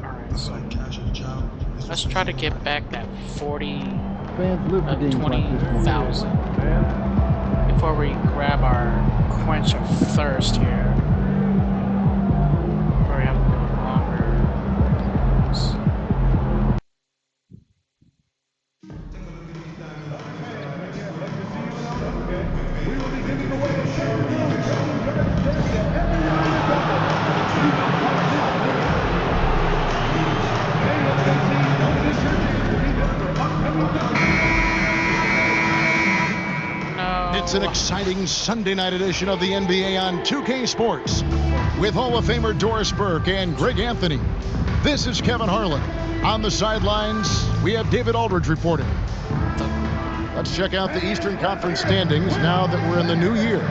Alright, so let's try to get back that 20,000 before we grab our quench of thirst here. Or we have a little longer. It's an exciting Sunday night edition of the NBA on 2K Sports with Hall of Famer Doris Burke and Greg Anthony. This is Kevin Harlan. On the sidelines, we have David Aldridge reporting. Let's check out the Eastern Conference standings now that we're in the new year.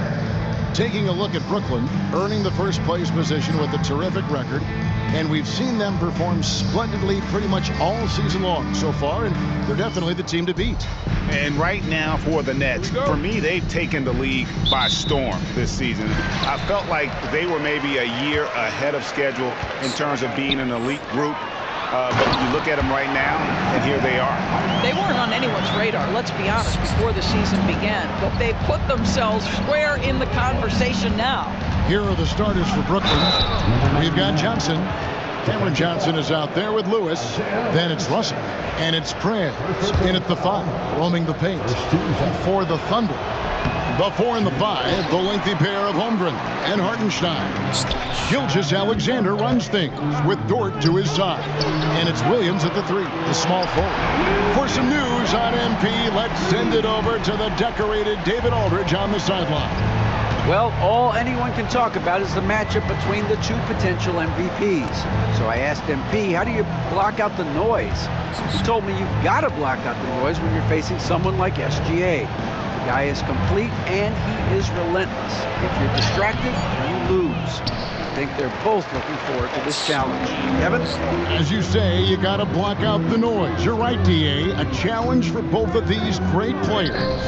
Taking a look at Brooklyn, earning the first place position with a terrific record. And we've seen them perform splendidly pretty much all season long so far, and they're definitely the team to beat. And right now for the Nets, for me, they've taken the league by storm this season. I felt like they were maybe a year ahead of schedule in terms of being an elite group. But you look at them right now, and here they are. They weren't on anyone's radar, let's be honest, before the season began. But they put themselves square in the conversation now. Here are the starters for Brooklyn. We've got Johnson. Cameron Johnson is out there with Lewis. Then it's Russell. And it's Krantz in at the 5, roaming the paint. For the Thunder, the 4 and the 5, the lengthy pair of Holmgren and Hartenstein. Gilgeous-Alexander runs things with Dort to his side. And it's Williams at the 3, the small forward. For some news on MP, let's send it over to the decorated David Aldridge on the sideline. Well, all anyone can talk about is the matchup between the two potential MVPs. So I asked MP, how do you block out the noise? He told me you've got to block out the noise when you're facing someone like SGA. The guy is complete and he is relentless. If you're distracted, you lose. think they're both looking forward to this challenge. Kevin? As you say, you got to block out the noise. You're right, DA. A challenge for both of these great players.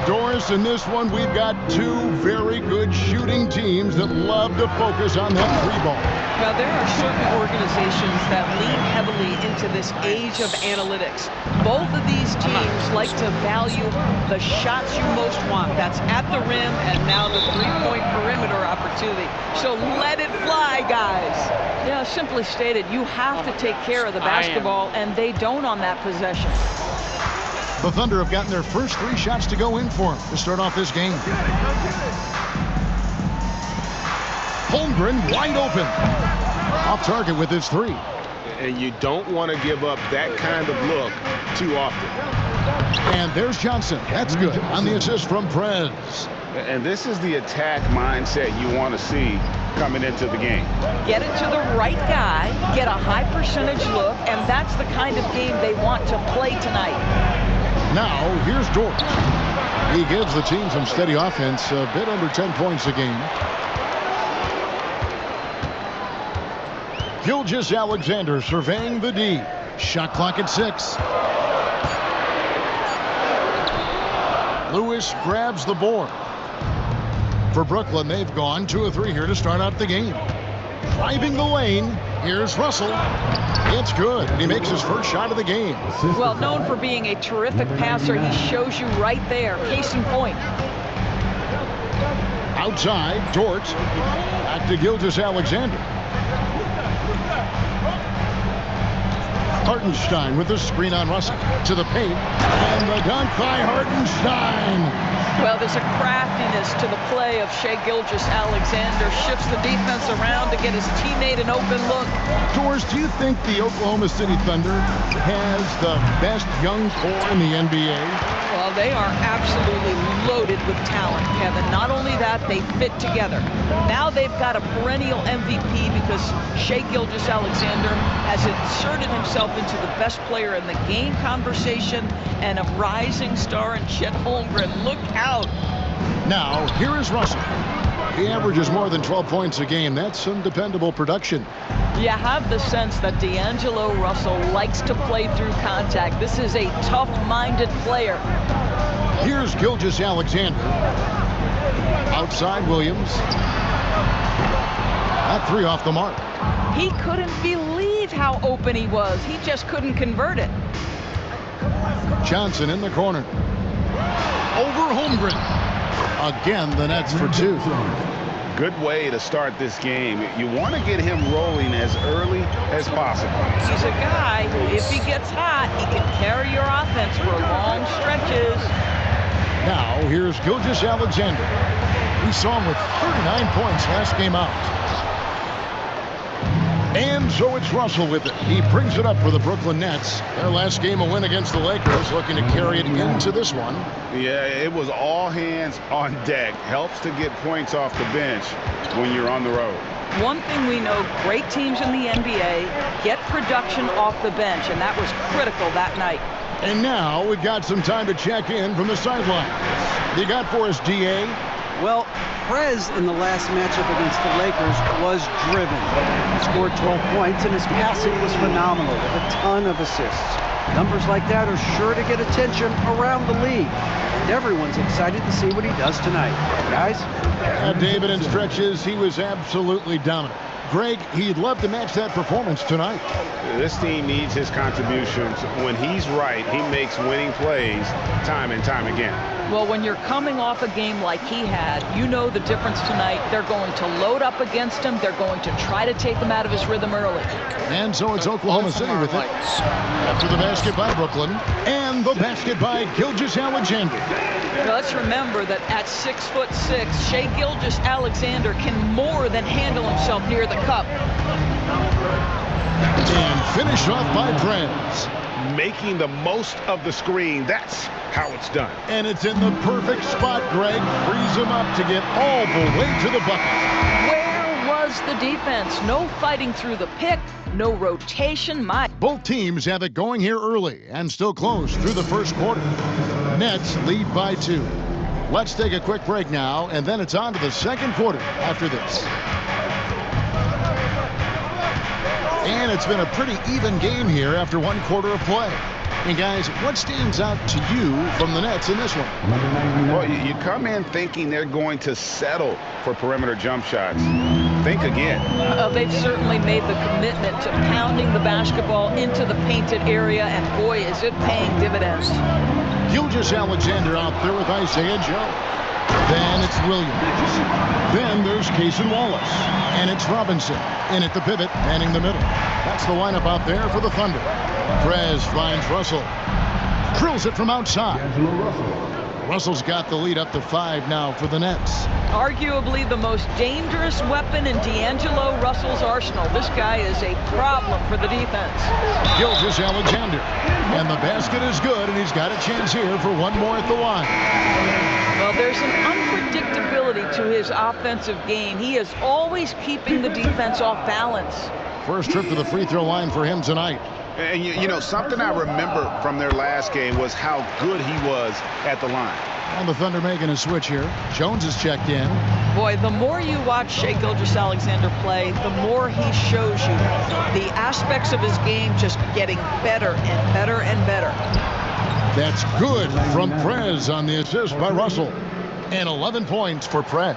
Doris, in this one, we've got two very good shooting teams that love to focus on that three ball. Well, there are certain organizations that lean heavily into this age of analytics. Both of these teams like to value the shots you most want. That's at the rim and now the three-point perimeter opportunity. So let it fly, guys. Yeah, simply stated, you have to take care of the basketball, and they don't on that possession. The Thunder have gotten their first 3 shots to go in for them to start off this game. Holmgren wide open. Off target with his 3. And you don't want to give up that kind of look too often. And there's Johnson. That's good on the assist from Prez. And this is the attack mindset you want to see coming into the game. Get it to the right guy, get a high percentage look, and that's the kind of game they want to play tonight. Now, here's Dort. He gives the team some steady offense, a bit under 10 points a game. Gilgeous-Alexander surveying the D. Shot clock at 6. Lewis grabs the board. For Brooklyn, they've gone 2 of 3 here to start out the game. Driving the lane, here's Russell. It's good. He makes his first shot of the game. Well, known for being a terrific passer, he shows you right there. Case in point. Outside, Dort. Back to Gilgeous-Alexander. Hartenstein with the screen on Russell. To the paint. And the dunk by Hartenstein. Well, there's a craftiness to the play of Shai Gilgeous-Alexander. Shifts the defense around to get his teammate an open look. Doris, do you think the Oklahoma City Thunder has the best young core in the NBA? Well, they are absolutely loaded with talent, Kevin. Not only that, they fit together. Now they've got a perennial MVP because Shai Gilgeous-Alexander has inserted himself into the best player in the game conversation and a rising star in Chet Holmgren. Look out. Now, here is Russell. He averages more than 12 points a game. That's some dependable production. You have the sense that D'Angelo Russell likes to play through contact. This is a tough-minded player. Here's Gilgeous-Alexander. Outside Williams. That 3 off the mark. He couldn't believe how open he was. He just couldn't convert it. Johnson in the corner. Over Holmgren. Again, the Nets for 2. Good way to start this game. You want to get him rolling as early as possible. He's a guy who, if he gets hot, he can carry your offense for long stretches. Now, here's Gilgeous-Alexander. We saw him with 39 points last game out. And so it's Russell with it. He brings it up for the Brooklyn Nets. Their last game, a win against the Lakers, looking to carry it into this one. Yeah, it was all hands on deck. Helps to get points off the bench when you're on the road. One thing we know, great teams in the NBA get production off the bench, and that was critical that night. And now we've got some time to check in from the sideline. You got for us, DA? Well, Prez in the last matchup against the Lakers was driven. He scored 12 points, and his passing was phenomenal with a ton of assists. Numbers like that are sure to get attention around the league. And everyone's excited to see what he does tonight. Guys? David, in stretches, he was absolutely dominant. Greg, he'd love to match that performance tonight. This team needs his contributions. When he's right, he makes winning plays time and time again. Well, when you're coming off a game like he had, you know the difference tonight. They're going to load up against him. They're going to try to take him out of his rhythm early. And so it's Oklahoma City with it. After the basket by Brooklyn and the basket by Gilgeous-Alexander. Now let's remember that at 6'6", Shai Gilgeous-Alexander can more than handle himself near the cup. And finished off by Prez. Making the most of the screen. That's how it's done. And it's in the perfect spot, Greg. Frees him up to get all the way to the bucket. Where was the defense? No fighting through the pick. No rotation. Both teams have it going here early and still close through the first quarter. Nets lead by 2. Let's take a quick break now, and then it's on to the second quarter after this. And it's been a pretty even game here after one quarter of play. And guys, what stands out to you from the Nets in this one? Well, you come in thinking they're going to settle for perimeter jump shots. Think again. They've certainly made the commitment to pounding the basketball into the painted area, and boy, is it paying dividends. Gilgeous-Alexander out there with Isaiah Joe. Then it's Williams. Then there's Cason Wallace. And it's Robinson in at the pivot, manning the middle. That's the lineup out there for the Thunder. Prez finds Russell. Drills it from outside. Russell's got the lead up to 5 now for the Nets. Arguably the most dangerous weapon in D'Angelo Russell's arsenal. This guy is a problem for the defense. Gilgeous-Alexander. And the basket is good, and he's got a chance here for one more at the line. Well, there's an unpredictability to his offensive game. He is always keeping the defense off balance. First trip to the free throw line for him tonight. And you know, something I remember from their last game was how good he was at the line. And the Thunder making a switch here. Jones is checked in. Boy, the more you watch Shai Gilgeous-Alexander play, the more he shows you the aspects of his game just getting better and better and better. That's good from Prez on the assist by Russell. And 11 points for Prez.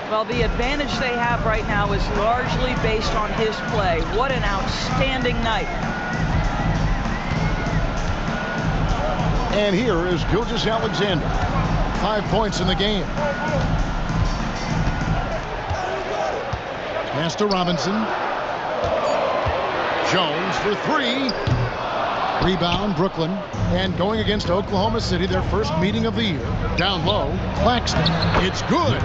Well, the advantage they have right now is largely based on his play. What an outstanding night. And here is Gilgeous-Alexander. 5 points in the game. Pass to Robinson. Jones for 3. Rebound, Brooklyn. And going against Oklahoma City, their first meeting of the year. Down low, Claxton. It's good.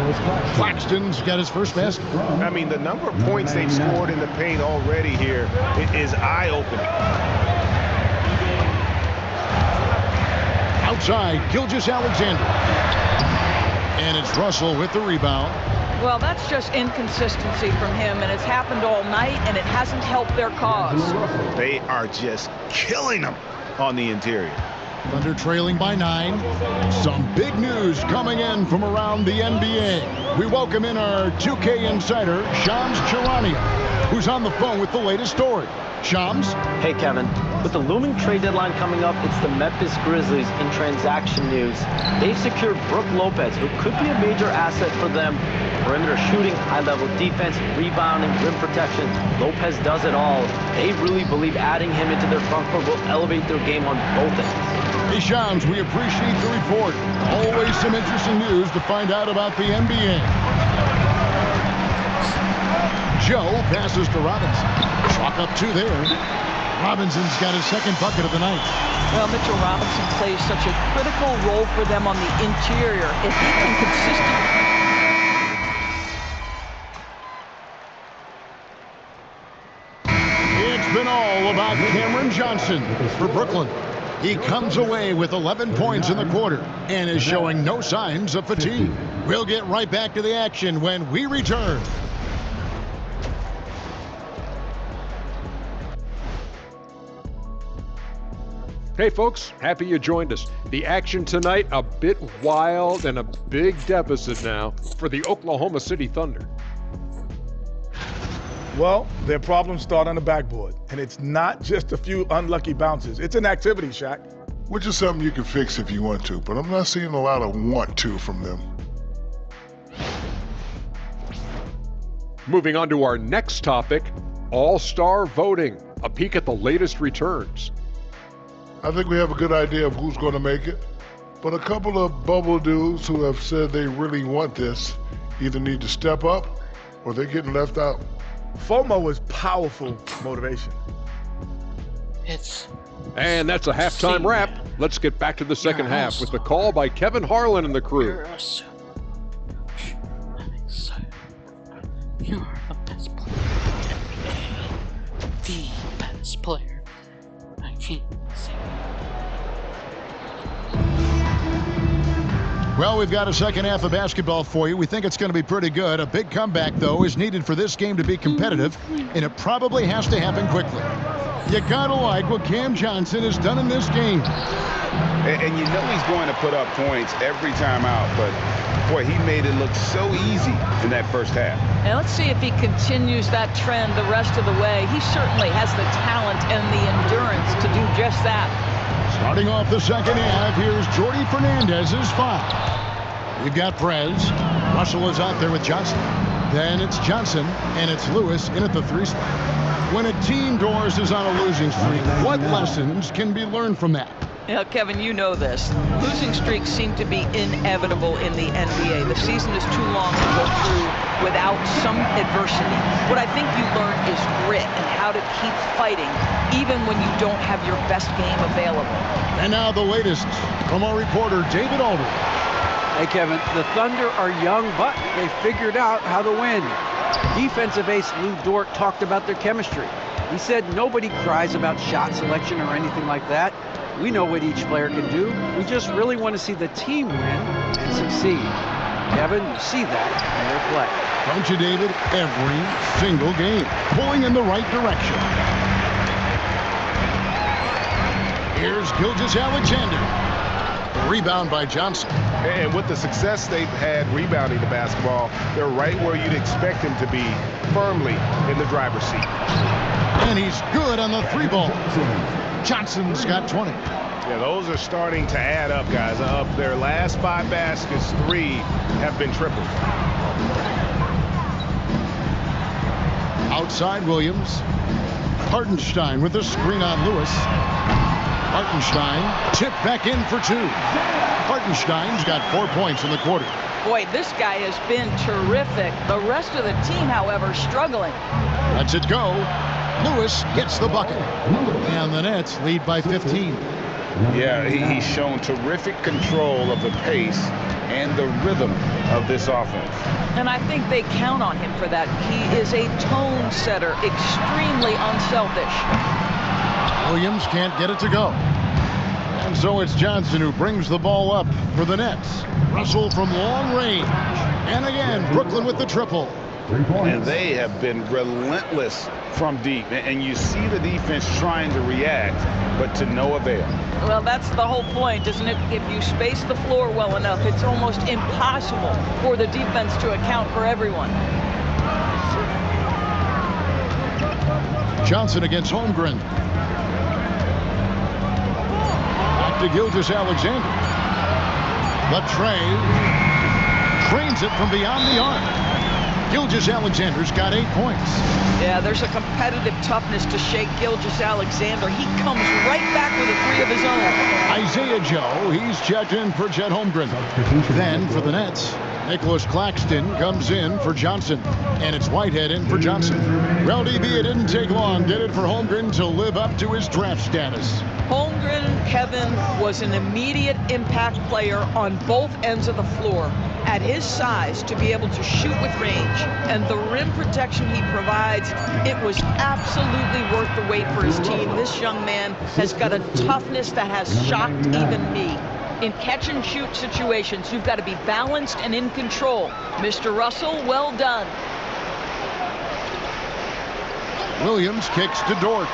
Claxton's got his first basket. I mean, the number of points they've scored in the paint already here is eye-opening. Outside, Gilgeous-Alexander. And it's Russell with the rebound. Well, that's just inconsistency from him, and it's happened all night, and it hasn't helped their cause. They are just killing them on the interior. Thunder trailing by 9. Some big news coming in from around the NBA. We welcome in our 2K insider, Shams Charania, who's on the phone with the latest story. Shams? Hey, Kevin. With the looming trade deadline coming up, it's the Memphis Grizzlies in transaction news. They've secured Brook Lopez, who could be a major asset for them. Perimeter shooting, high-level defense, rebounding, rim protection. Lopez does it all. They really believe adding him into their front court will elevate their game on both ends. Hey, Shams, we appreciate the report. Always some interesting news to find out about the NBA. Joe passes to Robinson. Chalk up 2 there. Robinson's got his second bucket of the night. Well, Mitchell Robinson plays such a critical role for them on the interior. If he can consistently... It's been all about Cameron Johnson for Brooklyn. He comes away with 11 points in the quarter and is showing no signs of fatigue. We'll get right back to the action when we return. Hey folks, happy you joined us. The action tonight, a bit wild and a big deficit now for the Oklahoma City Thunder. Well, their problems start on the backboard, and it's not just a few unlucky bounces. It's an activity, Shaq. Which is something you can fix if you want to, but I'm not seeing a lot of want to from them. Moving on to our next topic, All-Star voting. A peek at the latest returns. I think we have a good idea of who's going to make it, but a couple of bubble dudes who have said they really want this either need to step up or they're getting left out. FOMO is powerful motivation. And that's a halftime wrap. Let's get back to the second half with the call by Kevin Harlan and the crew. You're the best player. The best player. I can't say. Well, we've got a second half of basketball for you. We think it's going to be pretty good. A big comeback, though, is needed for this game to be competitive, and it probably has to happen quickly. You got to like what Cam Johnson has done in this game. And you know he's going to put up points every time out, but boy, he made it look so easy in that first half. And let's see if he continues that trend the rest of the way. He certainly has the talent and the endurance to do just that. Starting off the second half, here's Jordi Fernandez's foul. We've got Prez. Russell is out there with Johnson. Then it's Johnson, and it's Lewis in at the 3 spot. When a team, Doris, is on a losing streak, what lessons can be learned from that? Yeah, Kevin, you know this. Losing streaks seem to be inevitable in the NBA. The season is too long to go through without some adversity. What I think you learn is grit and how to keep fighting even when you don't have your best game available. And now the latest from our reporter, David Aldridge. Hey, Kevin, the Thunder are young, but they figured out how to win. Defensive ace Lou Dort talked about their chemistry. He said nobody cries about shot selection or anything like that. We know what each player can do. We just really want to see the team win and succeed. Kevin, you see that in their play. Don't you, David? Every single game, pulling in the right direction. Here's Gilgeous-Alexander. Rebound by Johnson. And with the success they've had rebounding the basketball, they're right where you'd expect them to be, firmly in the driver's seat. And he's good on the 3 ball. Johnson's got 20. Yeah, those are starting to add up, guys. Of their last 5 baskets, 3 have been triples. Outside Williams. Hartenstein with a screen on Lewis. Hartenstein tipped back in for 2. Hartenstein's got 4 points in the quarter. Boy, this guy has been terrific. The rest of the team, however, struggling. Lets it go. Lewis gets the bucket. And the Nets lead by 15. Yeah, he's shown terrific control of the pace and the rhythm of this offense. And I think they count on him for that. He is a tone setter, extremely unselfish. Williams can't get it to go. And so it's Johnson who brings the ball up for the Nets. Russell from long range. And again, Brooklyn with the triple. And they have been relentless from deep. And you see the defense trying to react, but to no avail. Well, that's the whole point, isn't it? If you space the floor well enough, it's almost impossible for the defense to account for everyone. Johnson against Holmgren. Back to Gilgeous-Alexander. Latrey trains it from beyond the arc. Gilgeous-Alexander's got 8 points. Yeah, there's a competitive toughness to shake Gilgeous-Alexander. He comes right back with a 3 of his own. Isaiah Joe, he's checked in for Chet Holmgren. Then for the Nets, Nicholas Claxton comes in for Johnson. And it's Whitehead in for Johnson. Well, DB, it didn't take long, did it, for Holmgren to live up to his draft status? Holmgren, Kevin, was an immediate impact player on both ends of the floor. At his size, to be able to shoot with range and the rim protection he provides, it was absolutely worth the wait for his team. This young man has got a toughness that has shocked even me. In catch and shoot situations, you've got to be balanced and in control. Mr. Russell, well done. Williams kicks to Dort.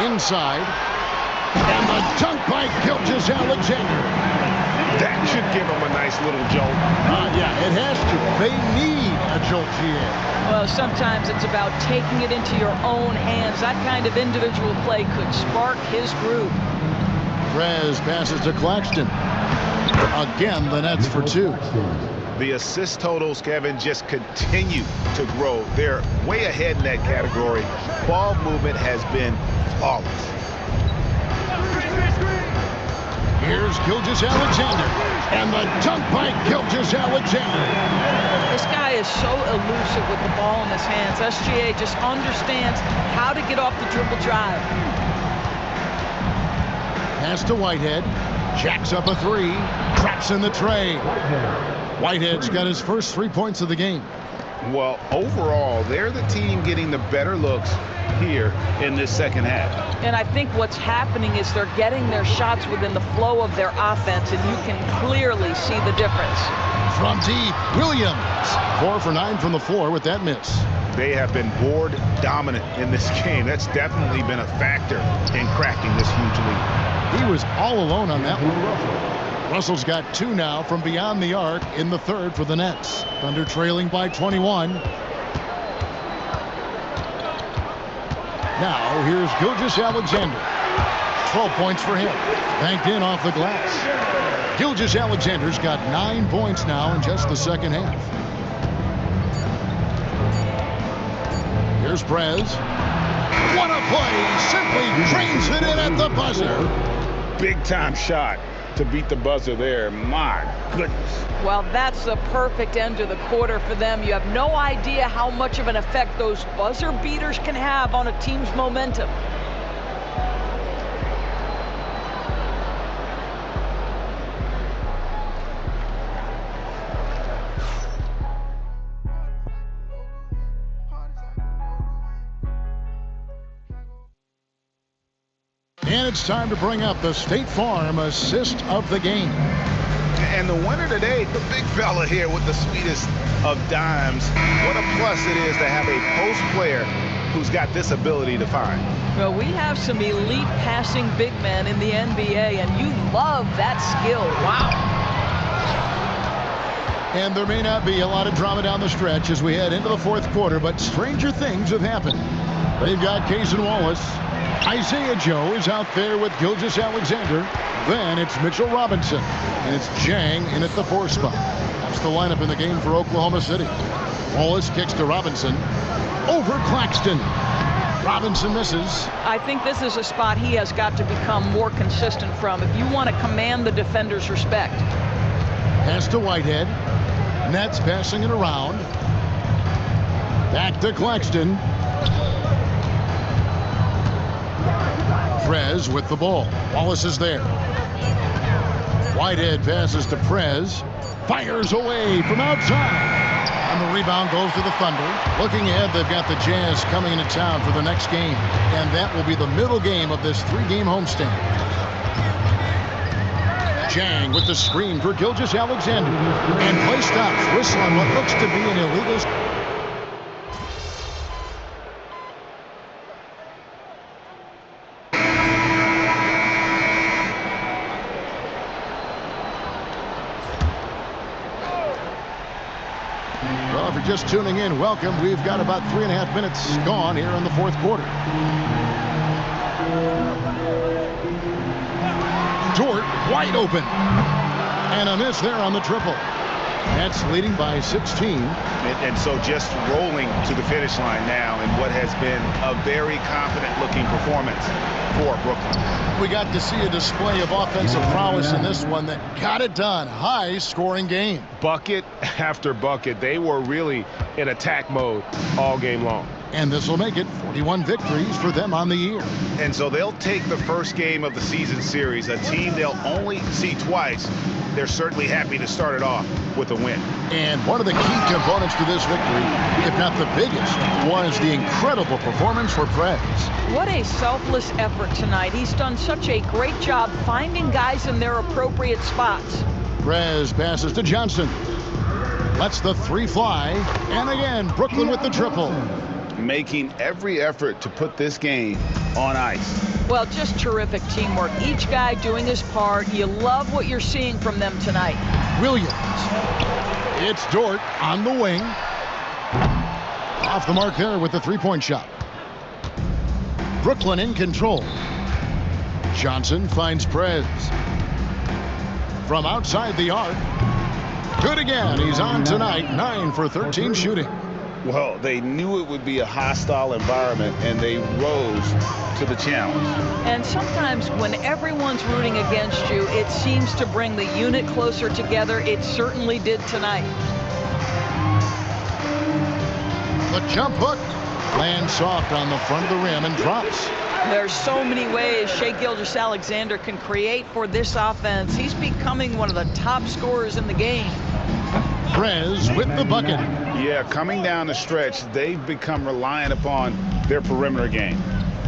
Inside. And the dunk by Gilgeous-Alexander. That should give him a nice little jolt. Yeah, it has to. They need a jolt here. Well, sometimes it's about taking it into your own hands. That kind of individual play could spark his groove. Prez passes to Claxton. Again, the Nets for 2. The assist totals, Kevin, just continue to grow. They're way ahead in that category. Ball movement has been flawless. Here's Gilgeous-Alexander. And the dunk by Gilgeous-Alexander. This guy is so elusive with the ball in his hands. SGA just understands how to get off the dribble drive. Pass to Whitehead. Jacks up a 3. Traps in the tray. Whitehead's got his first 3 points of the game. Well, overall, they're the team getting the better looks here in this second half. And I think what's happening is they're getting their shots within the flow of their offense, and you can clearly see the difference. From deep, Williams. 4 for 9 from the floor with that miss. They have been board dominant in this game. That's definitely been a factor in cracking this huge lead. He was all alone on that one. Russell's got 2 now from beyond the arc in the third for the Nets. Thunder trailing by 21. Now here's Gilgeous-Alexander. 12 points for him. Banked in off the glass. Gilgeous-Alexander's got 9 points now in just the second half. Here's Prez. What a play! Simply drains it in at the buzzer. Big time shot to beat the buzzer there. My goodness. Well, that's the perfect end to the quarter for them. You have no idea how much of an effect those buzzer beaters can have on a team's momentum. And it's time to bring up the State Farm assist of the game. And the winner today, the big fella here with the sweetest of dimes. What a plus it is to have a post player who's got this ability to find. Well, we have some elite passing big men in the NBA, and you love that skill. Wow. And there may not be a lot of drama down the stretch as we head into the fourth quarter, but stranger things have happened. They've got Cason Wallace. Isaiah Joe is out there with Gilgeous-Alexander. Then it's Mitchell Robinson. And it's Jang in at the 4 spot. That's the lineup in the game for Oklahoma City. Wallace kicks to Robinson. Over Claxton. Robinson misses. I think this is a spot he has got to become more consistent from if you want to command the defender's respect. Pass to Whitehead. Nets passing it around. Back to Claxton. Prez with the ball. Wallace is there. Whitehead passes to Prez. Fires away from outside. And the rebound goes to the Thunder. Looking ahead, they've got the Jazz coming into town for the next game. And that will be the middle game of this 3-game homestand. Jang with the screen for Gilgeous-Alexander. And play stops. Whistle on what looks to be an illegal. Well, if you're just tuning in, welcome. We've got about 3.5 minutes gone here in the fourth quarter. Dort wide open. And a miss there on the triple. Nets leading by 16. And so just rolling to the finish line now in what has been a very confident-looking performance for Brooklyn. We got to see a display of offensive prowess in this one that got it done. High-scoring game. Bucket after bucket. They were really in attack mode all game long. And this will make it 41 victories for them on the year. And so they'll take the first game of the season series, a team they'll only see twice. They're certainly happy to start it off with a win. And one of the key components to this victory, if not the biggest, was the incredible performance for Prez. What a selfless effort tonight. He's done such a great job finding guys in their appropriate spots. Prez passes to Johnson. Lets the 3 fly. And again, Brooklyn with the triple. Making every effort to put this game on ice. Well, just terrific teamwork. Each guy doing his part. You love what you're seeing from them tonight. Williams. It's Dort on the wing. Off the mark there with the 3-point shot. Brooklyn in control. Johnson finds Prez. From outside the arc. Good again. He's on tonight. 9 for 13 shooting. Well, they knew it would be a hostile environment, and they rose to the challenge. And sometimes when everyone's rooting against you, it seems to bring the unit closer together. It certainly did tonight. The jump hook lands soft on the front of the rim and drops. There's so many ways Shai Gilgeous-Alexander can create for this offense. He's becoming one of the top scorers in the game. Prez with the bucket. Yeah, coming down the stretch, they've become reliant upon their perimeter game.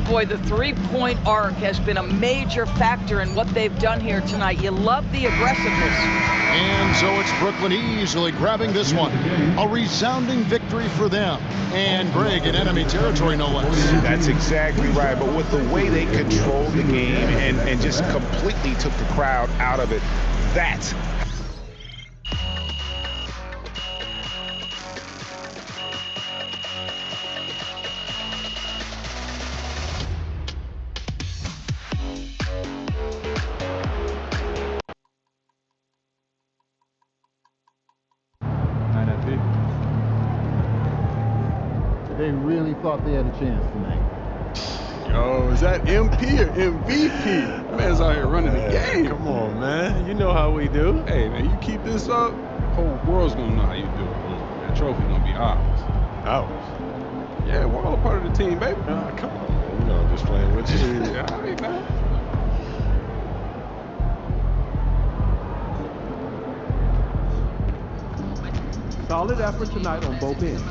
Boy, the three-point arc has been a major factor in what they've done here tonight. You love the aggressiveness. And so it's Brooklyn easily grabbing this one. A resounding victory for them. And Greg in enemy territory, no less. That's exactly right. But with the way they controlled the game and just completely took the crowd out of it, that's They really thought they had a chance tonight. Yo, is that MP or MVP? Man's out here running the game. Come on, man. You know how we do. Hey, man, you keep this up, whole world's gonna know how you do it. That trophy gonna be ours. Ours? Yeah, we're all a part of the team, baby. Come on, man. You know I'm just playing with you. Yeah, all right, man. Solid effort tonight on both ends.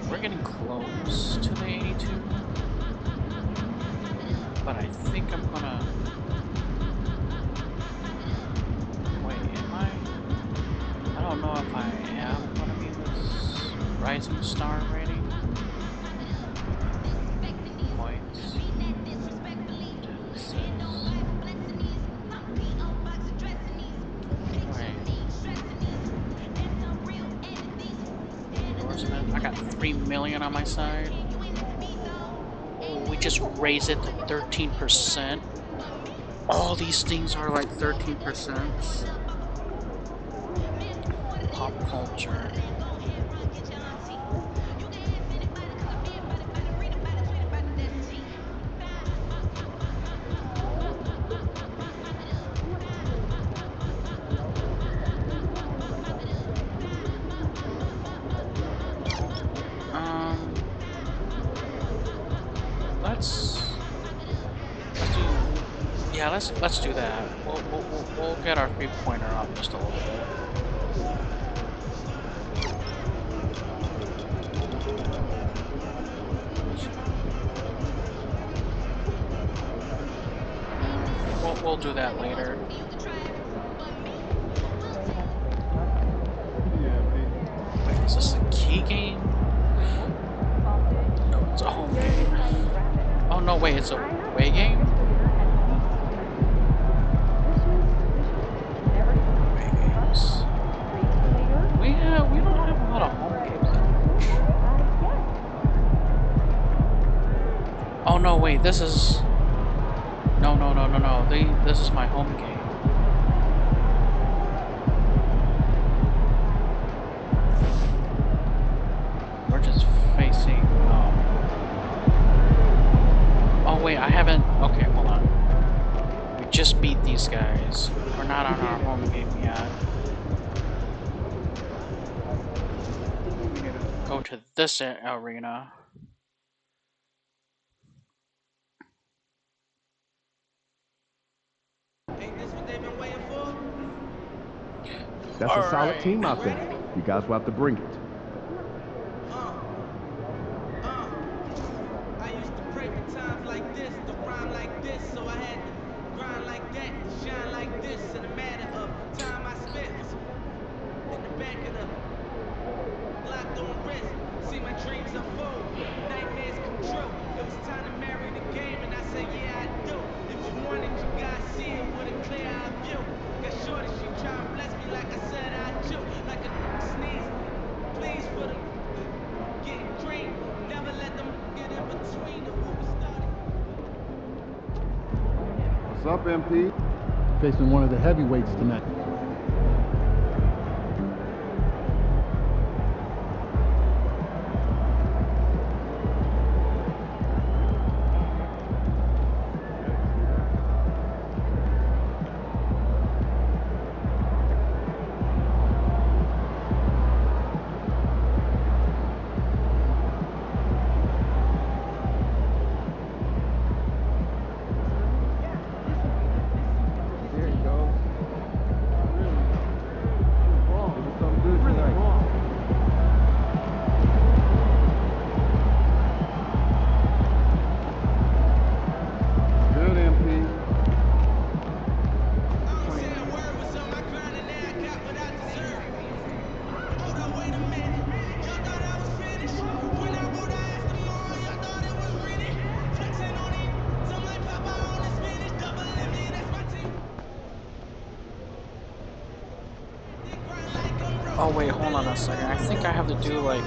We're getting close to the 82, but I think I'm gonna. Wait, am I? I don't know if I am gonna be this Rising Star rating. Points. I got 3 million on my side. Oh, we just raise it to 13%. All these things are like 13%. Pop culture. Let's do that. We'll get our 3-pointer up just a little bit. We'll do that later. Wait, is this a key game? No, it's a home game. Oh no, wait, it's a away game? Away games. We don't have a lot of home games that much. Oh no, wait, this is... No. This is my home game. We're just facing... Oh wait, I haven't... Okay, hold on. We just beat these guys. We're not on our home game yet. We need to go to this arena. That's a solid team out there. You guys will have to bring it. I used to pray for times like this, to rhyme like this, so I had to grind like that, shine like this, in a matter of time I spent in the back of the locked on wrist. See my dreams unfold, nightmares come true. It was time to marry the game, and I said, yeah, I do. If you want it, you gotta see it with a clear eye view. Got shorty, she try and bless me like I said I do. Like a sneeze, please for them getting green. Never let them get in between the what we started. What's up, MP? Facing one of the heavyweights tonight. Oh wait, hold on a second. I think I have to do like...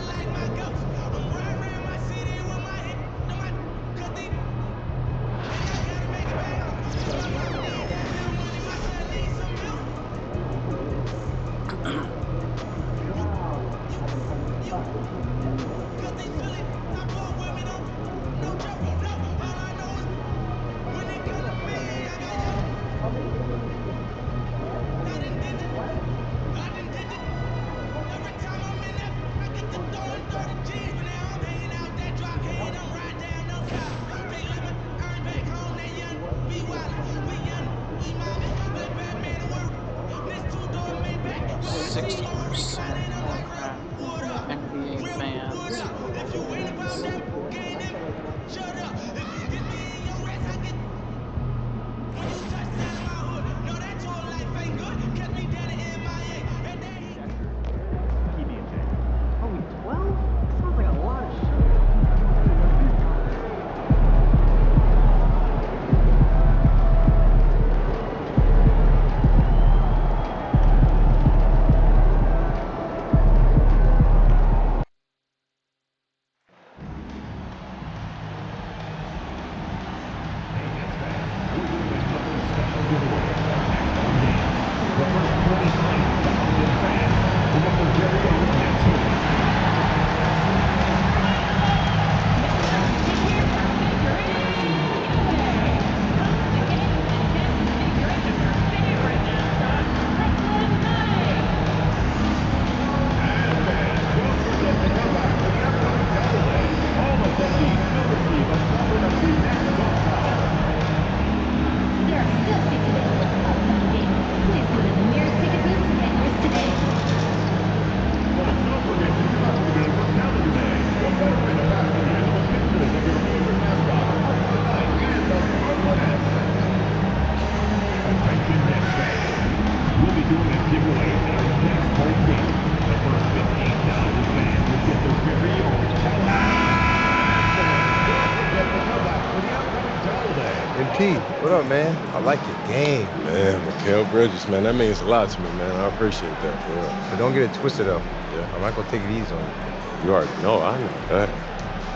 P, what up, man? I like your game. Man, Mikal Bridges, man, that means a lot to me, man. I appreciate that, for real. But don't get it twisted, though. Yeah. I'm not going to take it easy on you. You already know, I know that.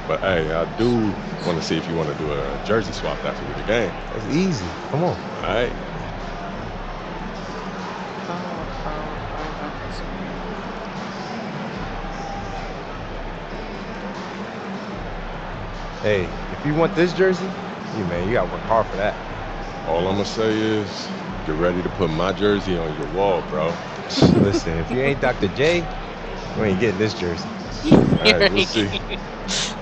But, hey, I do want to see if you want to do a jersey swap after the game. That's easy. Come on. All right. Hey, if you want this jersey, you got to work hard for that. All I'm going to say is get ready to put my jersey on your wall, bro. Listen, if you ain't Dr. J, you ain't getting this jersey. All right, we'll see.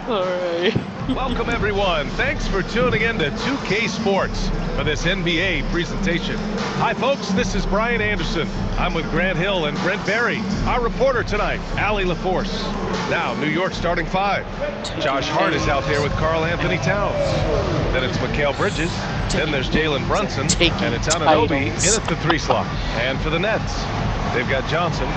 All right. Welcome, everyone. Thanks for tuning in to 2K Sports for this NBA presentation. Hi, folks. This is Brian Anderson. I'm with Grant Hill and Brent Barry. Our reporter tonight, Allie LaForce. Now, New York starting five. Josh Hart is out there with Karl Anthony Towns. Then it's Mikal Bridges. Then there's Jalen Brunson. And it's Anunoby in at the 3 slot. And for the Nets, they've got Johnson.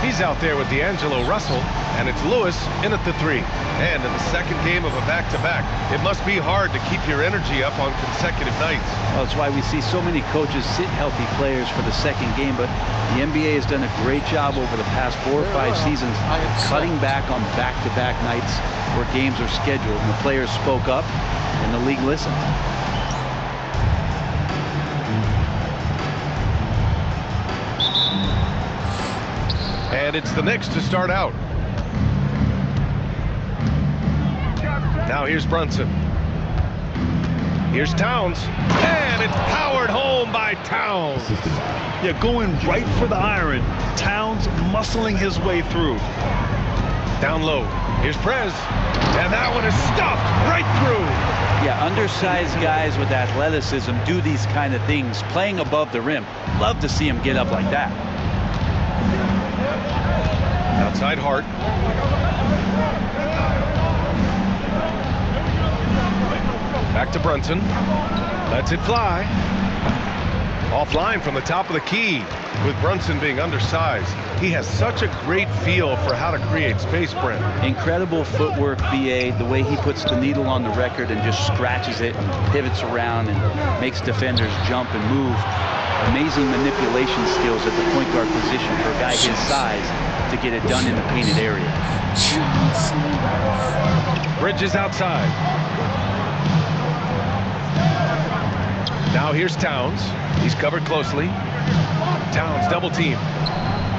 He's out there with D'Angelo Russell. And it's Lewis in at the 3. And in the second game of a back-to-back, it must be hard to keep your energy up on consecutive nights. Well, that's why we see so many coaches sit healthy players for the second game, but the NBA has done a great job over the past 4 or 5 seasons cutting back on back-to-back nights where games are scheduled, and the players spoke up, and the league listened. And it's the Knicks to start out. Now here's Brunson. Here's Towns. And it's powered home by Towns. Yeah, going right for the iron. Towns muscling his way through. Down low. Here's Prez. And that one is stuffed right through. Yeah, undersized guys with athleticism do these kind of things, playing above the rim. Love to see him get up like that. Outside Hart. Back to Brunson. Lets it fly. Offline from the top of the key. With Brunson being undersized, he has such a great feel for how to create space, Brent. Incredible footwork, BA. The way he puts the needle on the record and just scratches it and pivots around and makes defenders jump and move. Amazing manipulation skills at the point guard position for a guy his size to get it done in the painted area. Bridges outside. Now here's Towns. He's covered closely. Towns double team.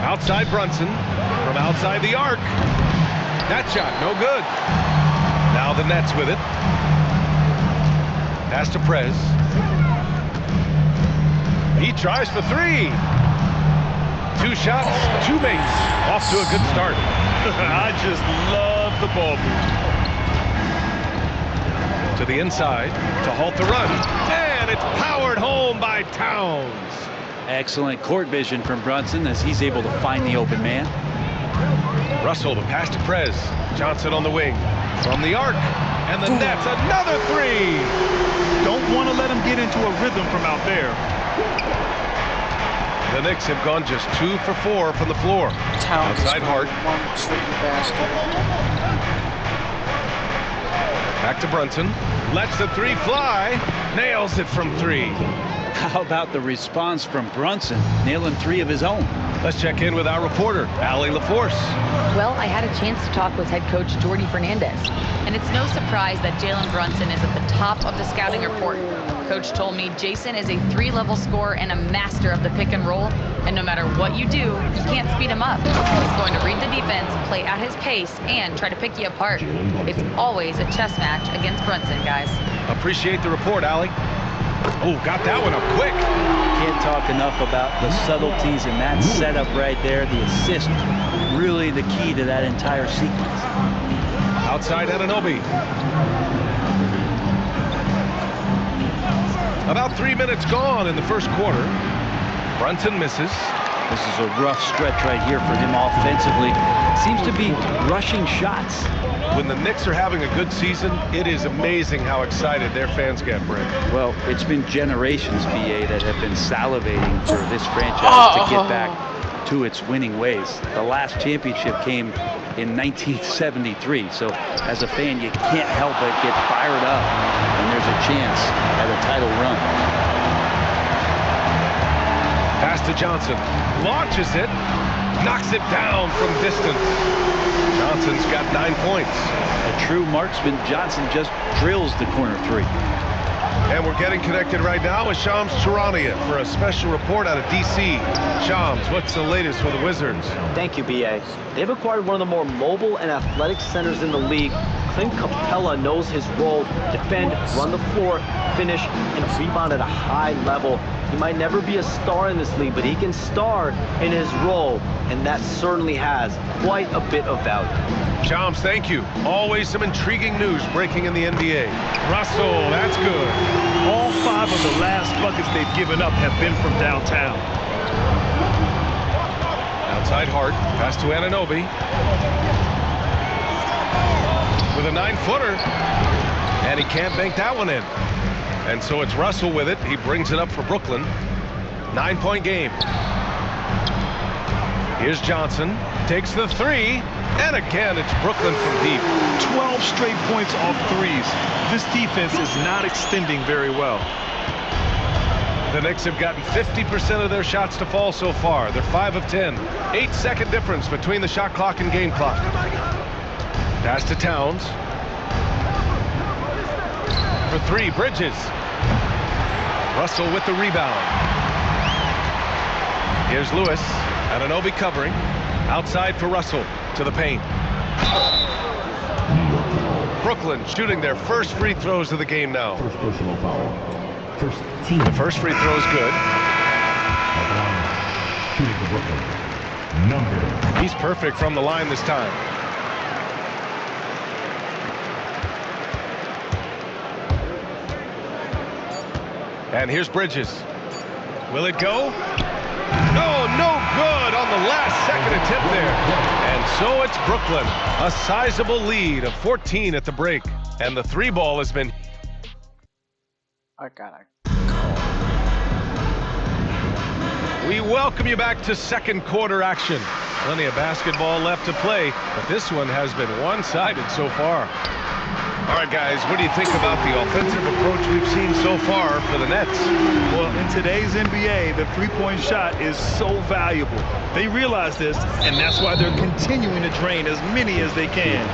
Outside Brunson. From outside the arc. That shot no good. Now the Nets with it. Pass to Prez. He tries for 3. 2 shots, 2 makes. Off to a good start. I just love the ball move. To the inside to halt the run. And it's powered home by Towns. Excellent court vision from Brunson as he's able to find the open man. Russell, the pass to Prez. Johnson on the wing. From the arc. And the Nets, another 3. Don't want to let him get into a rhythm from out there. The Knicks have gone just 2 for 4 from the floor. Towns outside Hart. Back to Brunson. Lets the 3 fly. Nails it from 3. How about the response from Brunson, nailing 3 of his own? Let's check in with our reporter, Allie LaForce. Well, I had a chance to talk with head coach Jordi Fernandez, and it's no surprise that Jalen Brunson is at the top of the scouting report. Coach told me Jason is a 3-level scorer and a master of the pick and roll, and no matter what you do, you can't speed him up. He's going to read the defense, play at his pace, and try to pick you apart. It's always a chess match against Brunson, guys. Appreciate the report, Allie. Oh, got that one up quick. Can't talk enough about the subtleties in that setup right there. The assist, really the key to that entire sequence. Outside Anunoby. About 3 minutes gone in the first quarter. Brunson misses. This is a rough stretch right here for him offensively. Seems to be rushing shots. When the Knicks are having a good season, it is amazing how excited their fans get, Brent. Well, it's been generations, BA, that have been salivating for this franchise to get back to its winning ways. The last championship came in 1973. So as a fan, you can't help but get fired up when there's a chance at a title run. Pass to Johnson. Launches it. Knocks it down from distance. Johnson's got 9 points. A true marksman, Johnson just drills the corner three. And we're getting connected right now with Shams Charania for a special report out of D.C. Shams, what's the latest for the Wizards? Thank you, B.A. They've acquired one of the more mobile and athletic centers in the league. Clint Capella knows his role: defend, run the floor, finish, and rebound at a high level. He might never be a star in this league, but he can star in his role, and that certainly has quite a bit of value. Shams, thank you. Always some intriguing news breaking in the NBA. Russell, that's good. All 5 of the last buckets they've given up have been from downtown. Outside Hart, pass to Anunoby. With a 9-footer, and he can't bank that one in. And so it's Russell with it. He brings it up for Brooklyn. 9-point game. Here's Johnson, takes the 3, and again it's Brooklyn from deep. 12 straight points off threes. This defense is not extending very well. The Knicks have gotten 50% of their shots to fall so far. They're 5 of 10. 8-second difference between the shot clock and game clock. Pass to Towns. For 3, Bridges. Russell with the rebound. Here's Lewis. Anunoby covering. Outside for Russell. To the paint. Brooklyn shooting their first free throws of the game now. First personal foul. First team. The first free throw is good. Shooting for Brooklyn. Number. He's perfect from the line this time. And here's Bridges. Will it go? No, no good on the last second attempt there. And so it's Brooklyn. A sizable lead of 14 at the break. And the 3 ball has been... I got it. We welcome you back to second quarter action. Plenty of basketball left to play, but this one has been one-sided so far. All right, guys, what do you think about the offensive approach we've seen so far for the Nets? Well, in today's NBA, the three-point shot is so valuable. They realize this, and that's why they're continuing to drain as many as they can.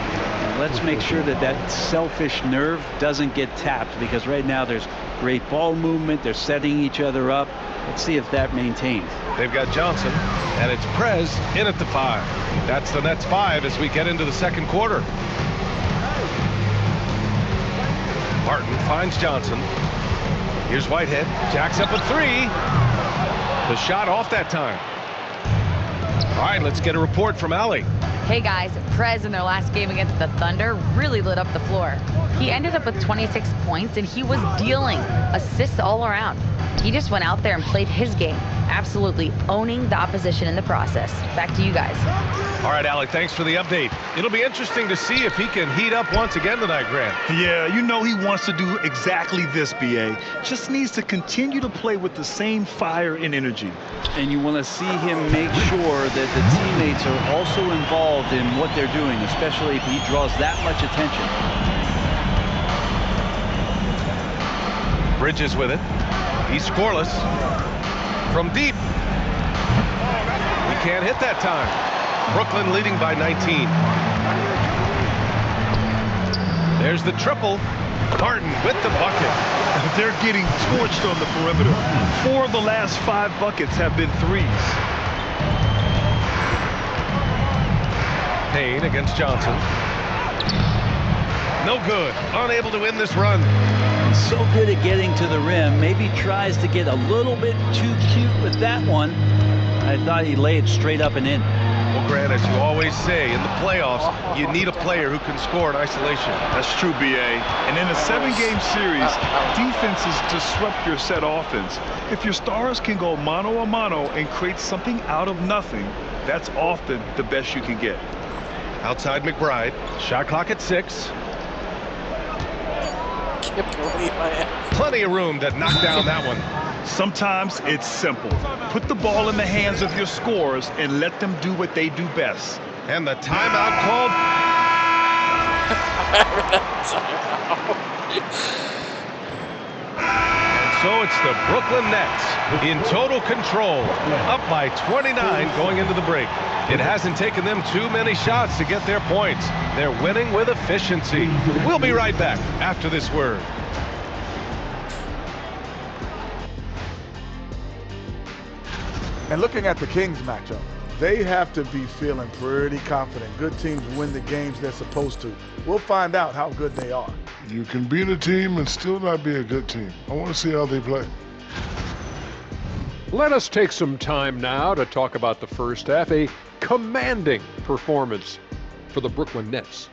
Let's make sure that that selfish nerve doesn't get tapped, because right now there's great ball movement. They're setting each other up. Let's see if that maintains. They've got Johnson, and it's Prez in at the 5. That's the Nets 5 as we get into the second quarter. Martin finds Johnson. Here's Whitehead. Jacks up a 3. The shot off that time. All right, let's get a report from Allie. Hey guys, Prez in their last game against the Thunder really lit up the floor. He ended up with 26 points and he was dealing assists all around. He just went out there and played his game, absolutely owning the opposition in the process. Back to you guys. All right, Allie, thanks for the update. It'll be interesting to see if he can heat up once again tonight, Grant. Yeah, you know he wants to do exactly this, B.A. Just needs to continue to play with the same fire and energy. And you want to see him make sure that the teammates are also involved in what they're doing, especially if he draws that much attention. Bridges with it. He's scoreless. From deep. He can't hit that time. Brooklyn leading by 19. There's the triple. Martin with the bucket. They're getting torched on the perimeter. 4 of the last 5 buckets have been threes. Payne against Johnson. No good. Unable to win this run. He's so good at getting to the rim. Maybe tries to get a little bit too cute with that one. I thought he'd lay it straight up and in. Well, Grant, as you always say, in the playoffs, you need a player who can score in isolation. That's true, B.A. And in a 7-game series, defenses disrupt your set offense. If your stars can go mano-a-mano and create something out of nothing, that's often the best you can get. Outside McBride. Shot clock at 6. Plenty of room to knock down that one. Sometimes it's simple. Put the ball in the hands of your scorers and let them do what they do best. And the timeout called. So it's the Brooklyn Nets in total control, up by 29 going into the break. It hasn't taken them too many shots to get their points. They're winning with efficiency. We'll be right back after this word. And looking at the Kings matchup, they have to be feeling pretty confident. Good teams win the games they're supposed to. We'll find out how good they are. You can beat a team and still not be a good team. I want to see how they play. Let us take some time now to talk about the first half. A commanding performance for the Brooklyn Nets.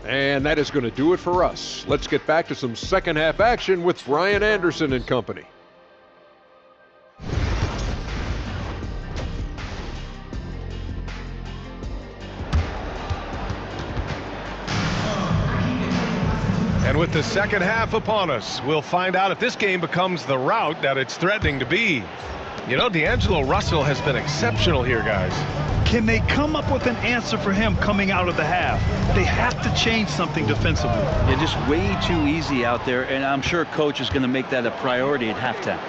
And that is going to do it for us. Let's get back to some second half action with Brian Anderson and company. And with the second half upon us, we'll find out if this game becomes the rout that it's threatening to be. You know, D'Angelo Russell has been exceptional here, guys. Can they come up with an answer for him coming out of the half? They have to change something defensively. They're just way too easy out there, and I'm sure coach is going to make that a priority at halftime.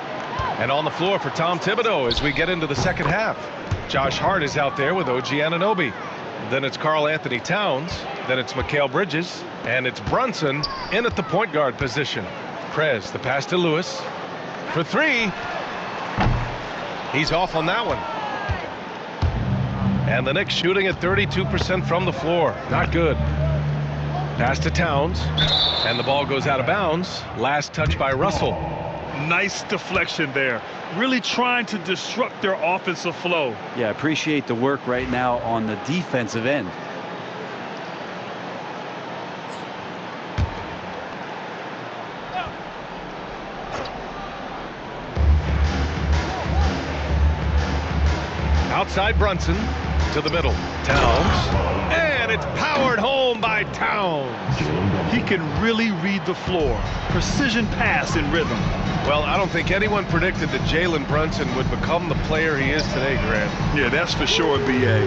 And on the floor for Tom Thibodeau as we get into the second half. Josh Hart is out there with OG Anunoby. Then it's Karl Anthony Towns. Then it's Mikal Bridges. And it's Brunson in at the point guard position. Prez, the pass to Lewis. For three. He's off on that one. And the Knicks shooting at 32% from the floor. Not good. Pass to Towns. And the ball goes out of bounds. Last touch by Russell. Nice deflection there. Really trying to disrupt their offensive flow. Yeah, appreciate the work right now on the defensive end. Outside Brunson to the middle. Towns. And it's powered home by Towns. He can really read the floor. Precision pass in rhythm. Well, I don't think anyone predicted that Jalen Brunson would become the player he is today, Grant. Yeah, that's for sure, B.A.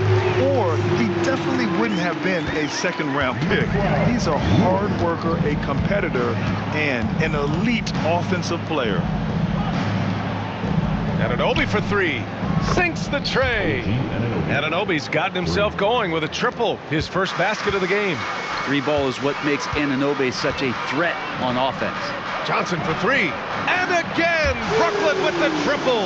Or he definitely wouldn't have been a second-round pick. He's a hard worker, a competitor, and an elite offensive player. Anunoby for three. Sinks the tray. Anunoby's gotten himself going with a triple. His first basket of the game. Three ball is what makes Anunoby such a threat on offense. Johnson for three. And again, Brooklyn with the triple.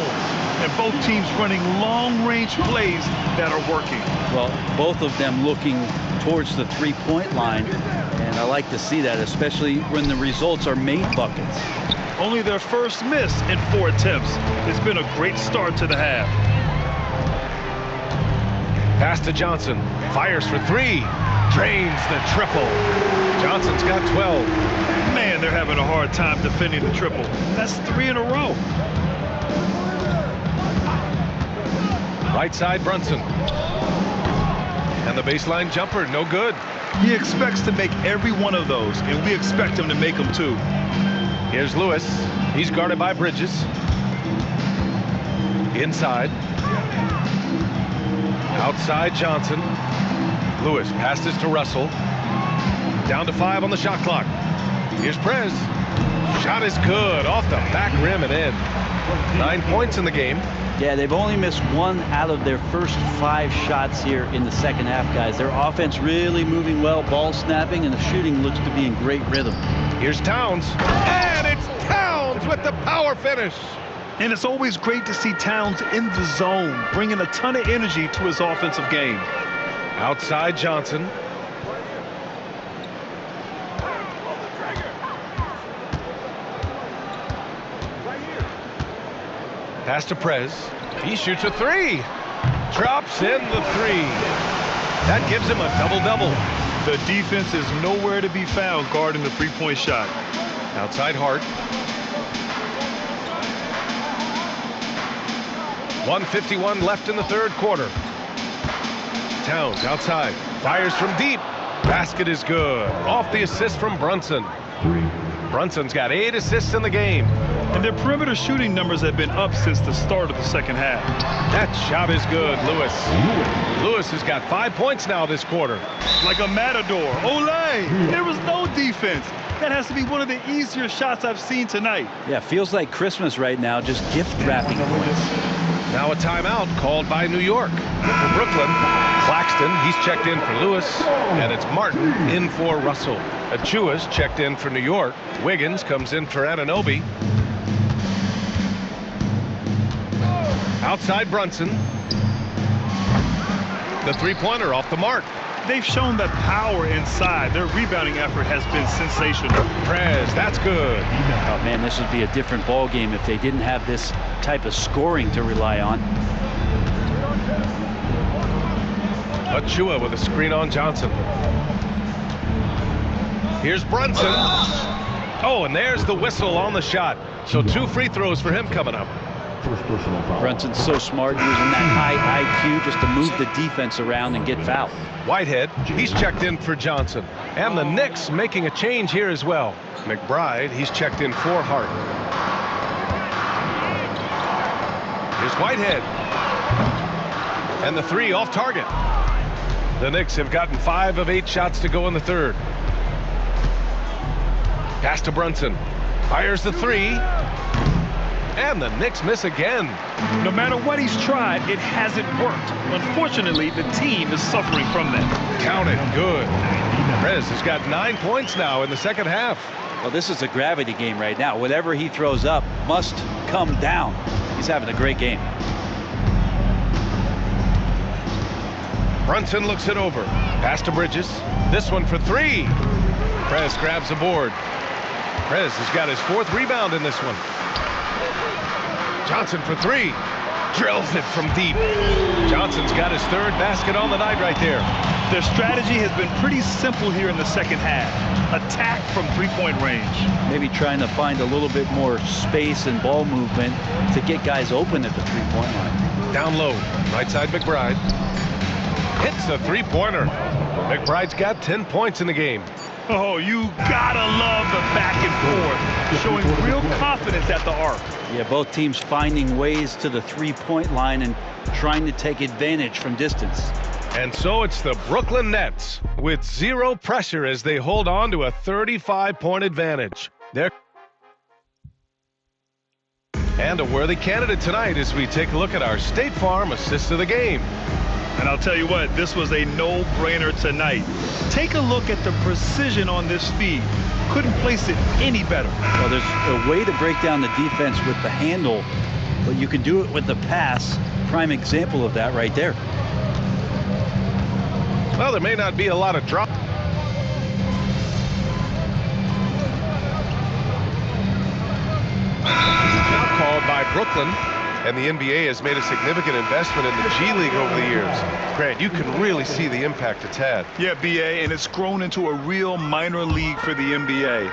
And both teams running long-range plays that are working. Well, both of them looking towards the three-point line. And I like to see that, especially when the results are made buckets. Only their first miss in 4 attempts. It's been a great start to the half. Pass to Johnson. Fires for three. Drains the triple. Johnson's got 12. Man, they're having a hard time defending the triple. That's 3 in a row. Right side Brunson. And the baseline jumper, no good. He expects to make every one of those, and we expect him to make them too. Here's Lewis. He's guarded by Bridges. Inside. Outside Johnson. Lewis passes to Russell. Down to 5 on the shot clock. Here's Prez. Shot is good. Off the back rim and in. 9 points in the game. Yeah, they've only missed 1 out of their first 5 shots here in the second half, guys. Their offense really moving well, ball snapping, and the shooting looks to be in great rhythm. Here's Towns. And it's Towns with the power finish. And it's always great to see Towns in the zone, bringing a ton of energy to his offensive game. Outside Johnson. Pass to Prez. He shoots a three. Drops in the three. That gives him a double-double. The defense is nowhere to be found guarding the three-point shot. Outside Hart. 1:51 left in the third quarter. Towns outside. Fires from deep. Basket is good. Off the assist from Brunson. Brunson's got 8 assists in the game. And their perimeter shooting numbers have been up since the start of the second half. That shot is good, Lewis. Lewis has got 5 points now this quarter. Like a matador. Olay! There was no defense. That has to be one of the easier shots I've seen tonight. Yeah, feels like Christmas right now, just gift wrapping points. Now a timeout called by New York. For Brooklyn, Claxton, he's checked in for Lewis, and it's Martin in for Russell. Achua's checked in for New York. Wiggins comes in for Anunoby. Outside Brunson. The three-pointer off the mark. They've shown that power inside. Their rebounding effort has been sensational. Prez, that's good. Oh, man, this would be a different ball game if they didn't have this type of scoring to rely on. Achua with a screen on Johnson. Here's Brunson. Oh, and there's the whistle on the shot. So 2 free throws for him coming up. First personal foul. Brunson's so smart using that high IQ just to move the defense around and get fouled. Whitehead, he's checked in for Johnson. And the Knicks making a change here as well. McBride, he's checked in for Hart. Here's Whitehead. And the 3 off target. The Knicks have gotten 5 of 8 shots to go in the third. Pass to Brunson. Fires the 3. And the Knicks miss again. No matter what he's tried, it hasn't worked. Unfortunately, the team is suffering from that. Count it. Good. Prez has got 9 points now in the second half. Well, this is a gravity game right now. Whatever he throws up must come down. He's having a great game. Brunson looks it over. Pass to Bridges. This one for 3. Prez grabs the board. Prez has got his 4th rebound in this one. Johnson for 3. Drills it from deep. Johnson's got his 3rd basket on the night right there. Their strategy has been pretty simple here in the second half. Attack from 3-point range. Maybe trying to find a little bit more space and ball movement to get guys open at the 3-point line. Down low. Right side McBride. Hits a 3-pointer. McBride's got 10 points in the game. Oh, you gotta love the back and forth, showing real confidence at the arc. Yeah, both teams finding ways to the 3-point line and trying to take advantage from distance. And so it's the Brooklyn Nets with 0 pressure as they hold on to a 35-point advantage. And a worthy candidate tonight as we take a look at our State Farm assist of the game. And I'll tell you what, this was a no-brainer tonight. Take a look at the precision on this feed. Couldn't place it any better. Well, there's a way to break down the defense with the handle, but you can do it with the pass. Prime example of that right there. Well, there may not be a lot of drop. Now called by Brooklyn. And the NBA has made a significant investment in the G League over the years. Grant, you can really see the impact it's had. Yeah, BA, and it's grown into a real minor league for the NBA.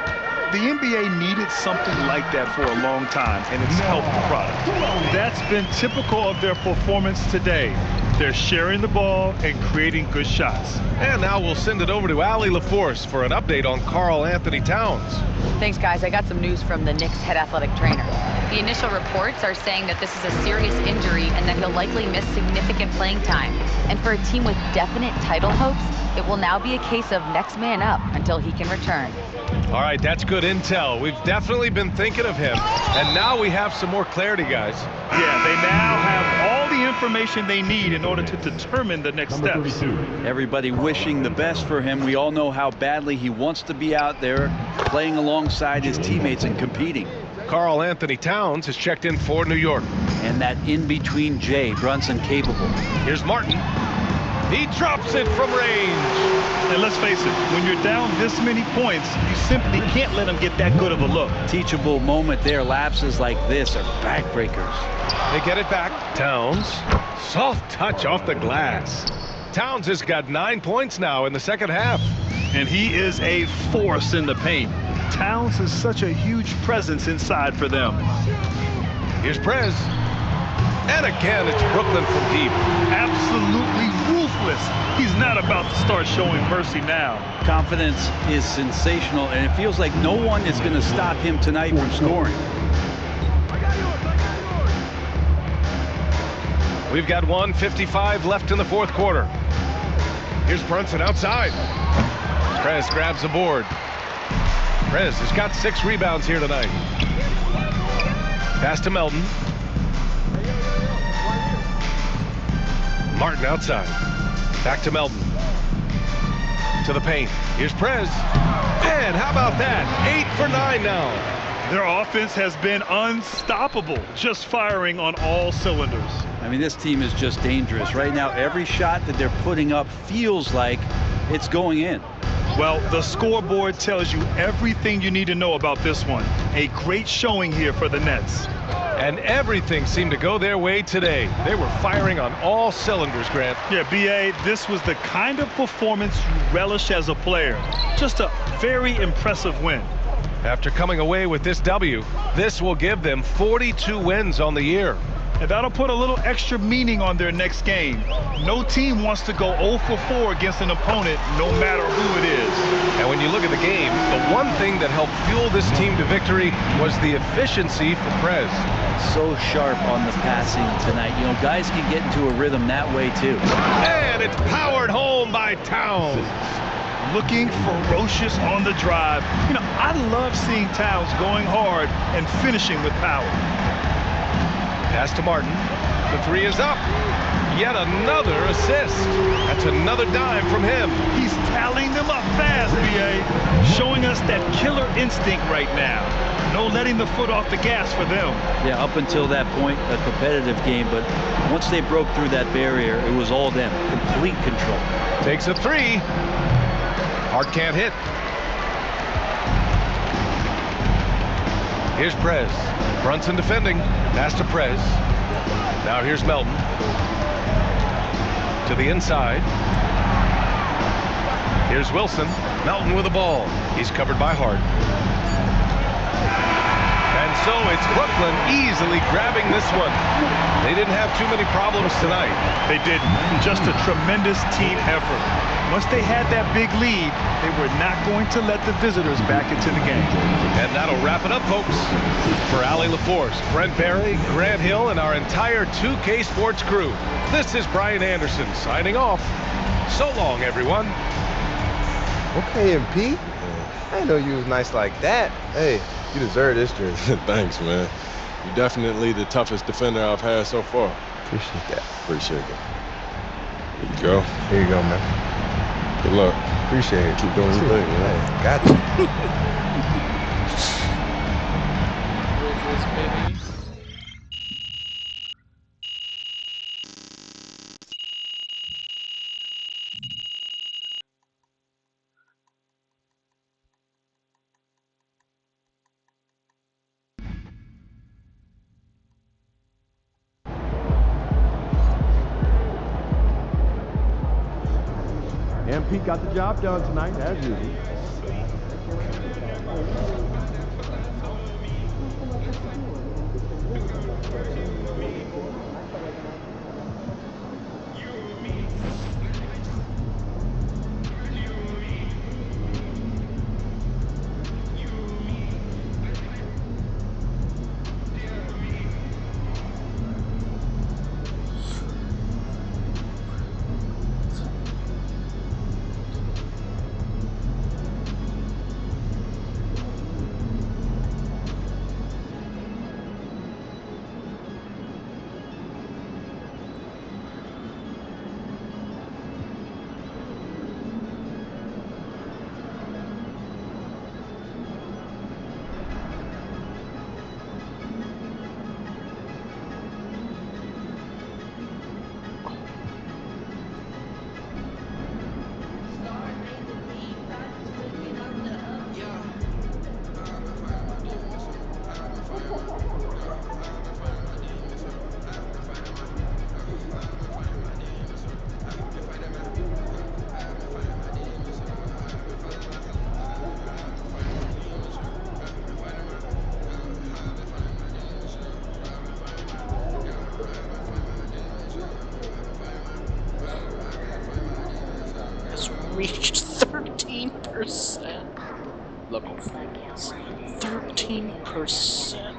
The NBA needed something like that for a long time, and it's helped the product. That's been typical of their performance today. They're sharing the ball and creating good shots. And now we'll send it over to Allie LaForce for an update on Karl Anthony Towns. Thanks, guys. I got some news from the Knicks head athletic trainer. The initial reports are saying that this is a serious injury and that he'll likely miss significant playing time. And for a team with definite title hopes, it will now be a case of next man up until he can return. All right, that's good intel. We've definitely been thinking of him. And now we have some more clarity, guys. Yeah, they now have all the information they need in order to determine the next steps. Everybody wishing the best for him. We all know how badly he wants to be out there playing alongside his teammates and competing. Karl Anthony Towns has checked in for New York. And that in-between Jay, Brunson capable. Here's Martin. He drops it from range. And let's face it, when you're down this many points, you simply can't let them get that good of a look. Teachable moment there. Lapses like this are backbreakers. They get it back. Towns. Soft touch off the glass. Towns has got 9 points now in the second half. And he is a force in the paint. Towns is such a huge presence inside for them. Here's Prez. And again, it's Brooklyn from deep. Absolutely ruthless. He's not about to start showing mercy now. Confidence is sensational, and it feels like no one is going to stop him tonight from scoring. We've got 1:55 left in the fourth quarter. Here's Brunson outside. Prez grabs the board. Prez has got 6 rebounds here tonight. Pass to Melton. Martin outside. Back to Melton. To the paint. Here's Prez. And how about that? 8 for 9 now. Their offense has been unstoppable, just firing on all cylinders. I mean, this team is just dangerous. Right now, every shot that they're putting up feels like it's going in. Well, the scoreboard tells you everything you need to know about this one. A great showing here for the Nets. And everything seemed to go their way today. They were firing on all cylinders, Grant. Yeah, B.A., this was the kind of performance you relish as a player. Just a very impressive win. After coming away with this W, this will give them 42 wins on the year. And that'll put a little extra meaning on their next game. No team wants to go 0 for 4 against an opponent, no matter who it is. And when you look at the game, the one thing that helped fuel this team to victory was the efficiency for Prez. So sharp on the passing tonight. You know, guys can get into a rhythm that way too. And it's powered home by Towns. Looking ferocious on the drive. You know, I love seeing Towns going hard and finishing with power. Pass to Martin. The 3 is up. Yet another assist. That's another dime from him. He's tallying them up fast, B.A. Showing us that killer instinct right now. No letting the foot off the gas for them. Yeah, up until that point, a competitive game. But once they broke through that barrier, it was all them. Complete control. Takes a 3. Hart can't hit. Here's Prez. Brunson defending. Pass to Prez. Now here's Melton. To the inside. Here's Wilson. Melton with the ball. He's covered by Hart. And so it's Brooklyn easily grabbing this one. They didn't have too many problems tonight. They didn't. Just a tremendous team effort. Once they had that big lead, they were not going to let the visitors back into the game. And that'll wrap it up, folks. For Allie LaForce, Brent Barry, Grant Hill, and our entire 2K Sports crew, this is Brian Anderson signing off. So long, everyone. Okay, MP. I didn't know you was nice like that. Hey, you deserve this jersey. Thanks, man. You're definitely the toughest defender I've had so far. Appreciate that. Appreciate it. Here you go. Here you go, man. Good luck. Appreciate it. Keep doing your thing, man. Hey, got you. Baby. MP got the job done tonight, as usual. Reached 13%. Local fans. 13%.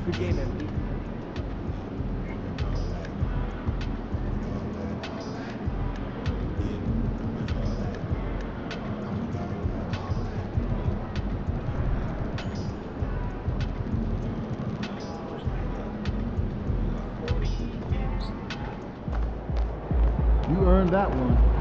Good game, MP. You earned that one.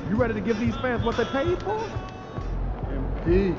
You ready to give these fans what they paid for? MP.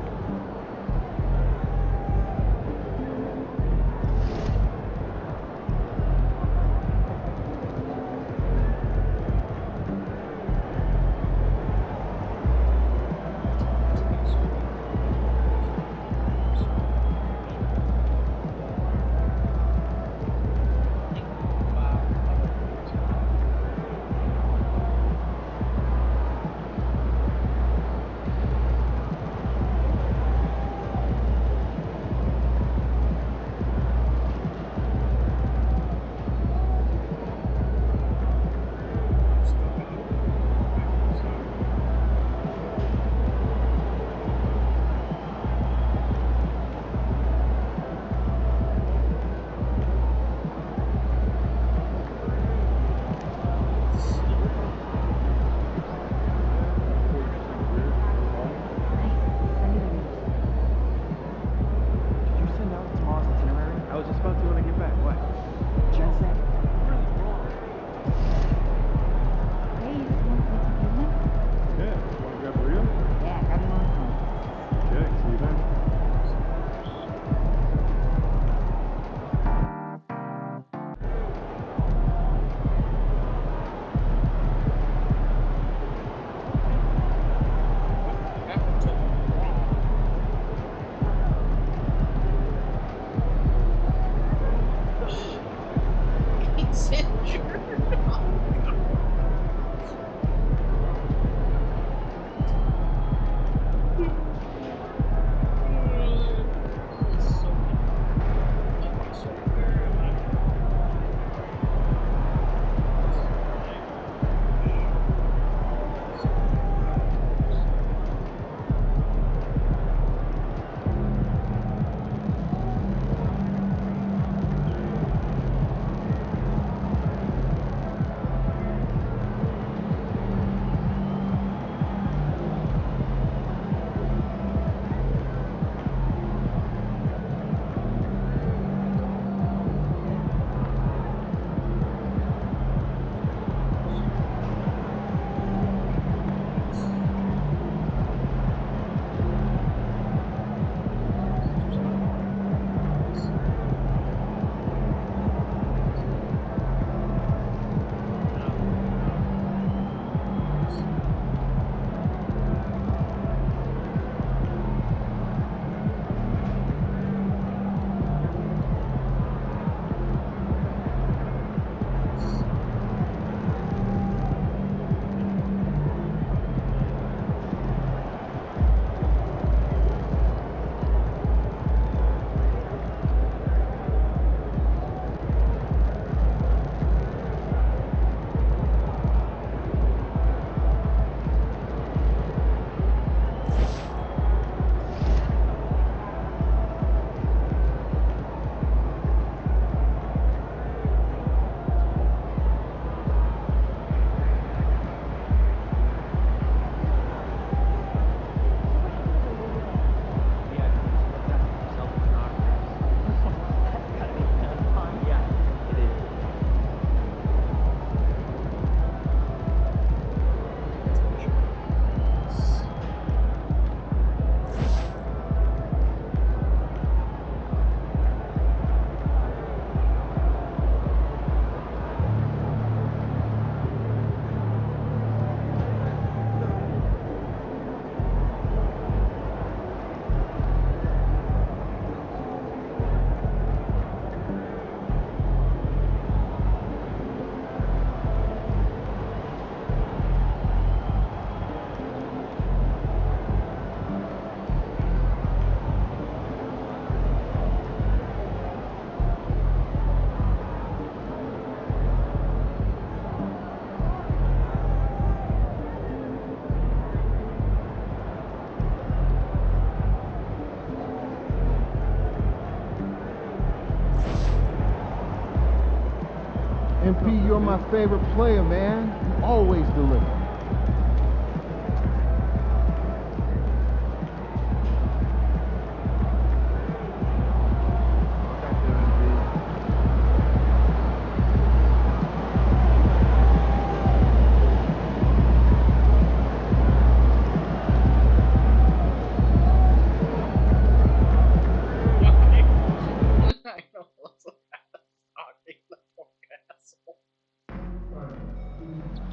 MP, you're my favorite player, man. You always deliver.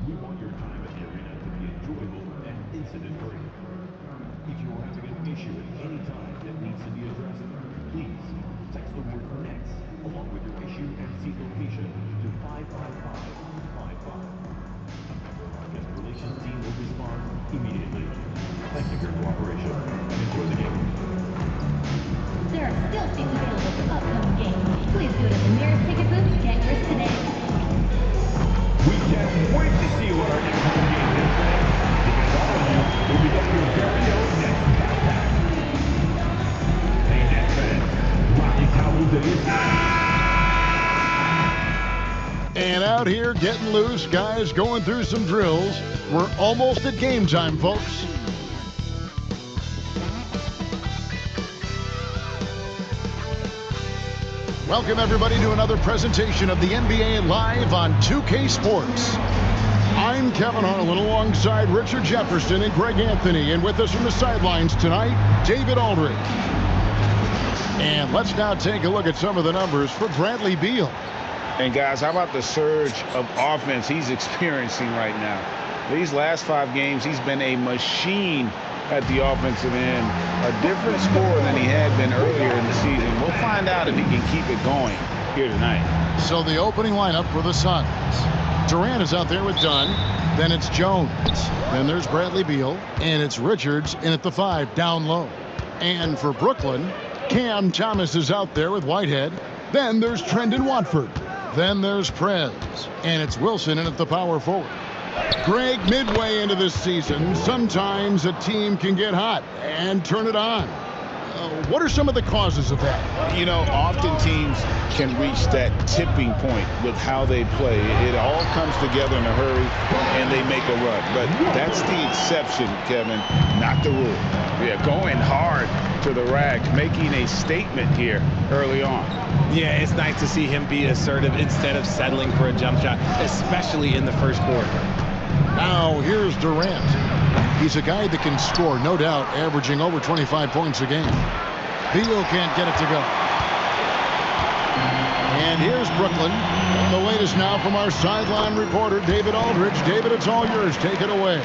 We want your time at the arena to be enjoyable and incident-free. If you are having an issue at any time that needs to be addressed, please text the word NETS along with your issue and seat location to 55555. Our guest relations team will respond immediately. Thank you for your cooperation and enjoy the game. There are still seats available for upcoming games. Please go to the nearest ticket booth to get yours today. We can't wait to see what our next home game is, fans, because all of you will be getting your very own Nets backpack. Hey, Nets fans, Rocky Cowboys it is. And out here getting loose, guys going through some drills. We're almost at game time, folks. Welcome, everybody, to another presentation of the NBA Live on 2K Sports. I'm Kevin Harlan alongside Richard Jefferson and Greg Anthony. And with us from the sidelines tonight, David Aldridge. And let's now take a look at some of the numbers for Bradley Beal. And guys, how about the surge of offense he's experiencing right now? These last 5 games, he's been a machine at the offensive end. A different scorer than he had been earlier in the season. We'll find out if he can keep it going here tonight. So the opening lineup for the Suns. Durant is out there with Dunn. Then it's Jones. Then there's Bradley Beal. And it's Richards in at the 5 down low. And for Brooklyn, Cam Thomas is out there with Whitehead. Then there's Trendon Watford. Then there's Prez. And it's Wilson in at the power forward. Greg, midway into this season, sometimes a team can get hot and turn it on. What are some of the causes of that? You know, often teams can reach that tipping point with how they play. It all comes together in a hurry, and they make a run. But that's the exception, Kevin, not the rule. Yeah, going hard to the rack, making a statement here early on. Yeah, it's nice to see him be assertive instead of settling for a jump shot, especially in the first quarter. Now, here's Durant. He's a guy that can score, no doubt, averaging over 25 points a game. Beal can't get it to go. And here's Brooklyn. And the latest now from our sideline reporter, David Aldridge. David, it's all yours. Take it away.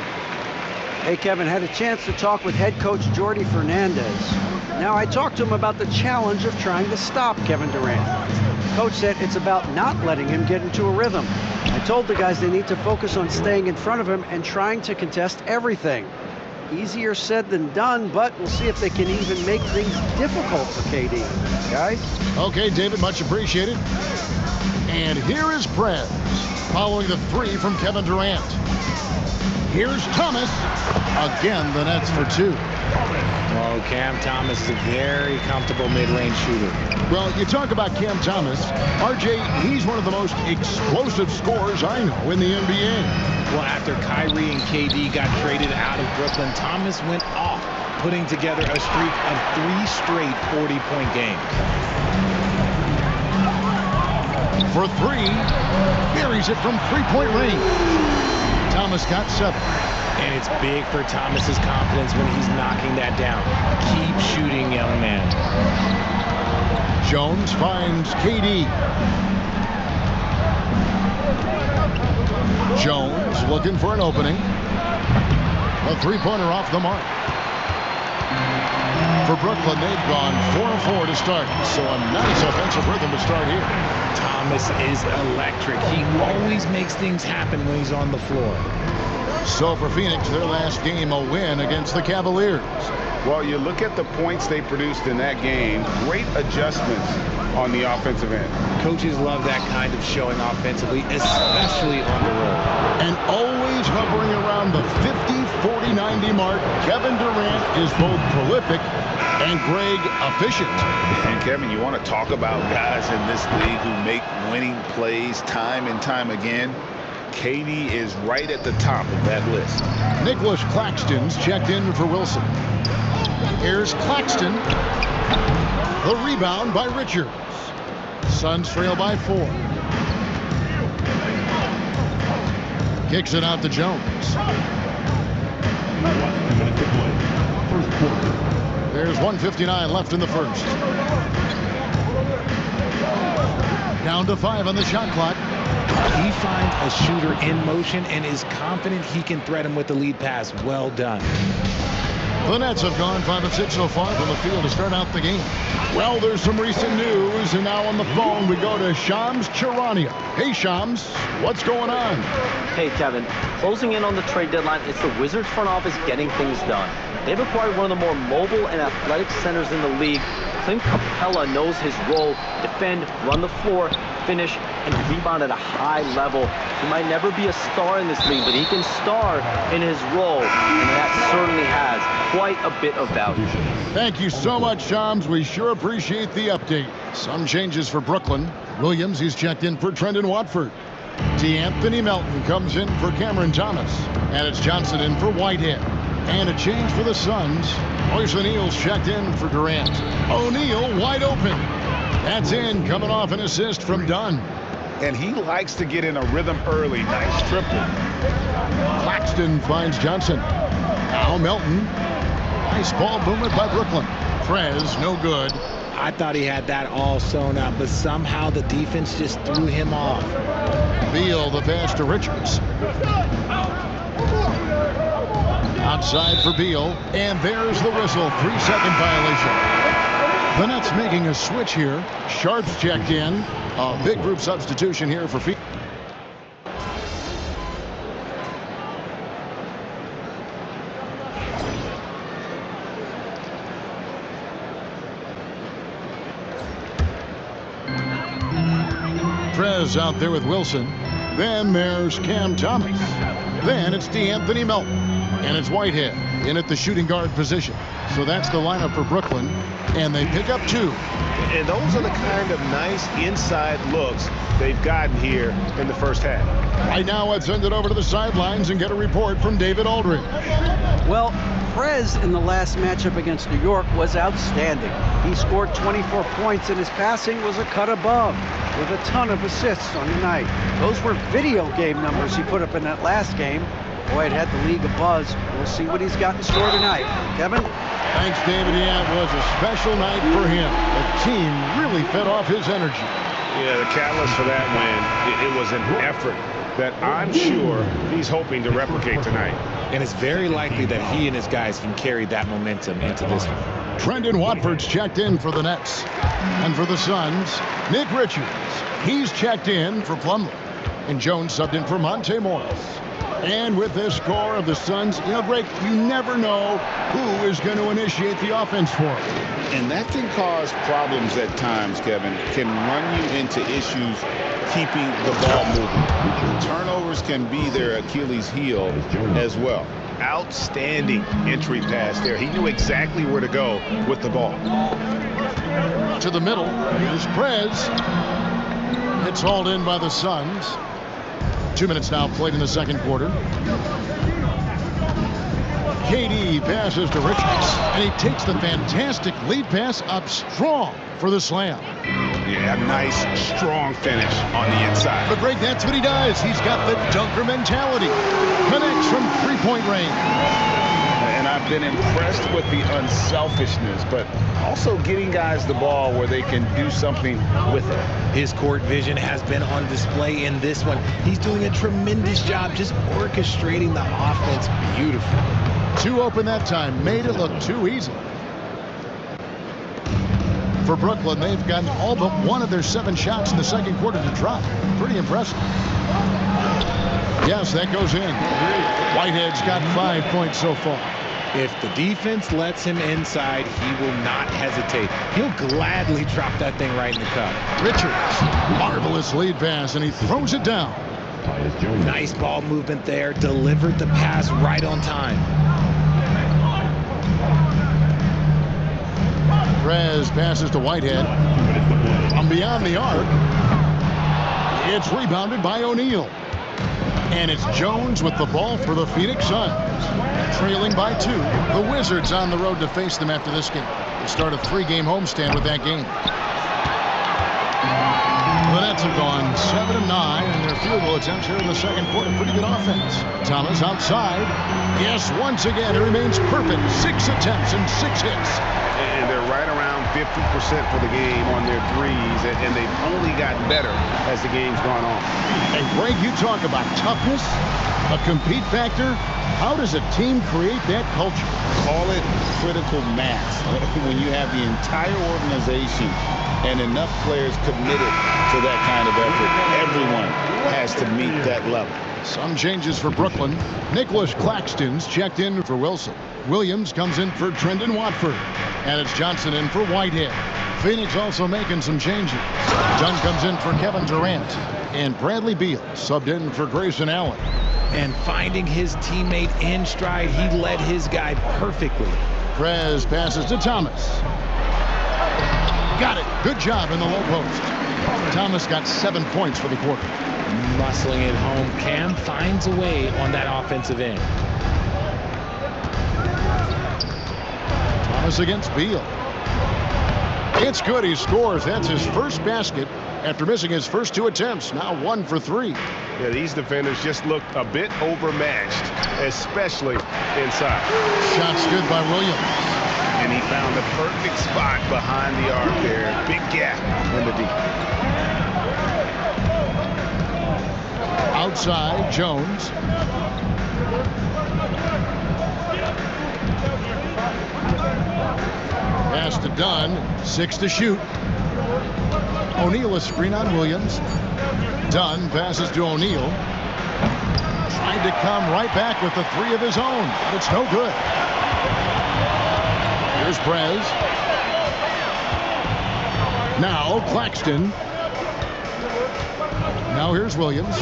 Hey, Kevin, had a chance to talk with head coach Jordi Fernandez. Now, I talked to him about the challenge of trying to stop Kevin Durant. Coach said it's about not letting him get into a rhythm. I told the guys they need to focus on staying in front of him and trying to contest everything. Easier said than done, but we'll see if they can even make things difficult for KD. Guys? Okay, David, much appreciated. And here is Prez, following the 3 from Kevin Durant. Here's Thomas. Again, the Nets for 2. Oh, Cam Thomas is a very comfortable mid-range shooter. Well, you talk about Cam Thomas. RJ, he's one of the most explosive scorers I know in the NBA. Well, after Kyrie and KD got traded out of Brooklyn, Thomas went off, putting together a streak of 3 straight 40-point games. For 3, buries it from 3-point range. Thomas got 7. And it's big for Thomas's confidence when he's knocking that down. Keep shooting, young man. Jones finds KD. Jones looking for an opening. A 3-pointer off the mark. For Brooklyn, they've gone 4-4 to start. So a nice offensive rhythm to start here. Thomas is electric. He always makes things happen when he's on the floor. So for Phoenix, their last game, a win against the Cavaliers. Well, you look at the points they produced in that game, great adjustments on the offensive end. Coaches love that kind of showing offensively, especially on the road. And always hovering around the 50, 40, 90 mark, Kevin Durant is both prolific And Greg efficient. And Kevin, you want to talk about guys in this league who make winning plays time and time again? KD is right at the top of that list. Nicholas Claxton's checked in for Wilson. Here's Claxton. The rebound by Richards. Suns trail by 4. Kicks it out to Jones. There's 1:59 left in the first. Down to 5 on the shot clock. He finds a shooter in motion and is confident he can thread him with the lead pass. Well done. The Nets have gone 5 of 6 so far from the field to start out the game. Well, there's some recent news, and now on the phone we go to Shams Charania. Hey, Shams, what's going on? Hey, Kevin. Closing in on the trade deadline, it's the Wizards front office getting things done. They've acquired one of the more mobile and athletic centers in the league. Clint Capella knows his role: defend, run the floor, finish, and rebound at a high level. He might never be a star in this league, but he can star in his role, and that certainly has quite a bit of value. Thank you so much, Shams. We sure appreciate the update. Some changes for Brooklyn. Williams, he's checked in for Trendon Watford. D'Anthony Melton comes in for Cameron Thomas. And it's Johnson in for Whitehead. And a change for the Suns. Royce O'Neal's checked in for Durant. O'Neal wide open. That's in, coming off an assist from Dunn. And he likes to get in a rhythm early. Nice triple. Claxton finds Johnson. Now Melton. Nice ball movement by Brooklyn. Prez, no good. I thought he had that all sewn up, but somehow the defense just threw him off. Beal, the pass to Richards. Outside for Beal, and there's the whistle. 3-second violation. The Nets making a switch here. Sharp's checked in. A big group substitution here for Phoenix. Prez out there with Wilson. Then there's Cam Thomas. Then it's D'Anthony Melton. And it's Whitehead in at the shooting guard position. So that's the lineup for Brooklyn. And they pick up 2. And those are the kind of nice inside looks they've gotten here in the first half. Right now, let's send it over to the sidelines and get a report from David Aldridge. Well, Prez in the last matchup against New York was outstanding. He scored 24 points and his passing was a cut above, with a ton of assists on the night. Those were video game numbers he put up in that last game. Boy, it had the league abuzz. We'll see what he's got in store tonight. Kevin? Thanks, David. Yeah, it was a special night for him. The team really fed off his energy. Yeah, the catalyst for that win, it was an effort that I'm sure he's hoping to replicate tonight. And it's very likely that he and his guys can carry that momentum into this one. Trendon Watford's checked in for the Nets. And for the Suns, Nick Richards. He's checked in for Plumlee. And Jones subbed in for Monte Morris. And with this score of the Suns, Greg, you never know who is going to initiate the offense for them. And that can cause problems at times, Kevin. Can run you into issues keeping the ball moving. Turnovers can be their Achilles heel as well. Outstanding entry pass there. He knew exactly where to go with the ball. To the middle, here's Prez. It's hauled in by the Suns. 2 minutes now played in the second quarter. KD passes to Richards, and he takes the fantastic lead pass up strong for the slam. Yeah, nice, strong finish on the inside. But Greg, that's what he does. He's got the dunker mentality. Connects from three-point range. And I've been impressed with the unselfishness, but also getting guys the ball where they can do something with it. His court vision has been on display in this one. He's doing a tremendous job just orchestrating the offense beautifully. 2 open that time, made it look too easy. For Brooklyn, they've gotten all but one of their 7 shots in the second quarter to drop. Pretty impressive. Yes, that goes in. Whitehead's got 5 points so far. If the defense lets him inside, he will not hesitate. He'll gladly drop that thing right in the cup. Richards, marvelous lead pass, and he throws it down. Nice ball movement there. Delivered the pass right on time. Prez passes to Whitehead. From beyond the arc, it's rebounded by O'Neal. And it's Jones with the ball for the Phoenix Suns. Trailing by 2. The Wizards on the road to face them after this game. They start a 3-game homestand with that game. The Nets have gone 7 of 9 in their field goal attempts here in the second quarter. Pretty good offense. Thomas outside. Yes, once again, it remains perfect. 6 attempts and 6 hits. And they're right around 50% for the game on their threes, and they've only gotten better as the game's gone on. And Greg, you talk about toughness, a compete factor. How does a team create that culture? Call it critical mass. When you have the entire organization and enough players committed to that kind of effort, everyone has to meet that level. Some changes for Brooklyn. Nicholas Claxton's checked in for Wilson. Williams comes in for Trendon Watford. And it's Johnson in for Whitehead. Phoenix also making some changes. Dunn comes in for Kevin Durant. And Bradley Beal subbed in for Grayson Allen. And finding his teammate in stride, he led his guy perfectly. Prez passes to Thomas. Got it. Good job in the low post. Thomas got 7 points for the quarter. Muscling it home. Cam finds a way on that offensive end. Thomas against Beal. It's good. He scores. That's his first basket after missing his first 2 attempts. Now 1 for 3. Yeah, these defenders just look a bit overmatched, especially inside. Shots good by Williams. And he found the perfect spot behind the arc there. Big gap in the deep. Outside, Jones. Pass to Dunn. 6 to shoot. O'Neal a screen on Williams. Dunn passes to O'Neal. Tried to come right back with the 3 of his own, but it's no good. Here's Prez. Now Claxton. Now here's Williams.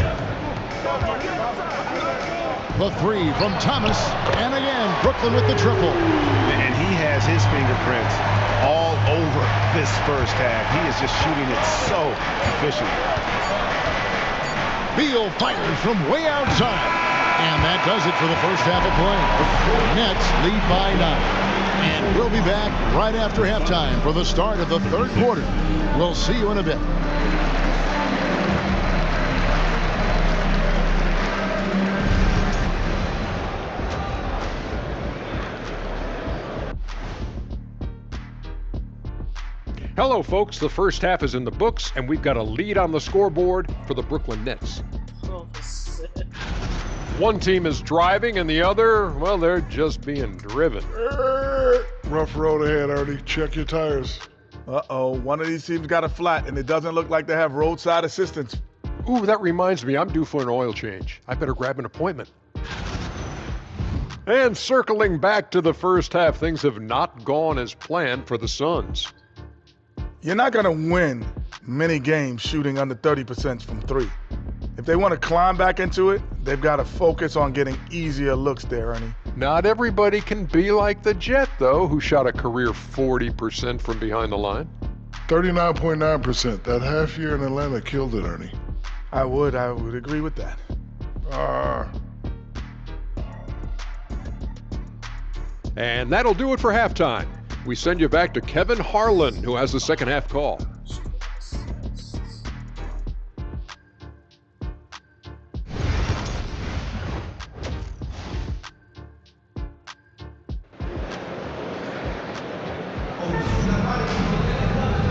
The 3 from Thomas. And again, Brooklyn with the triple. And he has his fingerprints all over this first half. He is just shooting it so efficiently. Beal fires from way outside. And that does it for the first half of play. Nets lead by 9. And we'll be back right after halftime for the start of the third quarter. We'll see you in a bit. Hello, folks. The first half is in the books, and we've got a lead on the scoreboard for the Brooklyn Nets. One team is driving, and the other, well, they're just being driven. Rough road ahead, Ernie. Check your tires. Uh-oh. One of these teams got a flat, and it doesn't look like they have roadside assistance. Ooh, that reminds me. I'm due for an oil change. I better grab an appointment. And circling back to the first half, things have not gone as planned for the Suns. You're not going to win many games shooting under 30% from 3. If they want to climb back into it, they've got to focus on getting easier looks there, Ernie. Not everybody can be like the Jet, though, who shot a career 40% from behind the line. 39.9%. That half year in Atlanta killed it, Ernie. I would agree with that. And that'll do it for halftime. We send you back to Kevin Harlan, who has the second half call.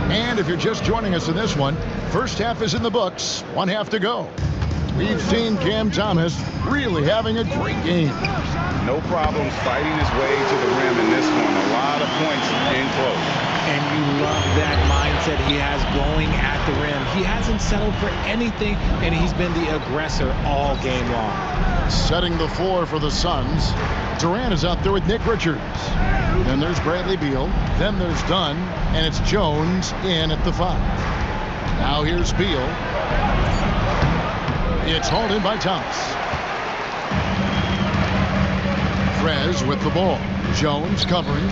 And if you're just joining us in this one, first half is in the books, 1 half to go. We've seen Cam Thomas really having a great game. No problems fighting his way to the rim in this one. A lot of points in close. And you love that mindset he has going at the rim. He hasn't settled for anything, and he's been the aggressor all game long. Setting the floor for the Suns. Durant is out there with Nick Richards. Then there's Bradley Beal. Then there's Dunn. And it's Jones in at the 5. Now here's Beal. It's hauled in by Thomas. Prez with the ball. Jones covering.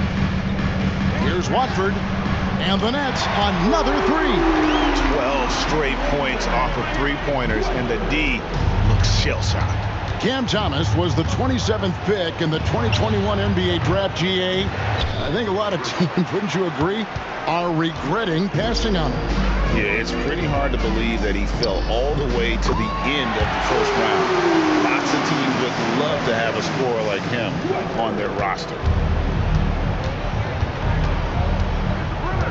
Here's Watford. And the Nets, another three. 12 straight points off of three-pointers, and the D looks shell-shocked. Cam Thomas was the 27th pick in the 2021 NBA Draft. GA. I think a lot of teams, wouldn't you agree, are regretting passing on him. Yeah, it's pretty hard to believe that he fell all the way to the end of the first round. Lots of teams would love to have a scorer like him on their roster.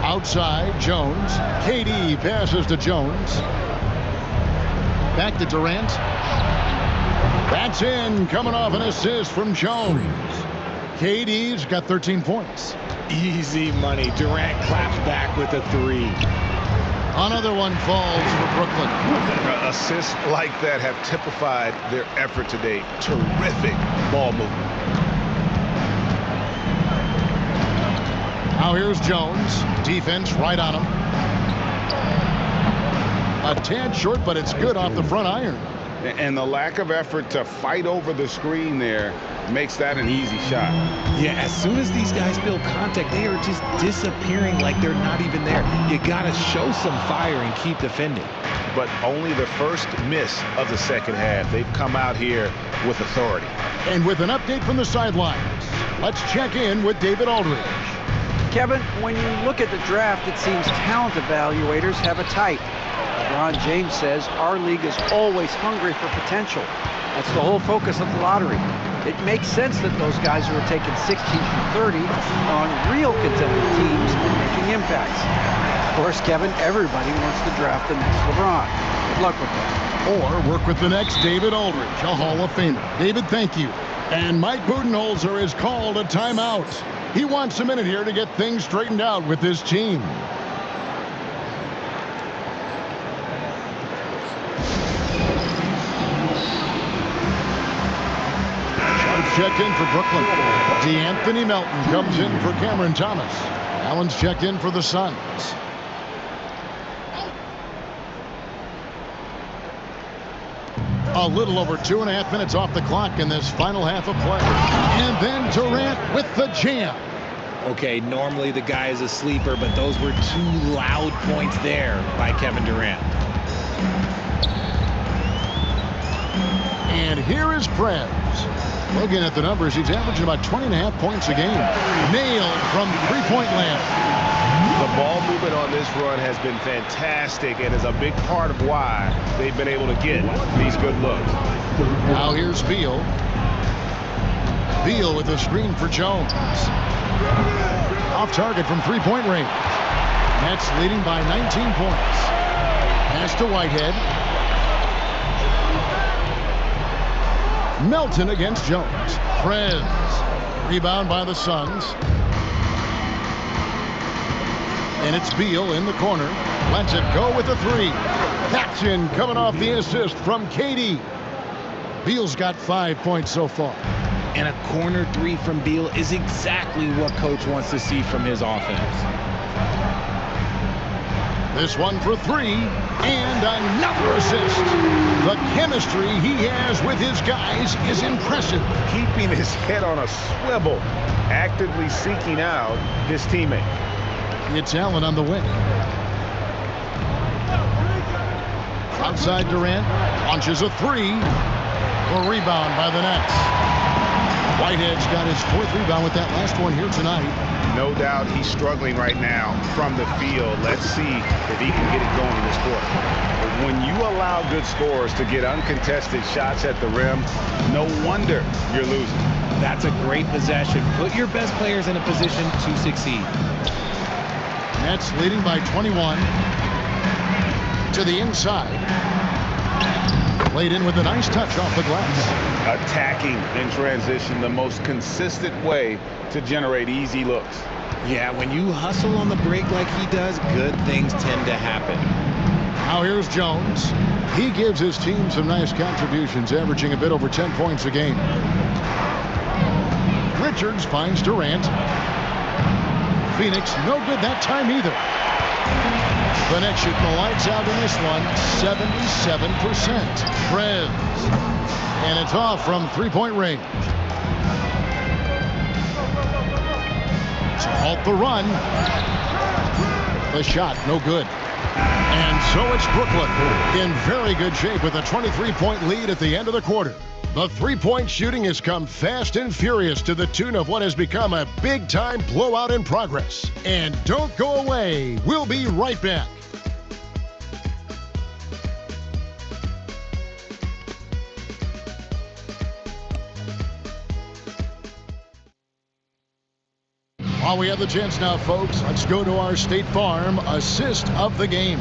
Outside, Jones. KD passes to Jones. Back to Durant. That's in, coming off an assist from Jones. KD's got 13 points. Easy money. Durant claps back with a three. Another one falls for Brooklyn. Assists like that have typified their effort today. Terrific ball movement. Now here's Jones. Defense right on him. A tad short, but it's good off the front iron. And the lack of effort to fight over the screen there makes that an easy shot. Yeah, as soon as these guys feel contact, they are just disappearing like they're not even there. You got to show some fire and keep defending. But only the first miss of the second half. They've come out here with authority. And with an update from the sidelines, let's check in with David Aldridge. Kevin, when you look at the draft, it seems talent evaluators have a type. LeBron James says our league is always hungry for potential. That's the whole focus of the lottery. It makes sense that those guys who are taken 16 through 30 are on real contending teams and making impacts. Of course, Kevin, everybody wants to draft the next LeBron. Good luck with that. Or work with the next David Aldridge, a Hall of Famer. David, thank you. And Mike Budenholzer has called a timeout. He wants a minute here to get things straightened out with his team. Checked in for Brooklyn. DeAnthony Melton comes in for Cameron Thomas. Allen's checked in for the Suns. A little over 2.5 minutes off the clock in this final half of play. And then Durant with the jam. Okay, normally the guy is a sleeper, but those were two loud points there by Kevin Durant. And here is Prez. Looking at the numbers, he's averaging about 20.5 points a game. Nailed from three-point land. The ball movement on this run has been fantastic and is a big part of why they've been able to get these good looks. Now here's Beal. Beal with a screen for Jones. Off target from three-point range. Nets leading by 19 points. Pass to Whitehead. Melton against Jones. Prez. Rebound by the Suns. And it's Beal in the corner. Lets it go with the three. That's in, coming off the assist from KD. Beal's got 5 points so far. And a corner three from Beal is exactly what coach wants to see from his offense. This one for three, and another assist. The chemistry he has with his guys is impressive. Keeping his head on a swivel, actively seeking out his teammate. It's Allen on the wing. Outside Durant, launches a three. A rebound by the Nets. Whitehead's got his fourth rebound with that last one here tonight. No doubt he's struggling right now from the field. Let's see if he can get it going this quarter. When you allow good scorers to get uncontested shots at the rim, no wonder you're losing. That's a great possession. Put your best players in a position to succeed. Nets leading by 21. To the inside. Played in with a nice touch off the glass. Attacking in transition, the most consistent way to generate easy looks. Yeah, when you hustle on the break like he does, good things tend to happen. Now here's Jones. He gives his team some nice contributions, averaging a bit over 10 points a game. Richards finds Durant. Phoenix, no good that time either. The Nets shooting the lights out in this one, 77%. Prez. And it's off from three-point range. To halt the run. The shot, no good. And so it's Brooklyn in very good shape with a 23-point lead at the end of the quarter. The three-point shooting has come fast and furious to the tune of what has become a big-time blowout in progress. And don't go away. We'll be right back. While we have the chance now, folks, let's go to our State Farm assist of the game.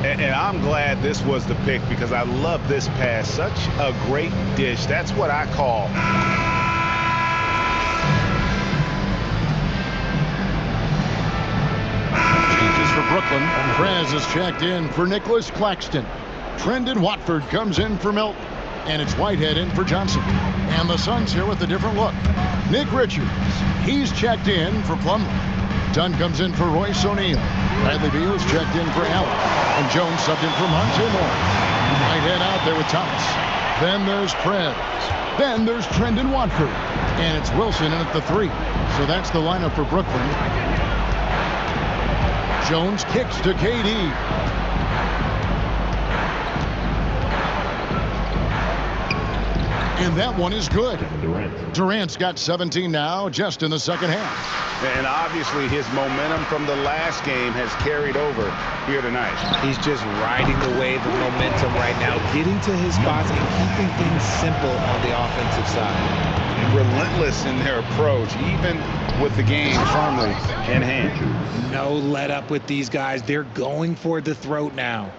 And I'm glad this was the pick because I love this pass. Such a great dish. That's what I call. Changes for Brooklyn. Prez is checked in for Nicholas Claxton. Trendon Watford comes in for Milton. And it's Whitehead in for Johnson. And the Suns here with a different look. Nick Richards, he's checked in for Plumlee. Dunn comes in for Royce O'Neal. Bradley Beal's checked in for Allen. And Jones subbed in for Monte Morris. Whitehead out there with Thomas. Then there's Prez. Then there's Trendon Watford. And it's Wilson in at the 3. So that's the lineup for Brooklyn. Jones kicks to KD. And that one is good. Durant's got 17 now, just in the second half. And obviously his momentum from the last game has carried over here tonight. He's just riding the wave of momentum right now, getting to his spots and keeping things simple on the offensive side. Relentless in their approach, even with the game firmly in hand. No let up with these guys. They're going for the throat now.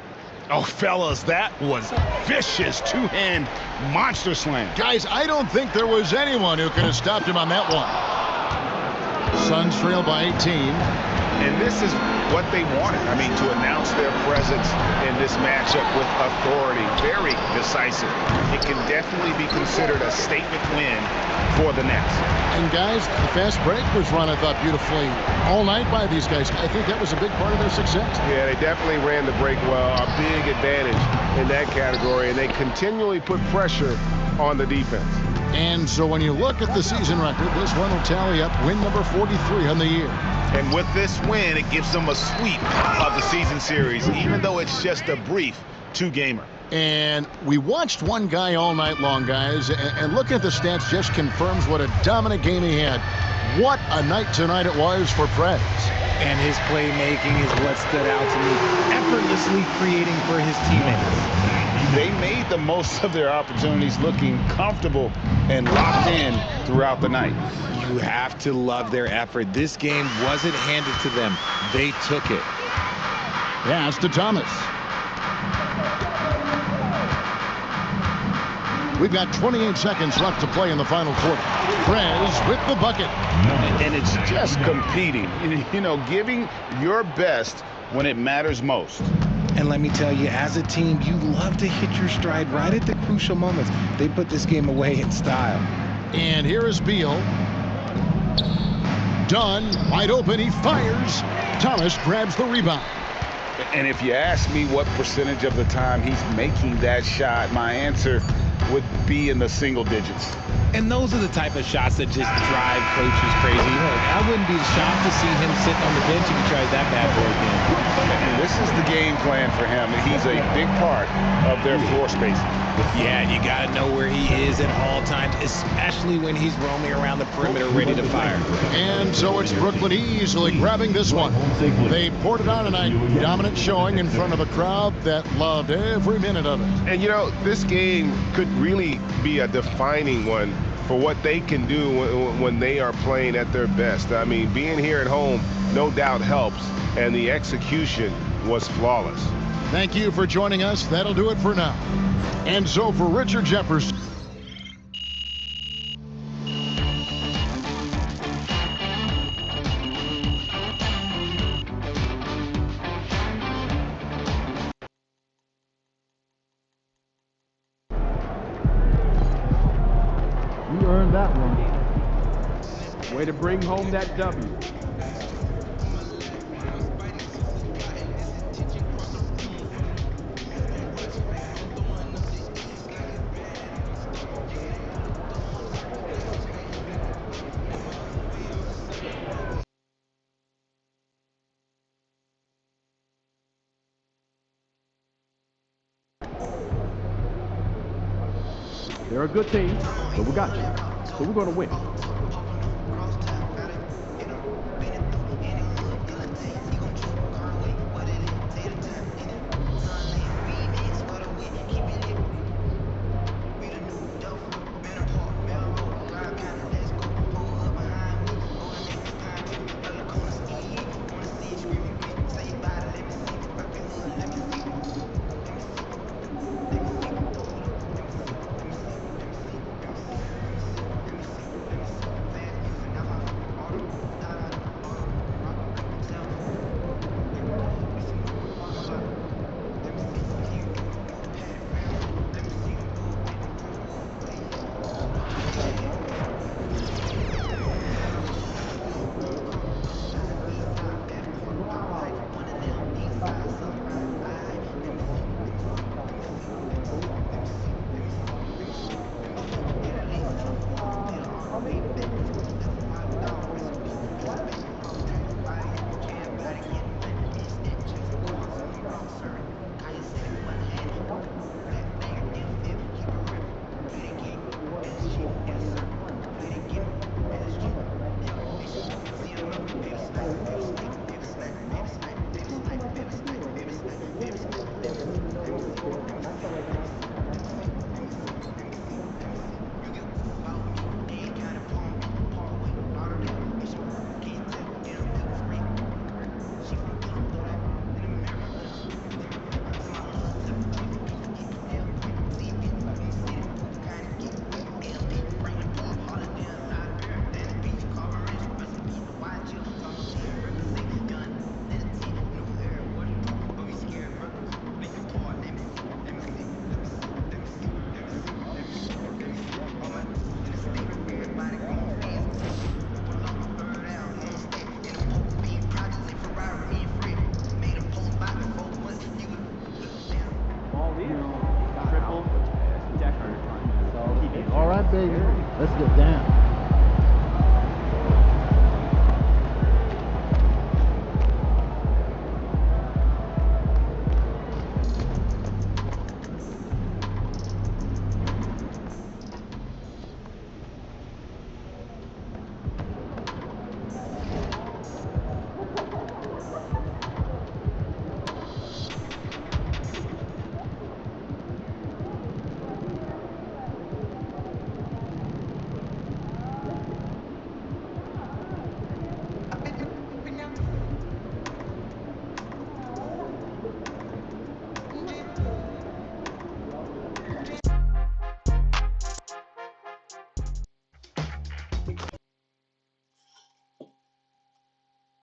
Oh, fellas, that was vicious two-hand monster slam. Guys, I don't think there was anyone who could have stopped him on that one. Suns trail by 18. And this is what they wanted. I mean, to announce their presence in this matchup with authority. Very decisive. It can definitely be considered a statement win for the Nets. And guys, the fast break was run, I thought, beautifully all night by these guys. I think that was a big part of their success. Yeah, they definitely ran the break well. A big advantage in that category. And they continually put pressure on the defense. And so when you look at the season record, this one will tally up win number 43 on the year. And with this win, it gives them a sweep of the season series, even though it's just a brief two-gamer. And we watched one guy all night long, guys, and looking at the stats just confirms what a dominant game he had. What a night tonight it was for Prez. And his playmaking is what stood out to me, effortlessly creating for his teammates. They made the most of their opportunities, looking comfortable and locked in throughout the night. You have to love their effort. This game wasn't handed to them. They took it. Pass to Thomas. We've got 28 seconds left to play in the final quarter. Prez with the bucket. And it's just competing, you know, giving your best when it matters most. And let me tell you, as a team, you love to hit your stride right at the crucial moments. They put this game away in style. And here is Beal. Dunn, wide open, he fires. Thomas grabs the rebound. And if you ask me what percentage of the time he's making that shot, my answer would be in the single digits. And those are the type of shots that just drive coaches crazy. Look, I wouldn't be shocked to see him sitting on the bench if he tries that bad boy again. And this is the game plan for him. He's a big part of their floor spacing. Yeah, you got to know where he is at all times, especially when he's roaming around the perimeter ready to fire. And so it's Brooklyn easily grabbing this one. They poured it on tonight. Dominant showing in front of a crowd that loved every minute of it. And, you know, this game could really be a defining one for what they can do when they are playing at their best. I mean, being here at home no doubt helps, and the execution was flawless. Thank you for joining us. That'll do it for now. And so for Richard Jefferson. You earned that one. Way to bring home that W. They're a good team, but we got you. So we're going to win. All right, baby. Let's get down.